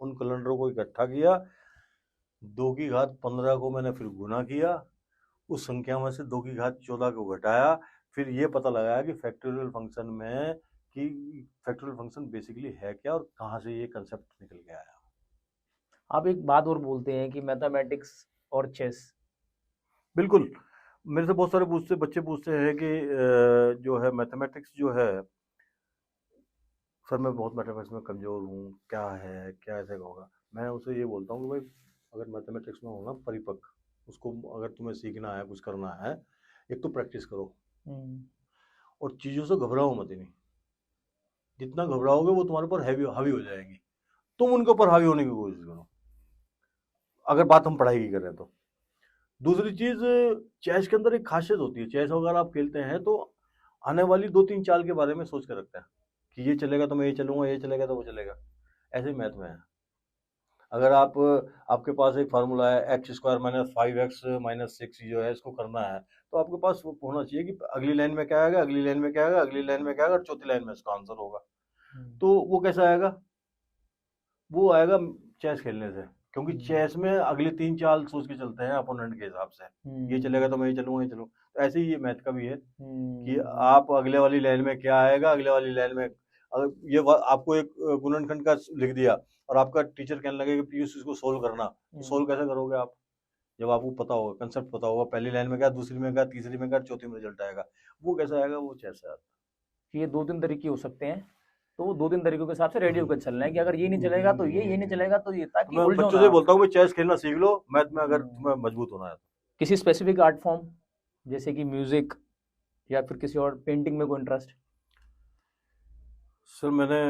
उन कैलेंडरों को इकट्ठा किया, 2 की घात 15 को मैंने फिर गुना किया, उस संख्या में से 2 की घात 14 को घटाया, फिर ये पता लगाया कि फैक्टोरियल फंक्शन में, कि फैक्टोरियल फंक्शन बेसिकली है क्या, और कहाँ से ये कंसेप्ट निकल के आया। आप एक बात और बोलते हैं कि मैथमेटिक्स और चेस। बिल्कुल, मेरे से बहुत सारे बच्चे पूछते हैं कि जो है मैथमेटिक्स जो है सर, मैं बहुत मैथमेटिक्स में कमज़ोर हूँ, क्या है, क्या ऐसे होगा? मैं उसे ये बोलता हूँ कि भाई अगर मैथमेटिक्स में हो ना परिपक्व, उसको अगर तुम्हें सीखना है, कुछ करना है, एक तो प्रैक्टिस करो, और चीज़ों से घबराओ मत ही नहीं। जितना घबराओगे वो तुम्हारे ऊपर हावी हो जाएंगी, तुम उनके ऊपर हावी होने की कोशिश करो, अगर बात हम पढ़ाई की करें तो। दूसरी चीज़, चेस के अंदर एक खासियत होती है, चेस अगर आप खेलते हैं तो आने वाली 2-3 चाल के बारे में सोच के रखते हैं कि ये चलेगा तो मैं ये चलूंगा, ये चलेगा तो वो चलेगा। ऐसे ही मैथ में है, अगर आपके पास एक फार्मूला है x² - 5x - 6 जो है, इसको करना है, तो आपके पास वो होना चाहिए कि अगली लाइन में क्या आएगा, अगली लाइन में क्या आएगा, अगली लाइन में क्या आएगा, और चौथी लाइन में इसका आंसर होगा। तो वो कैसा आएगा? वो आएगा चेस खेलने से, क्योंकि चेस में अगली 3 चाल सोच के चलते हैं अपोनेंट के हिसाब से, ये चलेगा तो मैं ये चलूंगा, ये चलूंगा। तो ऐसे ही ये मैथ का भी है कि आप अगले वाली लाइन में क्या आएगा, अगले वाली लाइन में, अगर ये आपको एक गुणनखंड का लिख दिया और आपका टीचर कहने लगे कि पीयूष इसको सोल्व करना, तो सोल्व कैसे करोगे आप? जब आपको पता होगा, कंसेप्ट पता होगा, पहली लाइन में क्या, दूसरी में क्या, तीसरी में क्या, चौथी में रिजल्ट आएगा, वो कैसा आएगा? वो चेस से आता। ये 2-3 तरीके हो सकते हैं, तो वो 2-3 तरीकों के हिसाब से रेडी होकर चलना है कि अगर ये नहीं चलेगा तो ये नहीं चलेगा तो ये, ताकि मैं उलझो बच्चों ना से आप। बोलता हूँ चेस खेलना सीख लो, मैथ में अगर तुम्हें मजबूत होना है तो। किसी स्पेसिफिक आर्ट फॉर्म, जैसे कि म्यूजिक या फिर किसी और, पेंटिंग में कोई इंटरेस्ट? सर मैंने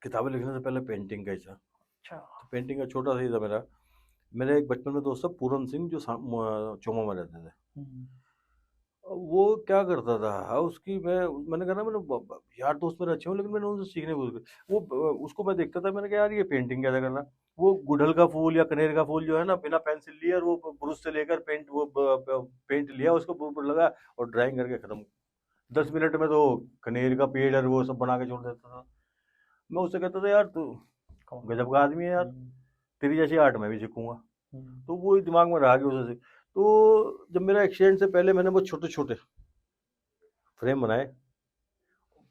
किताबें लिखने से पहले पेंटिंग का ही था, अच्छा। तो पेंटिंग का छोटा सा ही था मेरा। मेरे एक बचपन में दोस्त था पूरन सिंह, जो चोमा में रहते थे। वो क्या करता था, मैंने कहा ना, यार दोस्त मेरे अच्छे हो, लेकिन मैंने उनसे सीखने को, उसको मैं देखता था, मैंने कहा यार ये पेंटिंग कैसे करना। वो गुड़हल का फूल या कनेर का फूल जो है ना, बिना पेंसिल लिए, और वो ब्रश से लेकर पेंट लिया, उसको ऊपर लगा और ड्राइंग करके खत्म। 10 मिनट में तो कनेर का पेड़ और वो सब बना के छोड़ देता था। मैं उससे कहता था यार तू गजब का आदमी है यार, तेरी जैसी आर्ट मैं भी सीखूंगा। तो वो दिमाग में रहा कि उसे। तो जब मेरा एक्सीडेंट से पहले मैंने वो छोटे छोटे फ्रेम बनाए,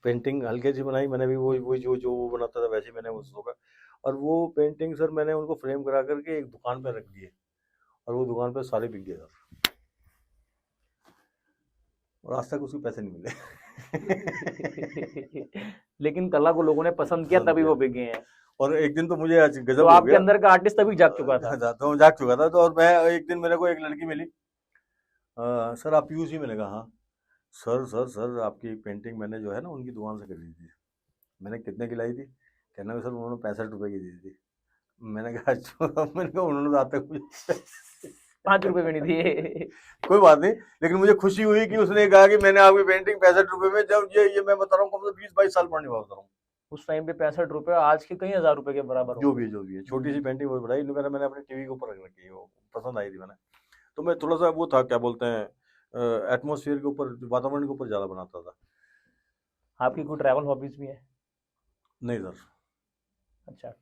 पेंटिंग हल्के सी बनाई मैंने भी, वो जो वो बनाता था वैसे मैंने उसको का, और वो पेंटिंग सर मैंने उनको फ्रेम करा करके एक दुकान पर रख दिए, और वो दुकान पर सारे बिक गए सर, और आज तक उसके पैसे नहीं मिले। लेकिन कला को लोगों ने पसंद किया, तभी वो बिक गए हैं। और एक दिन तो मुझे आज गजब तो हो आपके गया, अंदर का आर्टिस्ट तभी जाग चुका था। तो जाग चुका था। तो और मैं एक दिन, मेरे को एक लड़की मिली, सर आप पीयूष ही? मैंने कहा हाँ। सर आपकी एक पेंटिंग मैंने जो है ना उनकी दुकान से खरीदी थी। मैंने कितने की लाई थी? कहना सर उन्होंने 65 रुपए की दी थी। मैंने कहा अच्छा। मैंने कहा उन्होंने तो आज तक मुझे 5 रुपए में नहीं दिए। कोई बात नहीं, लेकिन मुझे खुशी हुई कि उसने कहा कि मैंने आपकी पेंटिंग 65 रुपए में, जब ये मैं बता रहा हूँ कम से 20-22 साल पुरानी बात बता रहा हूँ। उस टाइम पे 65 रुपए आज के कई हजार रुपए के बराबर जो भी है, छोटी सी पेंटिंग बहुत बढ़ाई, इन्होंने मैंने अपने टीवी के ऊपर रख रखी है, वो पसंद आई थी मैंने। तो मैं थोड़ा सा वो था, क्या बोलते हैं, एटमॉस्फेयर के ऊपर, वातावरण के ऊपर ज़्यादा बनाता था। आपकी कोई ट्रैवल हॉबीज भी है? नहीं सर, अच्छा।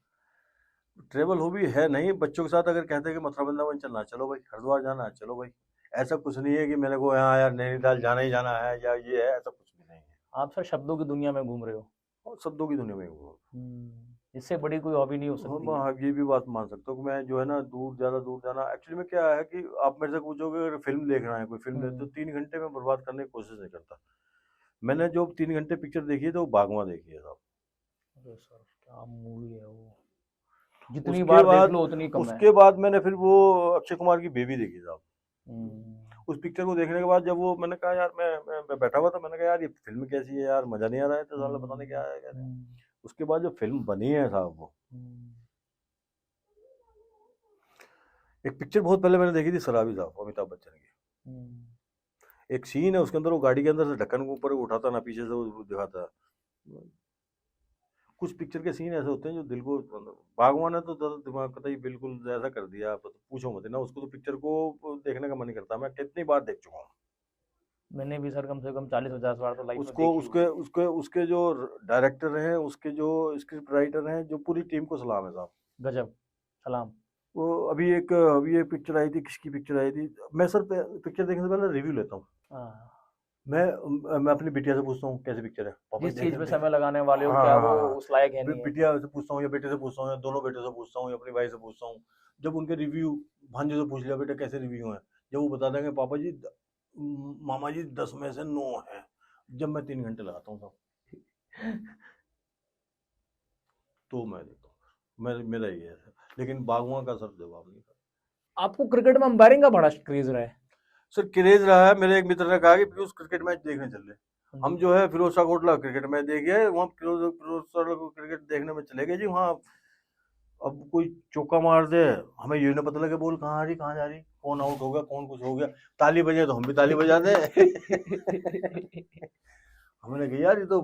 ट्रेवल हॉबी है नहीं, बच्चों के साथ अगर कहते हैं कि मथुरा वृंदावन चलना, चलो भाई, हरिद्वार जाना है, चलो भाई। ऐसा कुछ नहीं है कि मेरे को यहाँ यार नैनीताल जाना ही जाना है या ये है, ऐसा कुछ भी नहीं है। आप सर शब्दों की दुनिया में घूम रहे हो। और शब्दों की दुनिया में हूँ। इससे बड़ी कोई हॉबी नहीं हो हाँ, सकती है। हाँ, ये भी बात मान सकता हूँ कि मैं जो है ना ज़्यादा दूर जाना, एक्चुअली में क्या है कि आप मेरे से पूछोगे अगर फ़िल्म देखना है, कोई फ़िल्म देख तो 3 घंटे में बर्बाद करने की कोशिश नहीं करता। मैंने जो 3 घंटे पिक्चर देखी है तो वो बागवान देखी है साहब। अरे सर क्या मूवी है वो, जितनी उसके बार देख बाद लो उतनी कम है। उसके बाद मैंने फिर वो अक्षय कुमार की बेबी देखी साहब। हम्म, उस पिक्चर को देखने के बाद जब वो मैंने कहा यार मैं बैठा हुआ था, मैंने कहा यार ये फ़िल्म कैसी है यार, मज़ा नहीं आ रहा है, तो साला पता नहीं क्या है क्या नहीं। उसके बाद जो फ़िल्म बनी है साहब वो, एक पिक्चर बहुत पहले मैंने देखी थी शराबी साहब, अमिताभ बच्चन की। एक सीन है उसके अंदर, वो गाड़ी के अंदर से ढक्कन को ऊपर उठाता ना, पीछे से वो दिखाता है। कुछ पिक्चर के सीन ऐसे होते हैं जो दिल को, बागवान है तो दिमाग कतई बिल्कुल ऐसा कर दिया, आप तो पूछो मत ना, उसको तो पिक्चर को देखने का मन नहीं करता। मैं कितनी बार देख चुका हूँ मैंने भी सर कम से कम 40-50 बार तो लाइफ में उसको। देखी उसके उसके उसके जो डायरेक्टर हैं, उसके जो स्क्रिप्ट राइटर हैं, जो पूरी टीम को सलाम है साहब। गजब, सलाम। वो अभी एक पिक्चर आई थी, किसकी पिक्चर आई थी, मैं सर पिक्चर देखने से पहले रिव्यू लेता हूँ। हाँ, मैं अपनी बिटिया से पूछता हूँ कैसी पिक्चर है, पापा जिस जी चीज पे देखने। समय लगाने वाले हो हाँ, क्या हाँ, वो हाँ, हाँ। उस लायक है नहीं है। बिटिया से पूछता हूँ या बेटे से पूछता हूँ या दोनों बेटे से पूछता हूँ या अपनी भाई से पूछता हूँ। जब उनके रिव्यू, भांजे से पूछ लिया बेटा कैसे रिव्यू हैं, जब वो बता देंगे पापा जी मामा जी 10 में से 9 है, जब मैं 3 घंटे लगाता हूँ साहब, तो मैं देखता हूँ। मेरा ये है, लेकिन बागवान का सर जवाब नहीं था। आपको क्रिकेट में अंपायरिंग का बड़ा क्रेज रहा है। सर क्रेज रहा है, मेरे एक मित्र ने कहा कि पीयूष क्रिकेट मैच देखने चल रहे। हम जो है फिरोज शाह कोटला क्रिकेट मैच देखे, वहाँ फिरोज शाह को क्रिकेट देखने में चले गए जी। वहाँ अब कोई चौका मार दे, हमें ये नहीं पता लगे बॉल कहाँ आ रही कहाँ जा रही, कौन आउट हो गया कौन कुछ हो गया, ताली बजे तो हम भी ताली बजा दे। हमने कहा यार ये तो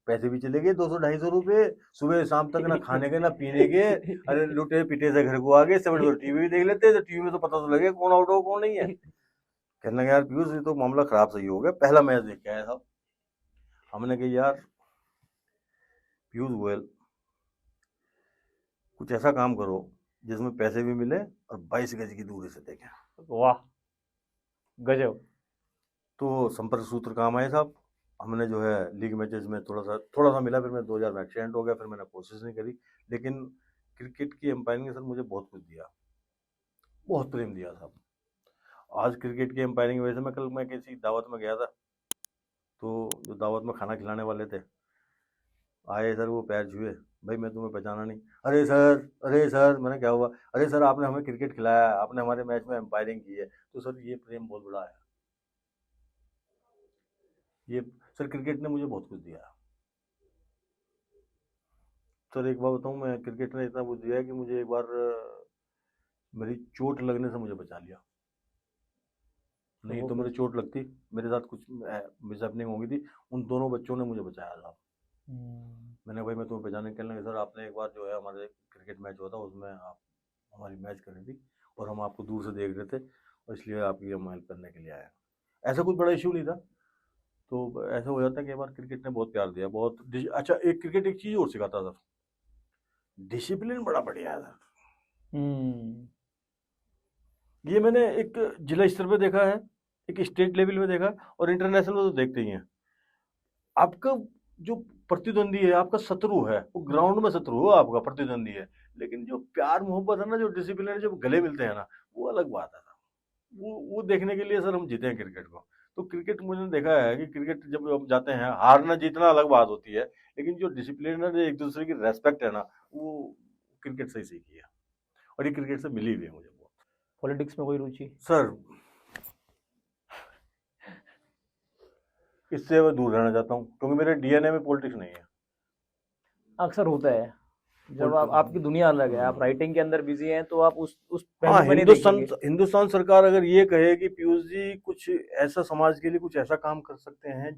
पैसे भी चले गए 200-250 रुपए, सुबह शाम तक ना खाने के ना पीने के। अरे लुटे पिटे से घर को आ गए, 7 टीवी भी देख लेते, तो टीवी में तो पता तो लगे कौन आउट हो कौन नहीं है। कहने लगा यार पीयूष ये तो मामला खराब सही हो गया, पहला मैच देख के आया साहब। हमने कहा यार पीयूष गोयल कुछ ऐसा काम करो जिसमें पैसे भी मिले और 22 गज की दूरी से देखें। वाह, गजब। तो संपर्क सूत्र काम आए साहब। हमने जो है लीग मैचेस में थोड़ा सा मिला, फिर मैं 2000 में एक्सीडेंट हो गया, फिर मैंने कोशिश नहीं करी। लेकिन क्रिकेट की एम्पायरिंग ने सर मुझे बहुत कुछ दिया, बहुत प्रेम दिया साहब। आज क्रिकेट की एम्पायरिंग की वजह से मैं किसी दावत में गया था, तो जो दावत में खाना खिलाने वाले थे आए सर, वो पैर छुए, भाई मैं तुम्हें पहचाना नहीं। अरे सर, अरे सर, मैंने क्या हुआ, अरे सर आपने हमें क्रिकेट खिलाया, आपने हमारे मैच में एम्पायरिंग की है। तो सर ये प्रेम बहुत बड़ा है, ये सर क्रिकेट ने मुझे बहुत कुछ दिया। सर एक बात बताऊं, मैं क्रिकेट ने इतना कुछ दिया है कि मुझे एक बार मेरी चोट लगने से मुझे बचा लिया। नहीं तो मेरी चोट लगती, मेरे साथ कुछ मिसहैपनिंग हो गई थी। उन दोनों बच्चों ने मुझे बचाया था। मैंने भाई मैं तुम्हें पहचाने के लिए, सर आपने एक बार जो है हमारे क्रिकेट मैच हुआ था उसमें आप हमारी मैच कर रही थी और हम आपको दूर से देख रहे थे और इसलिए आपकी हम हेल्प करने के लिए आए। ऐसा कुछ बड़ा इशू नहीं था। तो ऐसा हो जाता है कि एक बार क्रिकेट ने बहुत प्यार दिया, बहुत अच्छा। एक क्रिकेट एक चीज़ और सिखाता सर, डिसिप्लिन बड़ा बढ़िया है सर। ये मैंने एक जिला स्तर पे देखा है, एक स्टेट लेवल में देखा और इंटरनेशनल में तो देखते ही हैं। आपका जो प्रतिद्वंदी है, आपका शत्रु है, वो ग्राउंड में शत्रु हो, आपका प्रतिद्वंदी है, लेकिन जो प्यार मोहब्बत है ना, जो डिसिप्लिन है, जब गले मिलते हैं ना, वो अलग बात है। वो देखने के लिए सर हम जीते हैं क्रिकेट को। तो क्रिकेट मुझे देखा है कि क्रिकेट जब हम जाते हैं, हारना जीतना अलग बात होती है, लेकिन जो डिसिप्लिन है, जो एक दूसरे की रेस्पेक्ट है ना, वो क्रिकेट से ही सीखी है और ये क्रिकेट से मिली हुई है मुझे बहुत। पॉलिटिक्स में कोई रुचि? सर इससे मैं दूर रहना चाहता हूँ क्योंकि मेरे डीएनए में पॉलिटिक्स नहीं है। अक्सर होता है जब आपकी दुनिया अलग है, आप राइटिंग के अंदर बिजी हैं तो आप उस हाँ, पहलू में नहीं देखेंगे। हिंदुस्तान सरकार अगर ये कहे कि पीयूष जी कुछ ऐसा समाज के लिए कुछ ऐसा काम कर सकते हैं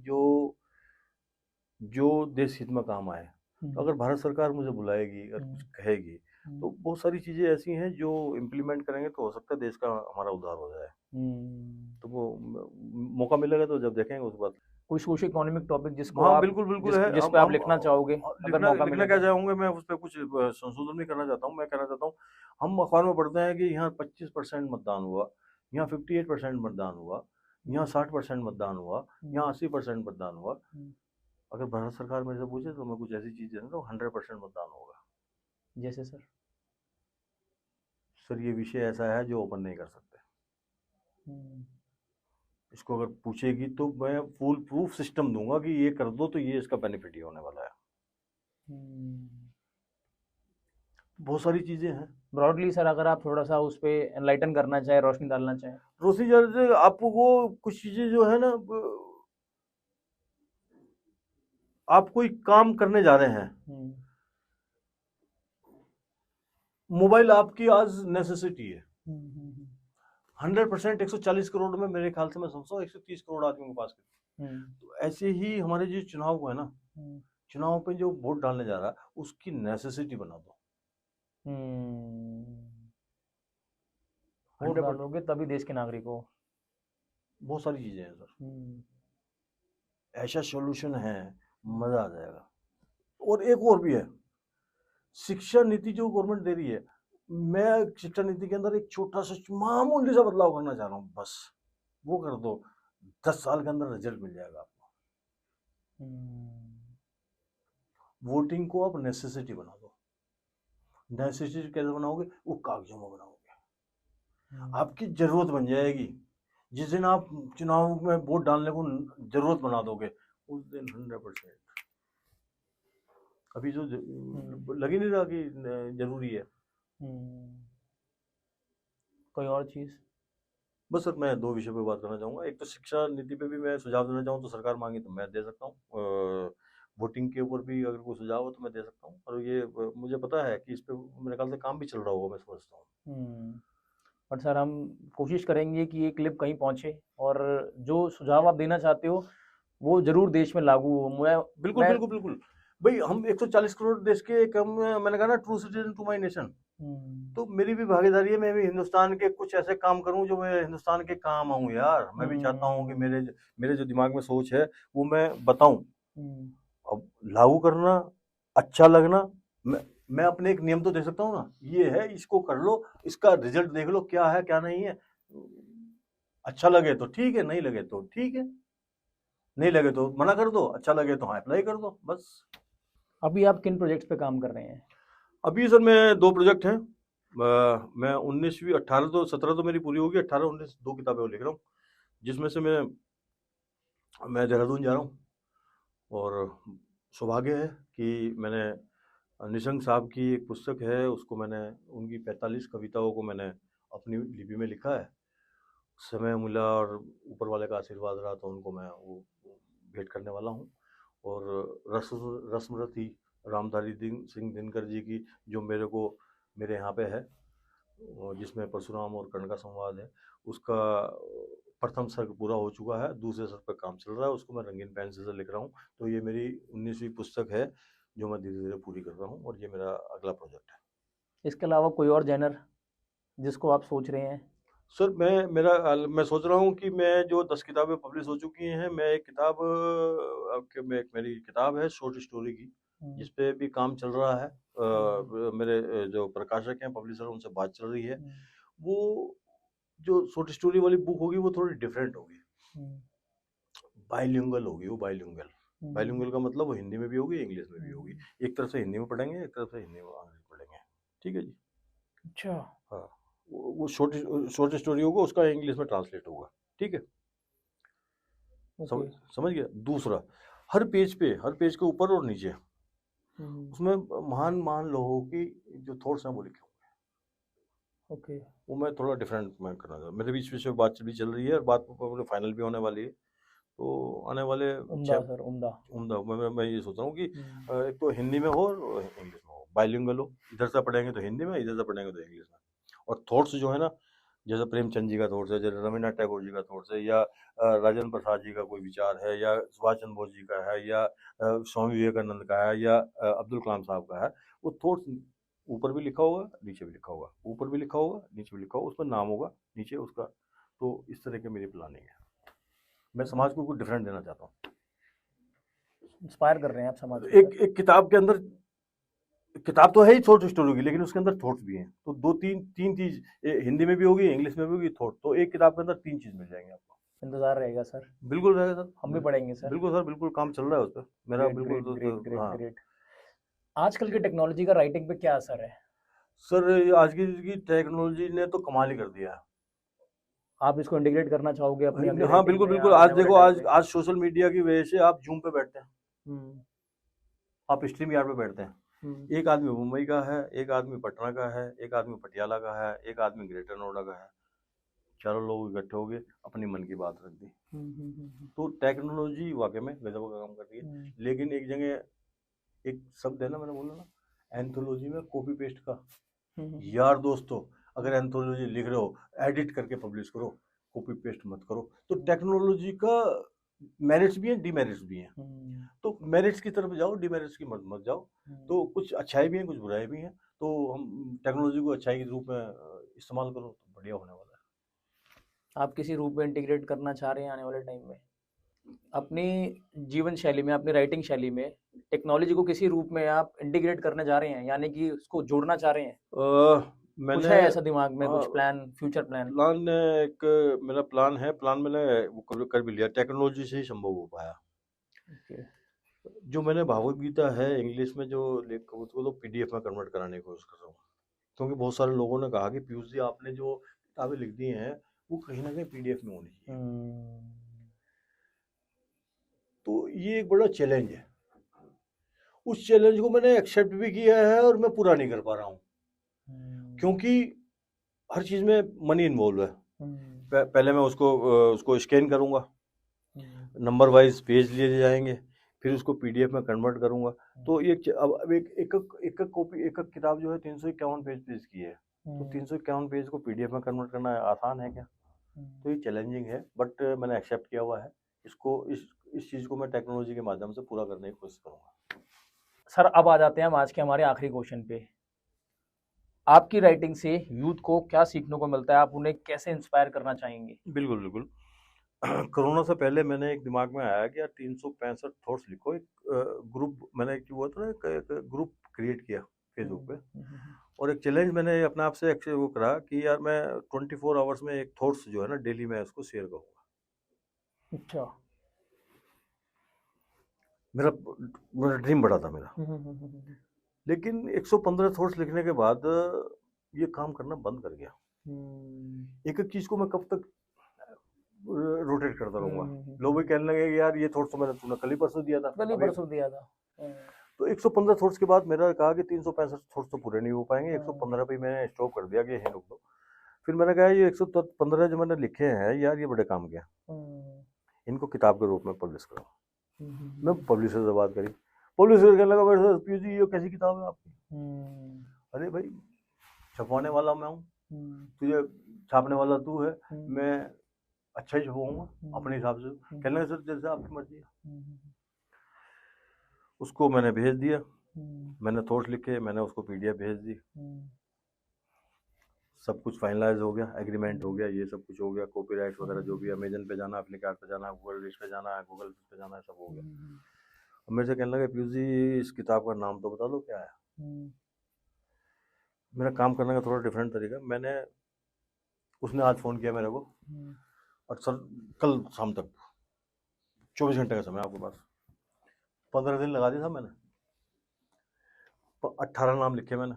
जो देश हित में काम आए, तो अगर भारत सरकार मुझे बुलाएगी और कुछ कहेगी, तो बहुत सारी चीजें ऐसी हैं जो इम्प्लीमेंट करेंगे तो हो सकता है देश का हमारा उद्धार हो जाए। तो वो मौका मिलेगा तो जब देखेंगे उस बात। कोई सोशो इकोनॉमिक टॉपिक जिसको हाँ आप बिल्कुल बिल्कुल है। जिस पे आप लिखना चाहोगे अगर लिखना मौका लिखना मिले क्या तो? चाहूंगा मैं, उस पर कुछ संशोधन भी करना चाहता हूँ। मैं कहना चाहता हूँ, हम अखबार में पढ़ते हैं कि यहाँ 25% मतदान हुआ, यहाँ 58% मतदान हुआ, यहाँ 60% मतदान हुआ, यहाँ 80% मतदान हुआ। अगर भारत सरकार मेरे से पूछे तो मैं कुछ ऐसी चीज है तो 100% मतदान होगा। जैसे सर? सर ये विषय ऐसा है जो ओपन नहीं कर सकते। इसको अगर पूछेगी तो मैं फुल प्रूफ सिस्टम दूंगा कि ये कर दो तो ये इसका बेनिफिट ही होने वाला है। बहुत सारी चीजें हैं। ब्रॉडली सर अगर आप थोड़ा सा उस पे एनलाइटन करना चाहें, रोशनी डालना चाहें। प्रोसीजर से आपको कुछ चीजें जो है ना, आप कोई काम करने जा रहे हैं, मोबाइल आपकी आज नेसेसिटी है। 100% 140 करोड़ में मेरे ख्याल से मैं समझता हूँ 130 करोड़ आदमियों के पास तो ऐसे ही हमारे जो चुनाव है ना, चुनाव पे जो वोट डालने जा रहा है उसकी नेसेसिटी बना दो। वोट डालोगे तभी देश के नागरिक हो। बहुत सारी चीजें हैं सर, ऐसा सॉल्यूशन है, मजा आ जाएगा। और एक और भी है, शिक्षा नीति जो गवर्नमेंट दे रही है, मैं शिक्षा नीति के अंदर एक छोटा सा मामूली सा बदलाव करना चाह रहा हूँ, बस वो कर दो, 10 साल के अंदर रिजल्ट मिल जाएगा आपको। वोटिंग को आप नेसेसिटी बना दो। नेसेसिटी कैसे बनाओगे? वो कागजों में बनाओगे, आपकी जरूरत बन जाएगी। जिस दिन आप चुनाव में वोट डालने को जरूरत बना दोगे उस दिन 100%। अभी जो लग ही नहीं रहा कि जरूरी है। कोई और चीज? बस सर मैं 2 विषय पे बात करना चाहूँगा। एक तो शिक्षा नीति पे भी मैं सुझाव देना चाहूँ तो सरकार मांगी तो मैं दे सकता हूँ। वोटिंग के ऊपर भी अगर कोई सुझाव हो तो मैं दे सकता हूँ। और ये मुझे पता है कि इस पे मेरे ख्याल से काम भी चल रहा होगा, मैं समझता हूँ। बट सर हम कोशिश करेंगे कि ये क्लिप कहीं पहुंचे और जो सुझाव आप देना चाहते हो वो जरूर देश में लागू हो। बिल्कुल बिल्कुल बिल्कुल भाई, हम 140 करोड़ देश के एक मैंने कहा ना true citizen to my nation, तो मेरी भी भागीदारी है। मैं भी हिंदुस्तान के कुछ ऐसे काम करूं जो मैं हिंदुस्तान के काम आऊं यार। मैं भी चाहता हूं कि मेरे जो दिमाग में सोच है वो मैं बताऊं। अब लागू करना, अच्छा लगना, मैं अपने एक नियम तो दे सकता हूँ ना, ये है इसको कर लो, इसका रिजल्ट देख लो क्या है क्या नहीं है। अच्छा लगे तो ठीक है, नहीं लगे तो ठीक है, नहीं लगे तो मना कर दो, अच्छा लगे तो हाँ अप्लाई कर दो, बस। अभी आप किन प्रोजेक्ट्स पे काम कर रहे हैं? अभी सर मैं 2 प्रोजेक्ट हैं। मैं 19वीं 18 तो 17 तो मेरी पूरी होगी, 18 19 2 किताबें लिख रहा हूँ, जिसमें से मैं देहरादून जा रहा हूँ। और सौभाग्य है कि मैंने निशंक साहब की एक पुस्तक है, उसको मैंने उनकी 45 कविताओं को मैंने अपनी लिपि में लिखा है। समय मिला और ऊपर वाले का आशीर्वाद रहा तो उनको मैं वो भेंट करने वाला हूँ। और रस्मरथी रामधारी सिंह दिनकर जी की जो मेरे यहाँ पे है, जिसमें परशुराम और कर्ण का संवाद है, उसका प्रथम सर्ग पूरा हो चुका है, दूसरे सर्ग पर काम चल रहा है, उसको मैं रंगीन पेंसिल से लिख रहा हूँ। तो ये मेरी 19वीं पुस्तक है जो मैं धीरे धीरे पूरी कर रहा हूँ, और ये मेरा अगला प्रोजेक्ट है। इसके अलावा कोई और जैनर जिसको आप सोच रहे हैं? सर मैं सोच रहा हूँ कि मैं जो 10 किताबें पब्लिश हो चुकी हैं, मैं एक मेरी किताब है शॉर्ट स्टोरी की, जिस पे भी काम चल रहा है। मेरे जो प्रकाशक हैं, पब्लिशर, उनसे बात चल रही है। वो जो शॉर्ट स्टोरी वाली बुक होगी वो थोड़ी डिफरेंट होगी, बाइलिंगुअल होगी। वो बाइलिंगुअल का मतलब वो हिंदी में भी होगी, इंग्लिश में भी होगी। एक तरफ से हिंदी में पढ़ेंगे, एक तरफ से हिंदी में अंग्रेजी पढ़ेंगे। ठीक है जी? अच्छा। हाँ, वो शॉर्ट स्टोरी होगा, उसका इंग्लिश में ट्रांसलेट होगा। ठीक है? समझ गया? दूसरा, हर पेज के ऊपर और नीचे उसमें महान लोगों की जो थॉट्स हैं वो लिखे होंगे। ओके। वो मैं थोड़ा डिफरेंट मैं करना चाहता हूँ। मेरे बीच में बात भी चल रही है और बात फाइनल भी होने वाली है। तो आने वाले उम्दा मैं ये सोच रहा हूँ कि एक तो हिंदी में हो और इंग्लिश में हो, बाइलिंगुअल हो। इधर से पढ़ेंगे तो हिंदी में, इधर से पढ़ेंगे तो इंग्लिश में। और थॉट्स जो है ना, जैसे प्रेमचंद जी का थॉट्स है, जैसे रविन्द्रनाथ टैगोर जी का थॉट्स है, या राजेंद्र प्रसाद जी का कोई विचार है, या सुभाष चंद्र बोस जी का है, या स्वामी विवेकानंद का है, या अब्दुल कलाम साहब का है, वो थॉट्स ऊपर भी लिखा होगा, नीचे भी लिखा होगा, ऊपर भी लिखा होगा, नीचे भी लिखा होगा, उसमें नाम होगा, नीचे उसका तो इस तरह की मेरी प्लानिंग है। मैं समाज को कुछ डिफरेंट देना चाहता हूँ। इंस्पायर कर रहे हैं आप समाज को। एक किताब के अंदर, किताब तो है ही शॉर्ट स्टोरी की, लेकिन उसके अंदर थॉट्स भी हैं। तो दो तीन चीज हिंदी में भी होगी, इंग्लिश में भी होगी, थॉट। तो एक किताब के अंदर 3 चीज मिल जाएंगे आपको। इंतजार रहेगा सर। बिल्कुल रहेगा सर, हम भी पढ़ेंगे सर। बिल्कुल सर, बिल्कुल काम चल रहा है उस पर मेरा। ग्रेट बिल्कुल ग्रेट ग्रेट ग्रेट हाँ ग्रेट। आजकल की टेक्नोलॉजी का राइटिंग पे क्या असर है? सर, आज की टेक्नोलॉजी ने तो कमाल ही कर दिया है। आप इसको इंटीग्रेट करना चाहोगे अपनी अगली हाँ राइटिंग बिल्कुल में या बिल्कुल। आज आने वाले देखो, टाइम आज में? आज सोशल मीडिया की वजह से आप जूम पे बैठते हैं, हम्म, आप स्ट्रीम यार्ड पे बैठते हैं। हम्म, एक आदमी मुंबई का है, एक आदमी पटना का है, एक आदमी पटियाला का है, एक आदमी ग्रेटर नोएडा का है। चारों लोग इकट्ठे हो गए, अपनी मन की बात रख दी। तो टेक्नोलॉजी वाकई में गजब का काम कर रही है। लेकिन एक जगह एक शब्द है ना, मैंने बोला ना, एंथोलॉजी में कॉपी पेस्ट का। यार दोस्तों, अगर एंथोलॉजी लिख रहे हो, एडिट करके पब्लिश करो, कॉपी पेस्ट मत करो। तो टेक्नोलॉजी का मेरिट्स भी हैं, डिमेरिट्स भी हैं। तो मेरिट्स की तरफ जाओ, डिमेरिट्स की मत मत जाओ। तो कुछ अच्छाई भी हैं, कुछ बुराई भी हैं। तो हम टेक्नोलॉजी को अच्छाई के रूप में इस्तेमाल करो तो बढ़िया होने वाला है। आप किसी रूप में इंटीग्रेट करना चाह रहे हैं आने वाले टाइम में अपनी जीवन शैली में, अपनी राइटिंग शैली में टेक्नोलॉजी को किसी रूप में आप इंटीग्रेट करने जा रहे हैं, यानी कि उसको जोड़ना चाह रहे हैं? कुछ मैंने है ऐसा दिमाग में, कुछ हाँ, प्लान, फ्यूचर प्लान? प्लान एक मेरा प्लान है। प्लान मैंने वो कर भी लिया, टेक्नोलॉजी से ही संभव हो पाया। ओके। जो मैंने भागवत गीता है इंग्लिश में जो उसको तो पीडीएफ में कन्वर्ट कराने की कोशिश कर रहा हूँ। क्योंकि बहुत सारे लोगों ने कहा कि पीयूष जी, आपने जो किताबें लिख दी हैं वो कहीं ना कहीं पीडीएफ में होनी चाहिए। तो ये एक बड़ा चैलेंज है। उस चैलेंज को मैंने एक्सेप्ट भी किया है और मैं पूरा नहीं कर पा रहा हूँ, क्योंकि हर चीज़ में मनी इन्वॉल्व है। पहले मैं उसको स्कैन करूँगा, नंबर वाइज पेज लिए जाएंगे, फिर उसको पीडीएफ में कन्वर्ट करूँगा। तो ये अब एक कॉपी, एक किताब जो है 351 पेज की है। तो 351 पेज को पीडीएफ में कन्वर्ट करना आसान है क्या? तो ये चैलेंजिंग है, बट मैंने एक्सेप्ट किया हुआ है इसको। इस चीज़ को मैं टेक्नोलॉजी के माध्यम से पूरा करने की कोशिश करूँगा। सर, अब आ जाते हैं हम आज के हमारे आखिरी क्वेश्चन पे। आपकी राइटिंग से यूथ को क्या सीखने को मिलता है? आप उन्हें कैसे इंस्पायर करना चाहेंगे? बिल्कुल बिल्कुल। कोरोना से पहले मैंने एक दिमाग में आया कि यार 365 थॉट्स लिखो। एक ग्रुप मैंने एक हुआ था ना, एक ग्रुप क्रिएट किया फेसबुक पे, और एक चैलेंज मैंने अपने आप से वो करा कि यार मैं 24 आवर्स में एक थॉट्स जो है ना डेली मैं उसको शेयर करूँगा। अच्छा। मेरा ड्रीम बड़ा था मेरा। लेकिन 115 थॉट्स लिखने के बाद ये काम करना बंद कर गया। एक एक चीज़ को मैं कब तक रोटेट करता रहूंगा। लोग भी कहने लगे कि यार ये थॉट्स तो तूने कल ही परसों दिया था। तो 115 थॉट्स के बाद मेरा कहा कि 365 थॉट्स तो पूरे नहीं हो पाएंगे। 115 पे मैंने स्टॉप कर दिया कि यहीं रुक दो। फिर मैंने कहा ये 115 जो मैंने लिखे हैं यार, ये बड़े काम किया, इनको किताब के रूप में पब्लिश करो। मैं पब्लिशर से बात करी, पब्लिशर कहने लगा मेरे साथ, पीयूष जी ये कैसी किताब है आपकी? अरे भाई, छपवाने वाला मैं हूँ, तुझे छापने वाला तू है, मैं अच्छा ही छपवाऊंगा अपने हिसाब से। कहने लगे सर जैसे आपकी मर्जी है। उसको मैंने भेज दिया, मैंने थॉट्स लिखे, मैंने उसको पीडीएफ भेज दी। सब कुछ फाइनलाइज हो गया, एग्रीमेंट हो गया, ये सब कुछ हो गया, कॉपीराइट वगैरह जो भी, अमेजन पे जाना, फ्लिपकार्ट पे जाना, गूगल लिस्ट पे जाना है, गूगल पे जाना है, सब हो गया। अब मेरे से कहने लगे पीयूष जी इस किताब का नाम तो बता दो क्या है। मेरा काम करने का थोड़ा डिफरेंट तरीका। उसने आज फ़ोन किया मेरे को, और सर कल शाम तक 24 घंटे का समय आपके पास। 15 दिन लगा दिया था मैंने। 18 नाम लिखे मैंने।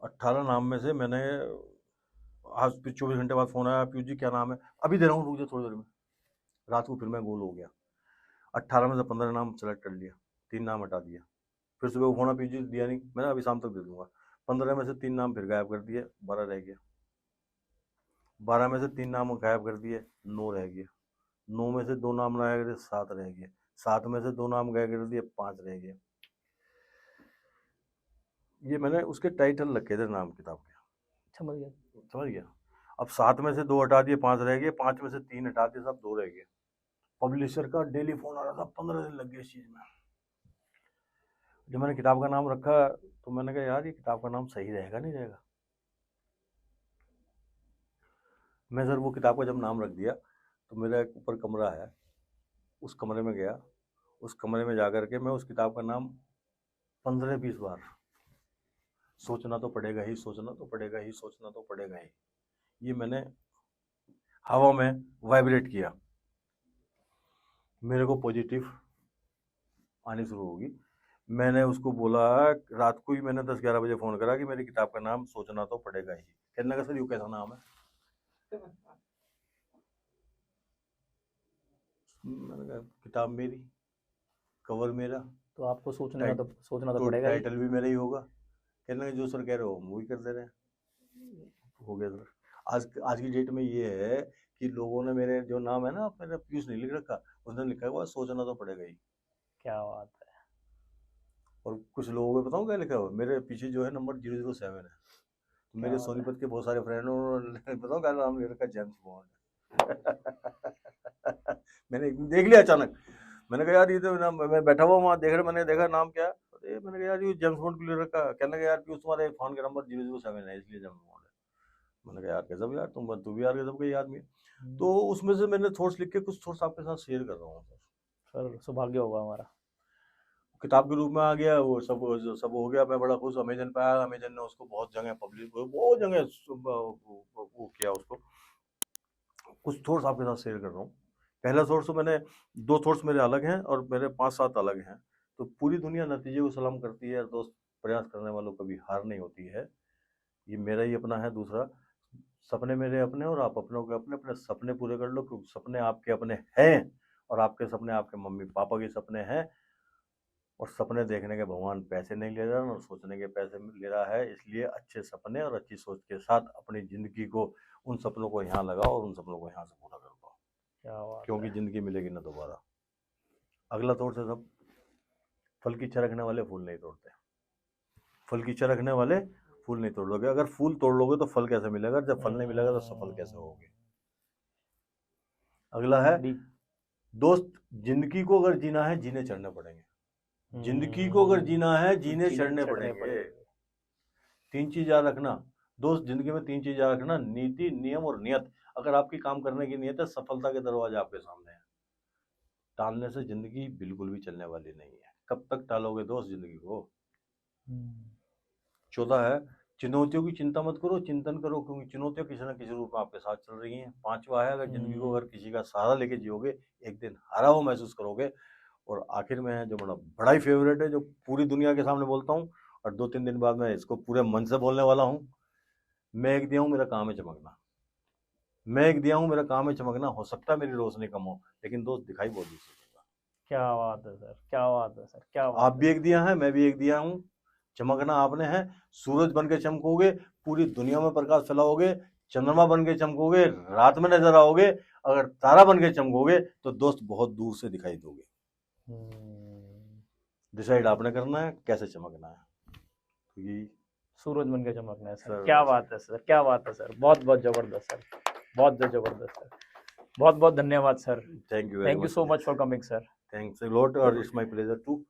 18 नाम में से मैंने आज फिर 24 घंटे बाद फ़ोन आया, पीयूष जी क्या नाम है? अभी दे रहा हूँ, रुक जाओ थोड़ी देर में। रात को फिर मैं गोल हो गया। 18 में से 15 नाम सेलेक्ट कर लिया, 3 नाम हटा दिया। फिर सुबह फोन पीयूष जी दिया नहीं, मैंने अभी शाम तक दे दूंगा। 15 में से 3 नाम फिर गायब कर दिए, 12 रह गया। 12 में से 3 नाम गायब कर दिए, 9 रह गया। 9 में से 2 नाम गायब कर दिए, 7 रह गए। 7 में से 2 नाम गायब कर दिए, 5 रह गए। ये मैंने उसके टाइटल रखे थे नाम किताब के। समझ गया। अब 7 में से 2 हटा दिए, 5 रह गए। 5 में से 3 हटा दिए, सब 2 रह गए। पब्लिशर का डेली फोन आ रहा था, 15 दिन लग गए इस चीज़ में। जब मैंने किताब का नाम रखा तो मैंने कहा यार ये किताब का नाम सही रहेगा नहीं रहेगा। मैं सर वो किताब का जब नाम रख दिया तो मेरा एक ऊपर कमरा है, उस कमरे में गया, उस कमरे में जा कर के मैं उस किताब का नाम 15-20 बार सोचना तो पड़ेगा ही, सोचना तो पड़ेगा ही, सोचना तो पड़ेगा ही, ये मैंने हवा में वाइब्रेट किया। मेरे को पॉजिटिव आनी शुरू होगी। मैंने उसको बोला, रात को ही मैंने 10-11 बजे फ़ोन करा कि मेरी किताब का नाम सोचना तो पड़ेगा ही। कहने लगा सर यूँ कैसा नाम है? मैंने कहा किताब मेरी, कवर मेरा, तो आपको सोचना तो तो पड़ेगा ही। टाइटल भी मेरा ही होगा। कहने लगा जो सर कह रहे हो हम वही कर दे रहे हैं। हो गया सर। आज की डेट में ये है कि लोगों ने मेरे जो नाम है ना, मैंने पीयूष नहीं लिख रखा, उसने लिखा हुआ सोचना तो पड़ेगा ही। क्या बात है। और कुछ लोगों को बताऊँ क्या लिखा हुआ? मेरे पीछे जो है नंबर 007 है। मेरे बात है। सोनीपत के बहुत सारे फ्रेंड हैं, उन्होंने बताऊँ क्या नाम ले रखा? James bond. मैंने एक दिन देख लिया अचानक, मैंने कहा यार ये तो नाम, मैं बैठा हुआ वहाँ देख रहा, मैंने देखा नाम क्या, अरे मैंने कहा यार ये जेम्स बॉन्ड क्यों ले रखा? कहने लगा यार पीयूष तुम्हारे फोन का नंबर 007 है इसलिए जेम्स बॉन्ड है। मैंने कहा यार गजब यार, तू भी यार गजब का ही आदमी है। तो उसमें से मैंने थॉट्स लिख के कुछ थॉट्स आपके साथ शेयर कर रहा हूँ सर। सौभाग्य होगा हमारा। किताब के रूप में आ गया, वो सब हो गया। मैं बड़ा खुश, अमेजन पे आया, अमेजन ने उसको बहुत जगह पब्लिश, बहुत जगह वो किया उसको। कुछ थॉट्स आपके साथ शेयर कर रहा हूँ। पहला थॉट्स तो मैंने 2 थॉट्स मेरे अलग हैं और मेरे 5-7 अलग हैं। तो पूरी दुनिया नतीजे को सलाम करती है, दोस्त प्रयास करने वालों कभी हार नहीं होती है, ये मेरा ही अपना है। दूसरा, सपने मेरे अपने और आप अपनों के अपने, अपने सपने पूरे कर लो, क्योंकि सपने आपके अपने हैं और आपके सपने आपके मम्मी पापा के सपने हैं। और सपने देखने के भगवान पैसे नहीं ले रहा और सोचने के पैसे ले रहा है। इसलिए अच्छे सपने और अच्छी सोच के साथ अपनी ज़िंदगी को, उन सपनों को यहाँ लगाओ और उन सपनों को यहाँ से पूरा कर दो, क्या बात क्योंकि है। ज़िंदगी मिलेगी ना दोबारा। अगला तौर से सब, फल की इच्छा रखने वाले फूल नहीं तोड़ते। फल की इच्छा रखने वाले फूल नहीं तोड़ लोगे। अगर फूल तोड़ लोगे तो फल कैसे मिलेगा? जब फल नहीं मिलेगा तो सफल कैसे होगे? अगला है दोस्त, जिंदगी को अगर जीना है जीने चढ़ने पड़ेंगे। जिंदगी को अगर जीना है जीने चढ़ने पड़ेंगे। 3 चीज याद रखना दोस्त, जिंदगी में 3 चीज याद रखना, नीति, नियम और नियत। अगर आपकी काम करने की नियत है, सफलता के दरवाजे आपके सामने हैं। टालने से जिंदगी बिल्कुल भी चलने वाली नहीं है। कब तक टालोगे दोस्त जिंदगी को? 14 है, चुनौतियों की चिंता मत करो, चिंतन करो, क्योंकि चुनौतियां किसी न किसी रूप में आपके साथ चल रही हैं। 5वां है, अगर जिंदगी को अगर किसी का सहारा लेके जियोगे, एक दिन हारा हुआ महसूस करोगे। और आखिर में है जो बड़ा ही फेवरेट है, जो पूरी दुनिया के सामने बोलता हूँ और 2-3 दिन बाद मैं इसको पूरे मन से बोलने वाला हूँ। मैं एक दिया हूँ, मेरा काम है चमकना। मैं एक दिया हूँ, मेरा काम है चमकना। हो सकता है मेरी रोशनी कम हो, लेकिन दोस्त दिखाई बहुत दूर से देगा। क्या बात है सर, क्या बात है सर, क्या बात आप भी एक दिया है, मैं भी एक दिया हूँ। चमकना आपने है। सूरज बन के चमकोगे, पूरी दुनिया में प्रकाश फैलाओगे। चंद्रमा बन के चमकोगे, रात में नजर आओगे। अगर तारा बन के चमकोगे तो दोस्त बहुत दूर से दिखाई दोगे। डिसाइड आपने करना है कैसे चमकना है। क्योंकि सूरज बन के चमकना है सर। सर, क्या बात है सर, क्या बात है सर, बहुत बहुत जबरदस्त सर, बहुत जबरदस्त सर। बहुत बहुत धन्यवाद sir. Thank you so much for coming sir. Thanks a lot और इट्स माय प्लेजर टू